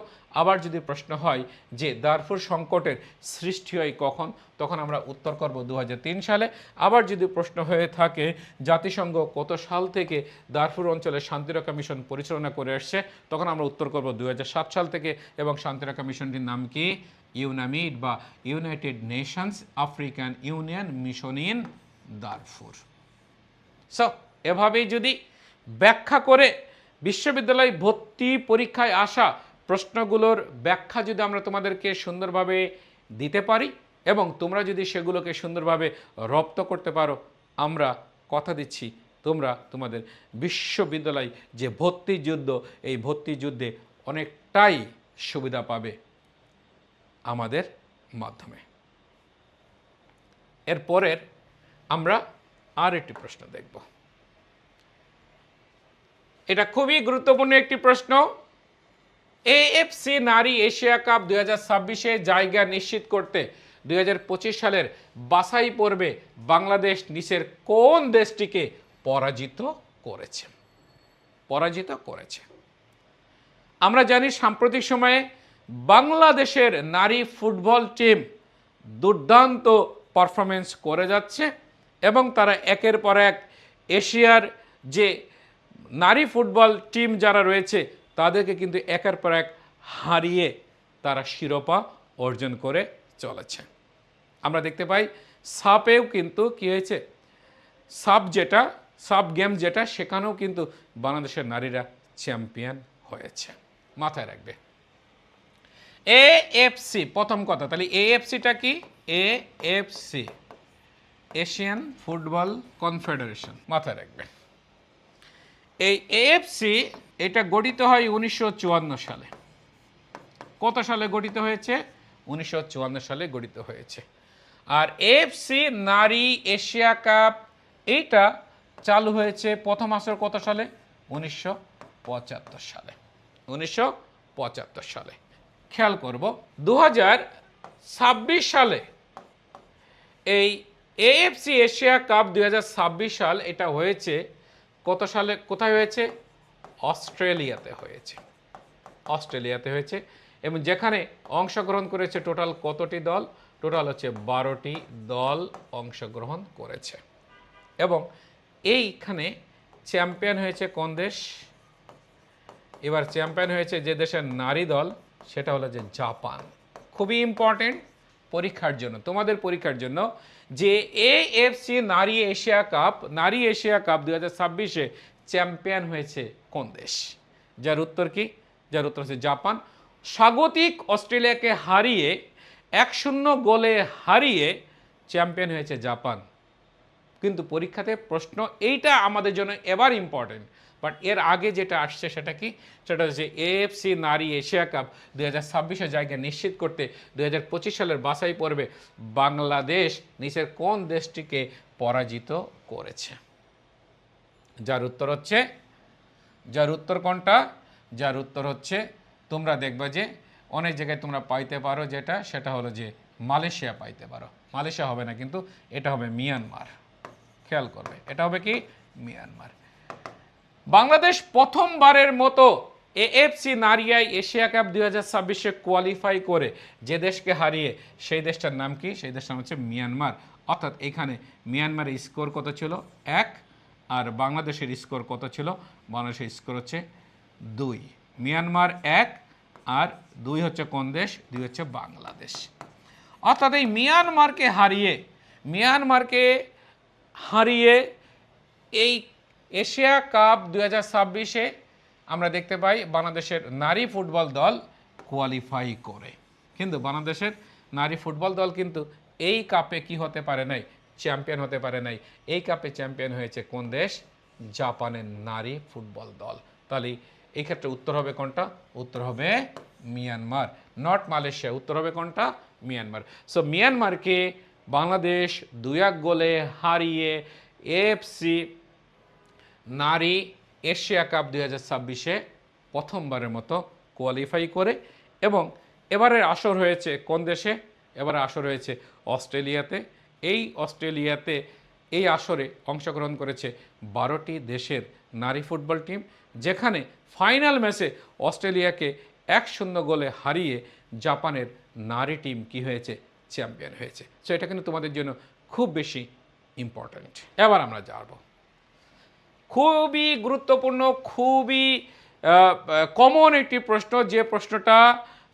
আবার যদি প্রশ্ন হয় যে দারফুর সংকটের সৃষ্টি হয় কখন, তখন আমরা উত্তর করব 2003 সালে। আবার যদি প্রশ্ন হয়ে থাকে জাতিসংঘ কত সাল থেকে দারফুর অঞ্চলে শান্তিরক্ষা মিশন পরিচালনা করে আসছে, তখন আমরা উত্তর করব 2007 সাল থেকে। এবং শান্তিরক্ষা মিশনটির নাম কি? ইউনামিড বা United Nations African union mission in Darfur. So এভাবেই যদি ব্যাখ্যা করে বিশ্ববিদ্যালয় ভর্তি পরীক্ষায় আসা প্রশ্নগুলোর ব্যাখ্যা যদি আমরা তোমাদেরকে সুন্দরভাবে দিতে পারি, এবং তোমরা যদি সেগুলোকে সুন্দরভাবে রপ্ত করতে পারো, আমরা কথা দিচ্ছি তোমরা তোমাদের বিশ্ববিদ্যালয় যে ভর্তি যুদ্ধ, এই ভর্তি যুদ্ধে অনেকটাই সুবিধা পাবে আমাদের মাধ্যমে। এরপরের আমরা আর একটি প্রশ্ন দেখব। এটা খুবই গুরুত্বপূর্ণ একটি প্রশ্ন। এএফসি নারী এশিয়া কাপ 2026-এ জায়গা নিশ্চিত করতে 2025 সালের বাছাই পর্বে বাংলাদেশ নিচের কোন দেশটিকে পরাজিত করেছে? আমরা জানি সাম্প্রতিক সময়ে বাংলাদেশের নারী ফুটবল টিম দুর্দান্ত পারফরমেন্স করে যাচ্ছে এবং তারা একের পর এক এশিয়ার যে নারী ফুটবল টিম যারা রয়েছে তাদেরকে কিন্তু একের পর এক হারিয়ে তারা শিরোপা অর্জন করে চলেছে। আমরা দেখতে পাই সাপেও কিন্তু কী হয়েছে, সাব গেম যেটা সেখানেও কিন্তু বাংলাদেশের নারীরা চ্যাম্পিয়ন হয়েছে। মাথায় রাখবে এএফসি, প্রথম কথা, তাহলে এএফসিটা কি? এএফসি, এশিয়ান ফুটবল কনফেডারেশন, মাথায় রাখবে। এই এএফসি এটা গঠিত হয় 1954 সালে। কত সালে গঠিত হয়েছে? 1954 সালে গঠিত হয়েছে। আর এএফসি নারী এশিয়া কাপ এইটা চালু হয়েছে প্রথম আসর কত সালে? 1975 সালে। 1975 সালে। খেয়াল করব 2026 সালে এই এএফসি এশিয়া কাপ 2026 সাল এটা হয়েছে কত সালে? কোথায় হয়েছে? অস্ট্রেলিয়াতে হয়েছে। অস্ট্রেলিয়াতে হয়েছে এবং যেখানে অংশগ্রহণ করেছে টোটাল কতটি দল? টোটাল হচ্ছে 12টি দল অংশগ্রহণ করেছে এবং এইখানে চ্যাম্পিয়ন হয়েছে কোন দেশ? এবার চ্যাম্পিয়ন হয়েছে যে দেশের নারী দল, সেটা হলো যে জাপান। খুবই ইম্পর্টেন্ট পরীক্ষার জন্য, তোমাদের পরীক্ষার জন্য, যে এএফসি নারী এশিয়া কাপ 2026-এ চ্যাম্পিয়ন হয়েছে কোন দেশ? যার উত্তর কি? যার উত্তর হচ্ছে জাপান। স্বাগতিক অস্ট্রেলিয়াকে হারিয়ে 1-0 গোলে হারিয়ে চ্যাম্পিয়ন হয়েছে জাপান। কিন্তু পরীক্ষাতে প্রশ্ন এইটা আমাদের জন্য এবার ইম্পর্টেন্ট, বাট এর আগে যেটা আসছে সেটা কি? সেটা হচ্ছে এএফসি নারী এশিয়া কাপ 2026-এর জায়গা নিশ্চিত করতে 2025 সালের বাছাই পর্বে বাংলাদেশ নিচের কোন দেশটিকে পরাজিত করেছে? যার উত্তর কোনটা? যার উত্তর হচ্ছে, তোমরা দেখবা যে অনেক জায়গায় তোমরা পাইতে পারো সেটা হলো যে মালয়েশিয়া পাইতে পারো। মালয়েশিয়া হবে না, কিন্তু এটা হবে মিয়ানমার। খেয়াল করবে, এটা হবে কি? মিয়ানমার। বাংলাদেশ প্রথমবারের মতো এএফসি নারী এশিয়া কাপ 2026-এ কোয়ালিফাই করে যে দেশকে হারিয়ে, সেই দেশটার নাম কি? সেই দেশটার নাম হচ্ছে মিয়ানমার। অর্থাৎ এখানে মিয়ানমারের স্কোর কত ছিল? 1, আর বাংলাদেশের স্কোর কত ছিল? বাংলাদেশের স্কোর হচ্ছে 2। মিয়ানমার 1 আর 2 হচ্ছে কোন দেশ? 2 হচ্ছে বাংলাদেশ। অর্থাৎ এই মিয়ানমারকে হারিয়ে এই এশিয়া কাপ 2026-এ আমরা দেখতে পাই বাংলাদেশের নারী ফুটবল দল কোয়ালিফাই করে। কিন্তু বাংলাদেশের নারী ফুটবল দল কিন্তু এই কাপে কি হতে পারে নাই? চ্যাম্পিয়ন হতে পারে নাই। এই কাপে চ্যাম্পিয়ন হয়েছে কোন দেশ? জাপানের নারী ফুটবল দল। তাহলে এই ক্ষেত্রে উত্তর হবে কোনটা? উত্তর হবে মিয়ানমার, নট মালয়েশিয়া। উত্তর হবে কোনটা? মিয়ানমার। সো মিয়ানমারকে বাংলাদেশ 2-1 গোলে হারিয়ে এএফসি নারী এশিয়া কাপ 2026-এ প্রথমবারের মতো কোয়ালিফাই করে এবং এবারের আসর হয়েছে কোন দেশে? এবারে আসর হয়েছে অস্ট্রেলিয়াতে। এই আসরে অংশগ্রহণ করেছে 12টি দেশের নারী ফুটবল টিম, যেখানে ফাইনাল ম্যাচে অস্ট্রেলিয়াকে 1-0 গোলে হারিয়ে জাপানের নারী টিম কি হয়েছে? চ্যাম্পিয়ন হয়েছে। সো এটা কিন্তু তোমাদের জন্য খুব বেশি ইম্পর্ট্যান্ট। এবার আমরা জানবো খুবই গুরুত্বপূর্ণ, খুবই কমন একটি প্রশ্ন, যে প্রশ্নটা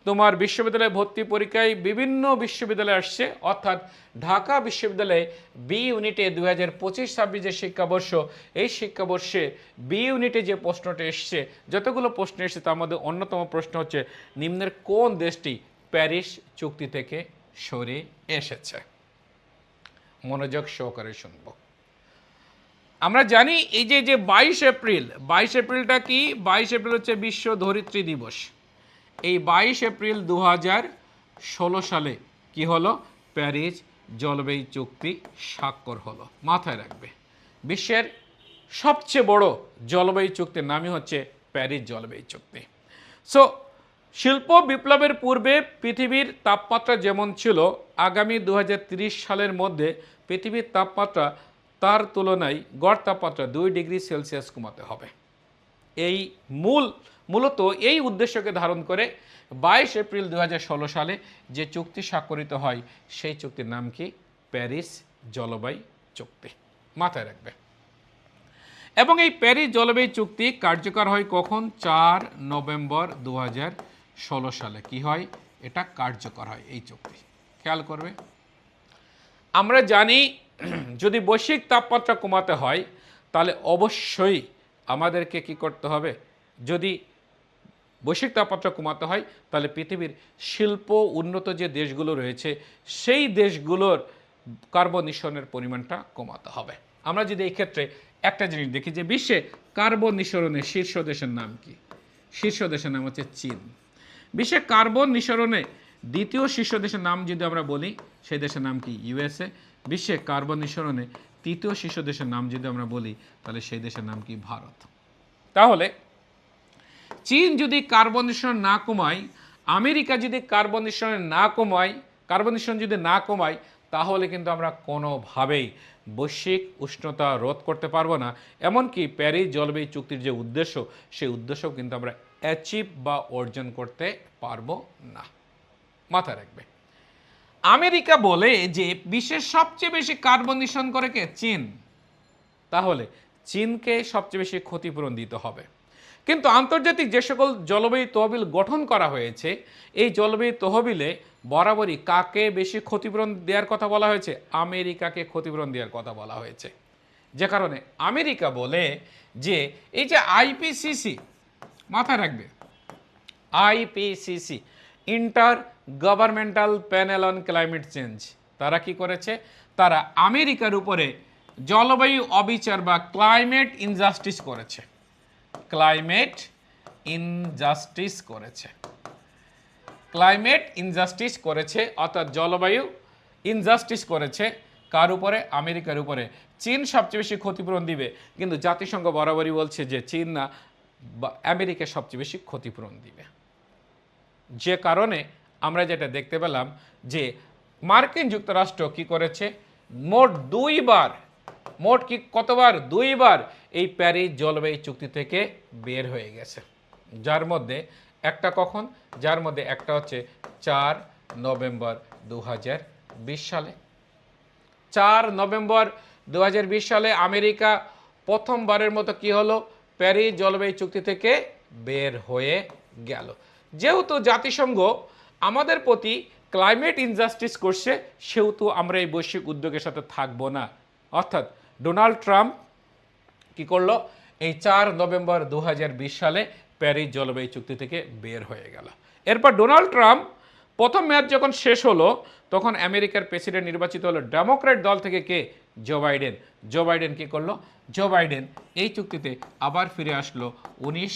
তোমার বিশ্ববিদ্যালয়ে ভর্তি পরীক্ষায় বিভিন্ন বিশ্ববিদ্যালয়ে আসছে। অর্থাৎ ঢাকা বিশ্ববিদ্যালয়ে বি ইউনিটে 2025-26 যে শিক্ষাবর্ষ, এই শিক্ষাবর্ষে বি ইউনিটে যে প্রশ্নটা এসছে, যতগুলো প্রশ্ন এসেছে তার মধ্যে অন্যতম প্রশ্ন হচ্ছে নিম্নের কোন দেশটি প্যারিস চুক্তি থেকে সরে এসেছে? মনোযোগ সহকারে শুনব। আমরা জানি এই যে 22 এপ্রিলটা কি? 22 এপ্রিল হচ্ছে বিশ্ব ধরিত্রী দিবস। এই 22 এপ্রিল 2016 সালে কি হলো? প্যারিস জলবায়ু চুক্তি স্বাক্ষর হলো। মাথায় রাখবে, বিশ্বের সবচেয়ে বড় জলবায়ু চুক্তির নামই হচ্ছে প্যারিস জলবায়ু চুক্তি। সো শিল্প বিপ্লবের পূর্বে পৃথিবীর তাপমাত্রা যেমন ছিল, আগামী 2030 সালের মধ্যে পৃথিবীর তাপমাত্রা তার তুলনায় গড় তাপমাত্রা 2 ডিগ্রি সেলসিয়াস কমাতে হবে। এই মূলত এই উদ্দেশ্যকে ধারণ করে 22 এপ্রিল 2016 সালে যে চুক্তি স্বাক্ষরিত হয় সেই চুক্তির নাম কি? প্যারিস জলবায়ু চুক্তি। মাথায় রাখবে। এবং এই প্যারিস জলবায়ু চুক্তি কার্যকর হয় কখন? 4 নভেম্বর 2016 সালে কি হয়? এটা কার্যকর হয় এই চুক্তি। খেয়াল করবে, আমরা জানি যদি বৈশ্বিক তাপমাত্রা কমাতে হয় তাহলে অবশ্যই আমাদেরকে কি করতে হবে? যদি বৈশ্বিক তাপমাত্রা কমাতে হয় তাহলে পৃথিবীর শিল্প উন্নত যে দেশগুলো রয়েছে সেই দেশগুলোর কার্বন নিঃসরণের পরিমাণটা কমাতে হবে। আমরা যদি এই ক্ষেত্রে একটা জিনিস দেখি যে বিশ্বে কার্বন নিঃসরণের শীর্ষ দেশের নাম কি? শীর্ষ দেশের নাম হচ্ছে চীন। বিশ্বে কার্বন নিঃসরণে দ্বিতীয় শীর্ষ দেশের নাম যদি আমরা বলি সেই দেশের নাম কি? ইউএসএ। বিশ্বে কার্বন নিঃসরণে তৃতীয় শীর্ষ দেশের নাম যদি আমরা বলি তাহলে সেই দেশের নাম কি? ভারত। তাহলে চীন যদি কার্বন নিঃসরণ না কমায়, আমেরিকা যদি কার্বন নিঃসরণ না কমায়, কার্বন নিঃসরণ যদি না কমায়, তাহলে কিন্তু আমরা কোনোভাবেই বৈশ্বিক উষ্ণতা রোধ করতে পারবো না। এমনকি প্যারিস জলবায়ু চুক্তির যে উদ্দেশ্য সেই উদ্দেশ্যও কিন্তু আমরা অ্যাচিভ বা অর্জন করতে পারবো না। মাথায় রাখবে। আমেরিকা বলে যে বিশ্বের সবচেয়ে বেশি কার্বন নিঃসরণ করে কে? চীন। তাহলে চীনকে সবচেয়ে বেশি ক্ষতিপূরণ দিতে হবে। কিন্তু আন্তর্জাতিক যে সকল জলবায়ু তহবিল গঠন করা হয়েছে এই জলবায়ু তহবিলে বরাবরই কাকে বেশি ক্ষতিপূরণ দেওয়ার কথা বলা হয়েছে? আমেরিকাকে ক্ষতিপূরণ দেওয়ার কথা বলা হয়েছে। যে কারণে আমেরিকা বলে যে এই যে আইপিসিসি, মাথায় রাখবে, IPCC inter governmental panel on climate change, তারা কি করেছে? তারা আমেরিকার উপরে জলবায়ু অবিচার বা ক্লাইমেট ইনজাস্টিস করেছে। ক্লাইমেট ইনজাস্টিস করেছে। ক্লাইমেট ইনজাস্টিস করেছে অর্থাৎ জলবায়ু ইনজাস্টিস করেছে। কার উপরে? আমেরিকার উপরে। চীন সবচেয়ে বেশি ক্ষতিপূরণ দিবে, কিন্তু জাতিসংঘ বরাবরই বলছে যে চীন না, আমেরিকা সবচেয়ে বেশি ক্ষতিপূরণ দিবে। যে কারণে আমরা যেটা দেখতে পেলাম যে মার্কিন যুক্তরাষ্ট্র কি করেছে? মোট দুইবার, মোট কি কতবার? দুইবার এই প্যারিস জলবায়ু চুক্তি থেকে বের হয়ে গেছে। যার মধ্যে একটা কখন? যার মধ্যে একটা হচ্ছে 4 নভেম্বর 2020 সালে। 4 নভেম্বর 2020 সালে আমেরিকা প্রথমবারের মতো কি হলো? প্যারিস জলবায়ু চুক্তি থেকে বের হয়ে গেল। যেহেতু জাতিসংঘ আমাদের প্রতি ক্লাইমেট ইনজাস্টিস করছে সেহেতু আমরা এই বৈশ্বিক উদ্যোগের সাথে থাকবো না। অর্থাৎ ডোনাল্ড ট্রাম্প কি করলো? এই 4 নভেম্বর 2020 সালে প্যারিস জলবায়ু চুক্তি থেকে বের হয়ে গেল। এরপর ডোনাল্ড ট্রাম্প প্রথম মেয়াদ যখন শেষ হলো তখন আমেরিকার প্রেসিডেন্ট নির্বাচিত হলো ডেমোক্র্যাট দল থেকে কে? Joe Biden. জো বাইডেন কি করলো? জো বাইডেন এই চুক্তিতে আবার ফিরে আসলো 19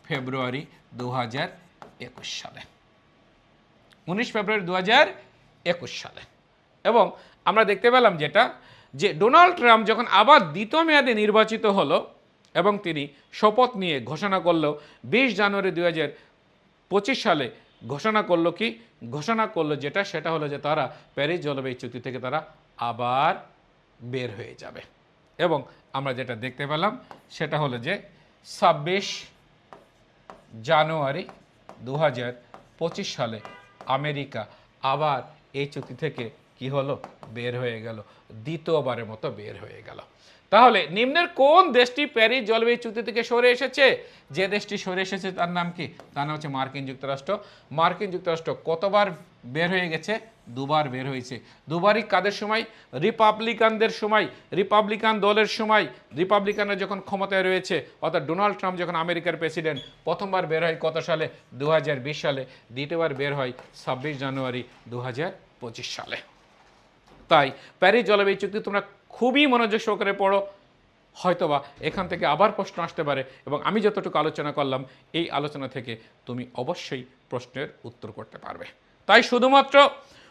ফেব্রুয়ারি 2021 সালে। 19 ফেব্রুয়ারি 2021 সালে। এবং আমরা দেখতে পেলাম যেটা যে ডোনাল্ড ট্রাম্প যখন আবার দ্বিতীয় মেয়াদে নির্বাচিত হলো এবং তিনি শপথ নিয়ে ঘোষণা করলো 20 জানুয়ারি 2025 সালে ঘোষণা করলো কি? ঘোষণা করলো যেটা, সেটা হলো যে তারা প্যারিস জলবায়ু চুক্তি থেকে তারা আবার বের হয়ে যাবে। এবং আমরা যেটা দেখতে পেলাম সেটা হলো যে 26 জানুয়ারি 2025 সালে আমেরিকা আবার এই চুক্তি থেকে কি হলো? বের হয়ে গেল, দ্বিতীয়বারের মতো বের হয়ে গেল। তাহলে নিম্নের কোন দেশটি প্যারিস জলবায়ু চুক্তি থেকে সরে এসেছে? যে দেশটি সরে এসেছে তার নাম কি? তার নাম হচ্ছে মার্কিন যুক্তরাষ্ট্র। মার্কিন যুক্তরাষ্ট্র কতবার বের হয়ে গেছে? দুবার বের হয়েছে। দুবারই কাদের সময়? রিপাবলিকানদের সময়, রিপাবলিকান দলের সময়। রিপাবলিকানরা যখন ক্ষমতায় রয়েছে, অর্থাৎ ডোনাল্ড ট্রাম্প যখন আমেরিকার প্রেসিডেন্ট, প্রথমবার বের হয় কত সালে? 2020 সালে। দ্বিতীয়বার বের হয় 26 জানুয়ারি 2025 সালে। তাই প্যারিস জলবায়ু চুক্তি তোমরা খুবই মনোযোগ সহকারে পড়ো, হয়তোবা এখান থেকে আবার প্রশ্ন আসতে পারে এবং আমি যতটুকু আলোচনা করলাম এই আলোচনা থেকে তুমি অবশ্যই প্রশ্নের উত্তর করতে পারবে। তাই শুধুমাত্র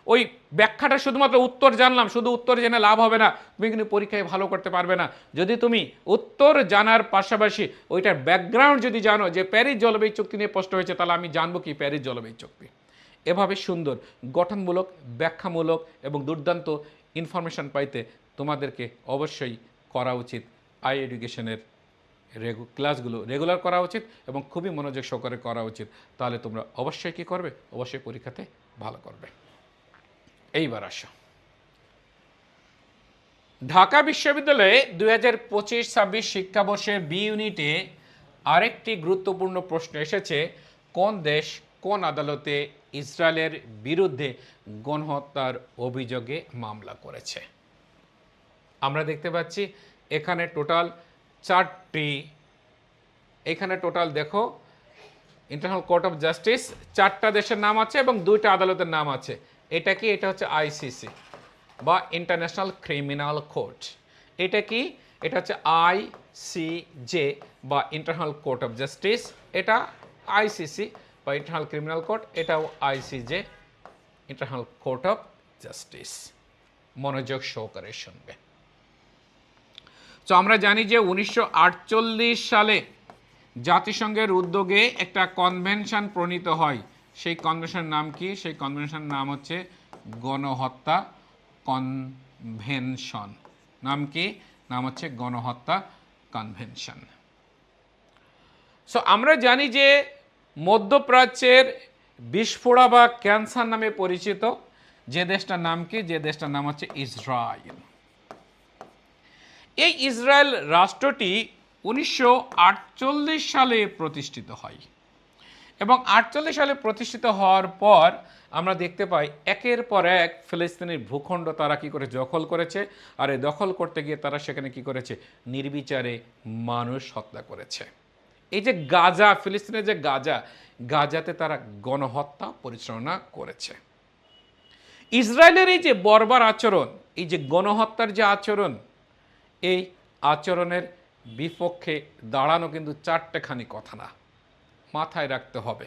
ওই ব্যাখ্যাটা, শুধুমাত্র উত্তর জানলাম, শুধু উত্তর জেনে লাভ হবে না, তুমি কিন্তু পরীক্ষায় ভালো করতে পারবে না। যদি তুমি উত্তর জানার পাশাপাশি ওইটার ব্যাকগ্রাউন্ড যদি জানো যে প্যারিস জলবায়ু চুক্তি নিয়ে প্রশ্ন হয়েছে, তাহলে আমি জানবো কি প্যারিস জলবায়ু চুক্তি। এভাবে সুন্দর গঠনমূলক, ব্যাখ্যামূলক এবং দুর্দান্ত ইনফরমেশন পাইতে তোমাদেরকে অবশ্যই করা উচিত আই এডুকেশনের ক্লাসগুলো রেগুলার করা উচিত এবং খুবই মনোযোগ সহকারে করা উচিত। তাহলে তোমরা অবশ্যই কী করবে, অবশ্যই পরীক্ষাতে ভালো করবে। এইবার আসো, ঢাকা বিশ্ববিদ্যালয়ে 2025-26 শিক্ষাবর্ষের বি ইউনিটে আরেকটি গুরুত্বপূর্ণ প্রশ্ন এসেছে, কোন দেশ কোন আদালতে ইসরায়েলের বিরুদ্ধে গণহত্যার অভিযোগে মামলা করেছে। আমরা দেখতে পাচ্ছি এখানে টোটাল 4টি, এখানে টোটাল দেখো ইন্টারন্যাশনাল কোর্ট অফ জাস্টিস 4টা দেশের নাম আছে এবং 2টা আদালতের নাম আছে। এটা কি? এটা হচ্ছে আইসিসি বা ইন্টারন্যাশনাল ক্রিমিনাল কোর্ট। এটা কি? এটা হচ্ছে আইসিজে বা ইন্টারন্যাশনাল কোর্ট অফ জাস্টিস। এটা আইসিসি বা ইন্টারন্যাশনাল ক্রিমিনাল কোর্ট, এটাও ICJ international court of justice. মনোযোগ সহকারে শুনবে। তো আমরা জানি যে 1948 সালে জাতিসংঘের উদ্যোগে একটা কনভেনশন প্রণীত হয়। সেই কনভেনশনের নাম কি? সেই কনভেনশনের নাম হচ্ছে গণহত্যা কনভেনশন। নাম কি? নাম হচ্ছে গণহত্যা কনভেনশন। সো আমরা জানি যে মধ্যপ্রাচ্যের বিস্ফোরা বা ক্যান্সার নামে পরিচিত যে দেশটার নাম কি? যে দেশটার নাম হচ্ছে ইসরায়েল। এই ইসরায়েল রাষ্ট্রটি 1948 সালে প্রতিষ্ঠিত হয় এবং 48 সালে প্রতিষ্ঠিত হওয়ার পর আমরা দেখতে পাই একের পর এক ফিলিস্তিনের ভূখণ্ড তারা কি করে দখল করেছে। আর এই দখল করতে গিয়ে তারা সেখানে কি করেছে? নির্বিচারে মানুষ হত্যা করেছে। এই যে গাজা, ফিলিস্তিনের যে গাজাতে তারা গণহত্যা পরিচালনা করেছে। ইসরায়েলের এই যে বর্বর আচরণ, এই যে গণহত্যার যে আচরণ, এই আচরণের বিপক্ষে দাঁড়ানো কিন্তু 4টেখানি কথা না, মাথায় রাখতে হবে।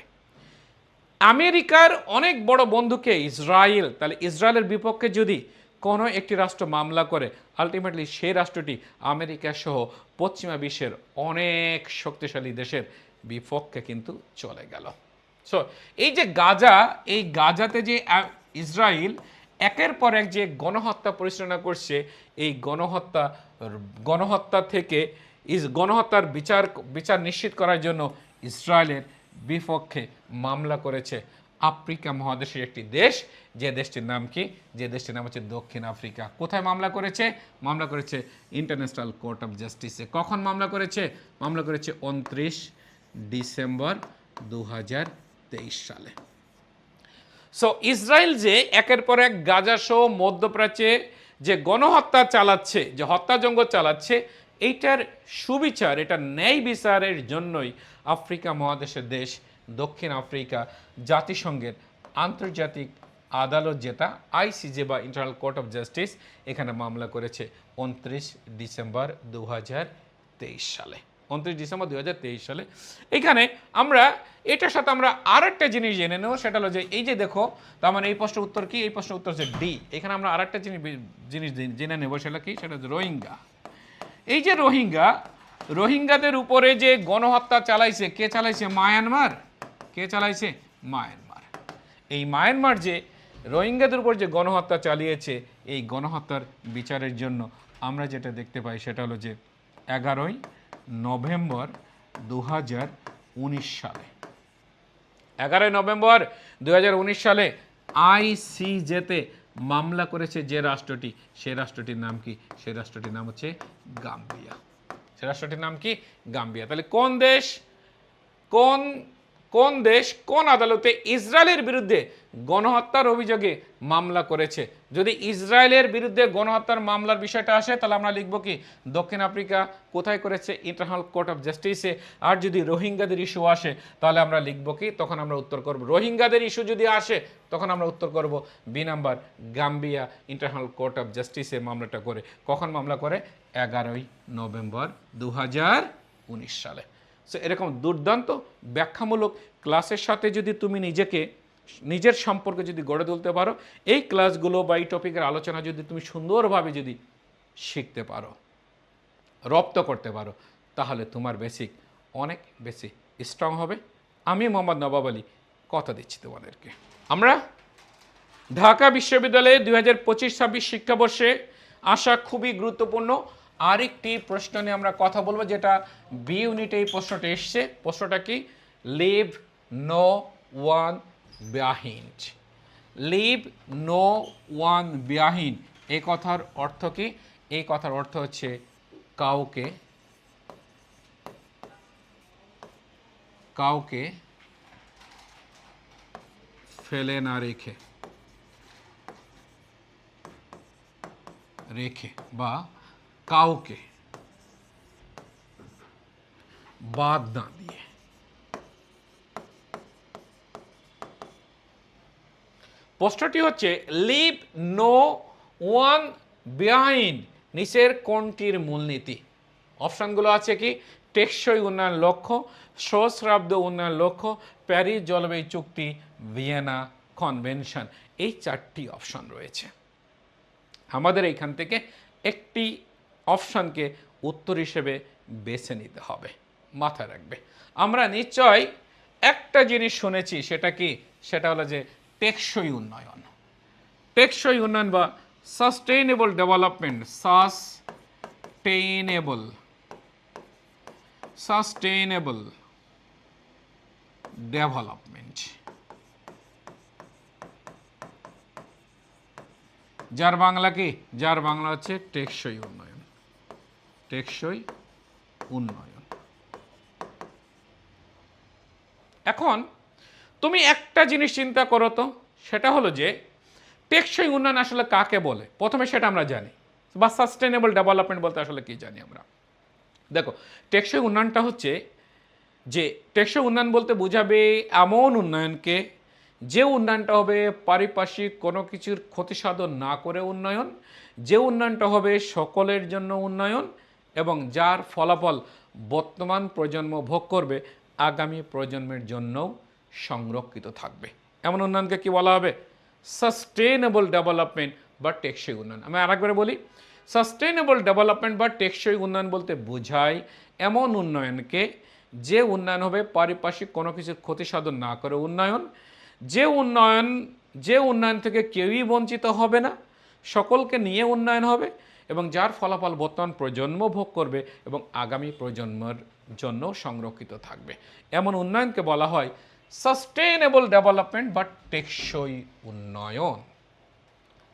আমেরিকার অনেক বড় বন্ধুকে ইসরায়েল, তাহলে ইসরায়েলের বিপক্ষে যদি কোনো একটি রাষ্ট্র মামলা করে, আলটিমেটলি সেই রাষ্ট্রটি আমেরিকা সহ পশ্চিমা বিশ্বের অনেক শক্তিশালী দেশের বিপক্ষে কিন্তু চলে গেল। সো এই যে গাজা, এই গাজাতে যে ইসরায়েল একের পর এক যে গণহত্যা পরিচালনা করছে, এই গণহত্যা থেকে গণহত্যার বিচার নিশ্চিত করার জন্য ইসরায়েলের বিপক্ষে মামলা করেছে আফ্রিকা মহাদেশের একটি দেশ। যে দেশটির নাম কি? যে দেশটির নাম হচ্ছে দক্ষিণ আফ্রিকা। কোথায় মামলা করেছে? মামলা করেছে ইন্টারন্যাশনাল কোর্ট অফ জাস্টিসে। কখন মামলা করেছে? মামলা করেছে 29 ডিসেম্বর 2023 সালে। সো ইসরায়েল যে একের পর এক গাজা সহ মধ্যপ্রাচ্যে যে গণহত্যা চালাচ্ছে, যে হত্যাযজ্ঞ চালাচ্ছে, এইটার সুবিচার, এটা ন্যায় বিচারের জন্যই আফ্রিকা মহাদেশের দেশ দক্ষিণ আফ্রিকা জাতিসংঘের আন্তর্জাতিক আদালত, যেটা আইসিজে বা ইন্টারন্যাশনাল কোর্ট অফ জাস্টিস, এখানে মামলা করেছে 29 ডিসেম্বর 2023 সালে। 29 ডিসেম্বর 2023 সালে। এখানে আমরা এটার সাথে আমরা আর একটা জিনিস জেনে নেব, সেটা হলো যে এই যে দেখো, তার মানে এই প্রশ্নের উত্তর কি? এই প্রশ্নের উত্তর হচ্ছে ডি। এখানে আমরা আর একটা জিনিস জেনে নেব, সেটা কি? সেটা হচ্ছে রোহিঙ্গা। এই যে রোহিঙ্গাদের উপরে যে গণহত্যা চালাইছে, কে চালাইছে? মায়ানমার। কে চালাইছে? মায়ানমার। এই মায়ানমার যে রোহিঙ্গাদের উপর যে গণহত্যা চালিয়েছে, এই গণহত্যার বিচারের জন্য আমরা যেটা দেখতে পাই সেটা হলো যে 11 নভেম্বর 2019 সালে, 11 নভেম্বর 2019 সালে আইসিজেতে মামলা করেছে যে রাষ্ট্রটি, সেই রাষ্ট্রটির নাম কি? সেই রাষ্ট্রটির নাম হচ্ছে গাম্বিয়া। সেই রাষ্ট্রটির নাম কি? গাম্বিয়া। তাহলে কোন দেশ কোন আদালতে ইসরায়েলের বিরুদ্ধে গণহত্যার অভিযোগে মামলা করেছে? যদি ইসরায়েলের বিরুদ্ধে গণহত্যার মামলার বিষয়টা আসে, তাহলে আমরা লিখব কি? দক্ষিণ আফ্রিকা। কোথায় করেছে? ইন্টারন্যাশনাল কোর্ট অফ জাস্টিসে। আর যদি রোহিঙ্গাদের ইস্যু আসে, তাহলে আমরা লিখব কি? তখন আমরা উত্তর করব, রোহিঙ্গাদের ইস্যু যদি আসে, তখন আমরা উত্তর করব B number, Gambia international court of জাস্টিসে মামলাটা করে। কখন মামলা করে? 11 নভেম্বর 2019 সালে। সো এরকম দুর্দান্ত ব্যাখ্যামূলক ক্লাসের সাথে যদি তুমি নিজের সম্পর্কে যদি গড়ে তুলতে পারো, এই ক্লাসগুলো বা এই টপিকের আলোচনা যদি তুমি সুন্দরভাবে যদি শিখতে পারো, রপ্ত করতে পারো, তাহলে তোমার বেসিক অনেক বেশি স্ট্রং হবে। আমি মোহাম্মদ নবাব আলী কথা দিচ্ছি তোমাদেরকে। আমরা ঢাকা বিশ্ববিদ্যালয়ে 2025-26 শিক্ষাবর্ষে আসা খুবই গুরুত্বপূর্ণ আরেকটি প্রশ্ন নিয়ে আমরা কথা বলবো, যেটা বি ইউনিটে এই প্রশ্নটা এসছে। প্রশ্নটা কি? Leave no one behind. Leave no one behind এই কথার অর্থ কি? এই কথার অর্থ হচ্ছে কাউকে ফেলে না রেখে বা কাউকে বাদ না দিয়ে। প্রশ্নটি হচ্ছে লিভ নো ওয়ান বিহাইন্ড নিচের কোনটির মূলনীতি? অপশনগুলো আছে কি? টেকসই উন্নয়ন লক্ষ্য, সহস্রাব্দ উন্নয়ন লক্ষ্য, প্যারিস জলবায়ু চুক্তি, ভিয়েনা কনভেনশন। এই 4টি অপশন রয়েছে। আমাদের এইখান থেকে একটি অপশনকে উত্তর হিসেবে বেছে নিতে হবে। মাথায় রাখবে, আমরা নিশ্চয় একটা জিনিস শুনেছি, সেটা কি? সেটা হলো যে টেকসই উন্নয়ন। টেকসই উন্নয়ন বা সাস্টেইনেবল ডেভেলপমেন্ট, সাস্টেইনেবল ডেভেলপমেন্ট, যার বাংলা কি? যার বাংলা হচ্ছে টেকসই উন্নয়ন। টেকসই উন্নয়ন। এখন তুমি একটা জিনিস চিন্তা করো তো, সেটা হলো যে টেকসই উন্নয়ন আসলে কাকে বলে? প্রথমে সেটা আমরা জানি, বা সাস্টেনেবল ডেভেলপমেন্ট বলতে আসলে কি জানি আমরা। দেখো, টেকসই উন্নয়নটা হচ্ছে যে টেকসই উন্নয়ন বলতে বোঝাবে এমন উন্নয়নকে যে উন্নয়নটা হবে পারিপার্শ্বিক কোনো কিছুর ক্ষতি সাধন না করে উন্নয়ন, যে উন্নয়নটা হবে সকলের জন্য উন্নয়ন, এবং যার ফলাফল বর্তমান প্রজন্ম ভোগ করবে, আগামী প্রজন্মের জন্যও সংরক্ষিত থাকবে। এমন উন্নয়নকে কি বলা হবে? সাস্টেইনেবল ডেভেলপমেন্ট বা টেকসই উন্নয়ন। আমি আরেকবার বলি, সাস্টেইনেবল ডেভেলপমেন্ট বা টেকসই উন্নয়ন বলতে বোঝায় এমন উন্নয়নকে যে উন্নয়ন হবে পারিপার্শ্বিক কোনো কিছুর ক্ষতি সাধন না করে উন্নয়ন, যে উন্নয়ন থেকে কেউই বঞ্চিত হবে না, সকলকে নিয়ে উন্নয়ন হবে, এবং যার ফলাফল বর্তমান প্রজন্ম ভোগ করবে এবং আগামী প্রজন্মের জন্য সংরক্ষিত থাকবে। এমন উন্নয়নকে বলা হয় সাস্টেইনেবল ডেভেলপমেন্ট বা টেকসই উন্নয়ন।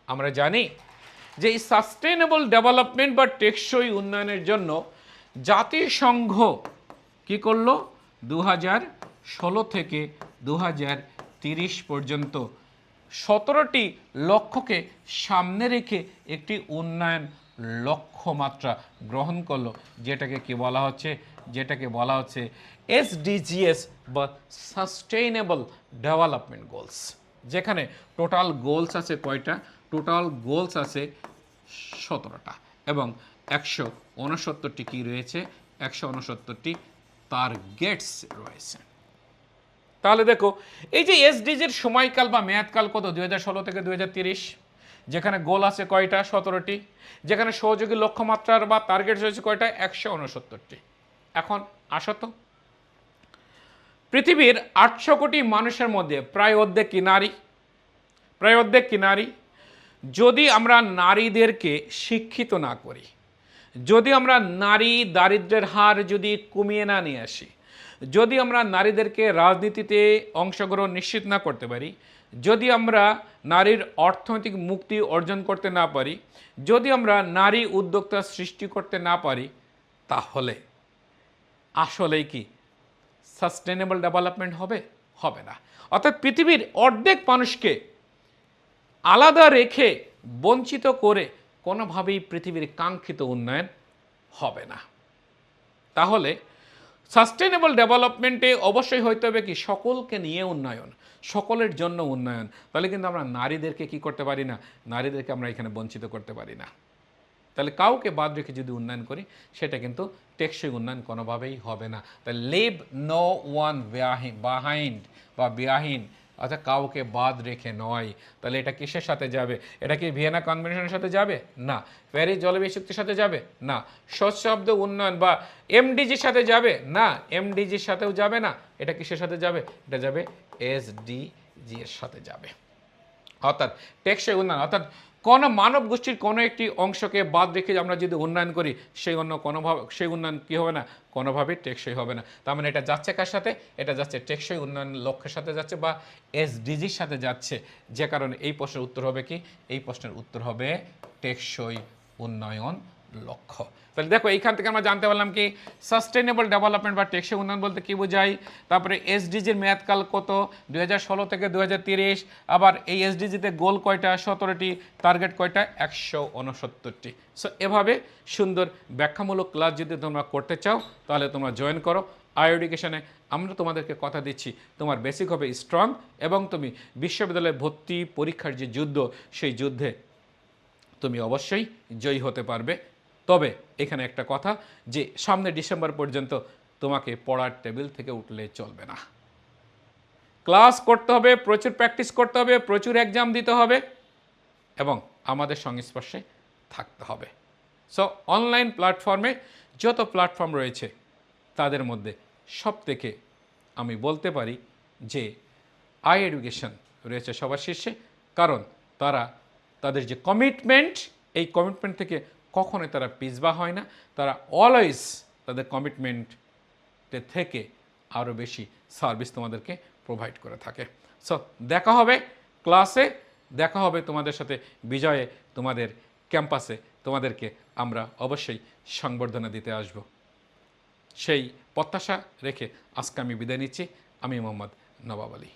আমরা জানি যে এই সাস্টেইনেবল ডেভেলপমেন্ট বা টেকসই উন্নয়নের জন্য জাতিসংঘ কি করলো? 2016 থেকে 2030 পর্যন্ত 17টি লক্ষ্যকে সামনে রেখে একটি উন্নয়ন লক্ষ্যমাত্রা গ্রহণ করলো, যেটাকে কি বলা হচ্ছে? যেটাকে বলা হচ্ছে এসডিজিএস বা সাস্টেইনেবল ডেভেলপমেন্ট গোলস। যেখানে টোটাল গোলস আছে কয়টা? টোটাল গোলস আছে 17টা, এবং 169টি কি রয়েছে? 169টি টার্গেটস রয়েছে। তাহলে দেখো, এই যে এসডিজির সময়কাল বা মেয়াদকাল কত? 2016 থেকে 2030। যেখানে গোল আছে কয়টা? 17টি। যেখানে সহযোগী লক্ষ্যমাত্রার বা টার্গেট রয়েছে কয়টা? 169টি। এখন আসো তো, পৃথিবীর 800 কোটি মানুষের মধ্যে প্রায় অর্ধেক কি নারী? প্রায় অর্ধেক কি নারী? যদি আমরা নারীদেরকে শিক্ষিত না করি, যদি আমরা নারী দারিদ্র্যের হার যদি কমিয়ে না নিয়ে আসি, যদি আমরা নারীদেরকে রাজনীতিতে অংশগ্রহণ নিশ্চিত না করতে পারি, যদি আমরা নারীর অর্থনৈতিক মুক্তি অর্জন করতে না পারি, যদি আমরা নারী উদ্যোক্তা সৃষ্টি করতে না পারি, তাহলে আসলেই কি সাস্টেনেবল ডেভেলপমেন্ট হবে? হবে না। অর্থাৎ পৃথিবীর অর্ধেক মানুষকে আলাদা রেখে বঞ্চিত করে কোনোভাবেই পৃথিবীর কাঙ্ক্ষিত উন্নয়ন হবে না। তাহলে সাস্টেনেবল ডেভেলপমেন্টে অবশ্যই হইতে হবে কি? সকলকে নিয়ে উন্নয়ন, সকলের জন্য উন্নয়ন। তাহলে কিন্তু আমরা নারীদেরকে কি করতে পারি না? নারীদেরকে আমরা এখানে বঞ্চিত করতে পারি না। তাহলে কাউকে বাদ রেখে যদি উন্নয়ন করি, সেটা কিন্তু টেকসই উন্নয়ন কোনোভাবেই হবে না। তাহলে লিভ নো ওয়ান বিহাইন্ড বা বিহাইন্ড, অর্থাৎ কাউকে বাদ রেখে নয়। তাহলে এটা কিসের সাথে যাবে? এটা কি ভিয়েনা কনভেনশনের সাথে যাবে? না। প্যারিস জলবায়ু চুক্তির সাথে যাবে? না। সশব্দ উন্নয়ন বা এমডিজির সাথে যাবে? না, এমডিজির সাথেও যাবে না। এটা কিসের সাথে যাবে? এটা যাবে এসডিজি এর সাথে যাবে। অর্থাৎ টেকসই উন্নয়ন, অর্থাৎ কোনো মানব গোষ্ঠীর কোনো একটি অংশকে বাদ রেখে আমরা যদি উন্নয়ন করি সেই উন্নয়ন কী হবে না, কোনোভাবেই টেকসই হবে না। তার মানে এটা যাচ্ছে কার সাথে, এটা যাচ্ছে টেকসই উন্নয়ন লক্ষ্যের সাথে যাচ্ছে বা এসডিজির সাথে যাচ্ছে। যে কারণে এই প্রশ্নের উত্তর হবে কি, এই প্রশ্নের উত্তর হবে টেকসই উন্নয়ন লক্ষ্য। তাহলে দেখো এইখান থেকে আমরা জানতে পারলাম কি সাস্টেনেবল ডেভেলপমেন্ট বা টেকসই উন্নয়ন বলতে কি বোঝায়, তারপরে এসডিজির মেয়াদকাল কত 2016 থেকে 2030, আবার এই এসডিজিতে গোল কয়টা 17টি, টার্গেট কয়টা 169টি। সো এভাবে সুন্দর ব্যাখ্যামূলক ক্লাস যদি তোমরা করতে চাও তাহলে তোমরা জয়েন করো আই এডুকেশনে। আমরা তোমাদেরকে কথা দিচ্ছি তোমার বেসিক হবে স্ট্রং এবং তুমি বিশ্ববিদ্যালয়ে ভর্তি পরীক্ষার যে যুদ্ধ সেই যুদ্ধে তুমি অবশ্যই জয়ী হতে পারবে। তবে এখানে একটা কথা যে সামনে ডিসেম্বর পর্যন্ত তোমাকে পড়ার টেবিল থেকে উঠলে চলবে না, ক্লাস করতে হবে, প্রচুর প্র্যাকটিস করতে হবে, প্রচুর এক্সাম দিতে হবে এবং আমাদের সংস্পর্শে থাকতে হবে। সো অনলাইন প্ল্যাটফর্মে যত প্ল্যাটফর্ম রয়েছে তাদের মধ্যে সবথেকে আমি বলতে পারি যে আই এডুকেশন রয়েছে সবার শীর্ষে, কারণ তারা তাদের যে কমিটমেন্ট, এই কমিটমেন্ট থেকে কখনোই তারা পিছপা হয় না, তারা অলওয়েজ তাদের কমিটমেন্টে থেকে আরও বেশি সার্ভিস তোমাদেরকে প্রোভাইড করে থাকে। সো দেখা হবে ক্লাসে, দেখা হবে তোমাদের সাথে বিজয়ে, তোমাদের ক্যাম্পাসে তোমাদেরকে আমরা অবশ্যই সংবর্ধনা দিতে আসব। সেই প্রত্যাশা রেখে আজকে আমি বিদায় নিচ্ছি। আমি মোহাম্মদ নবাব আলী।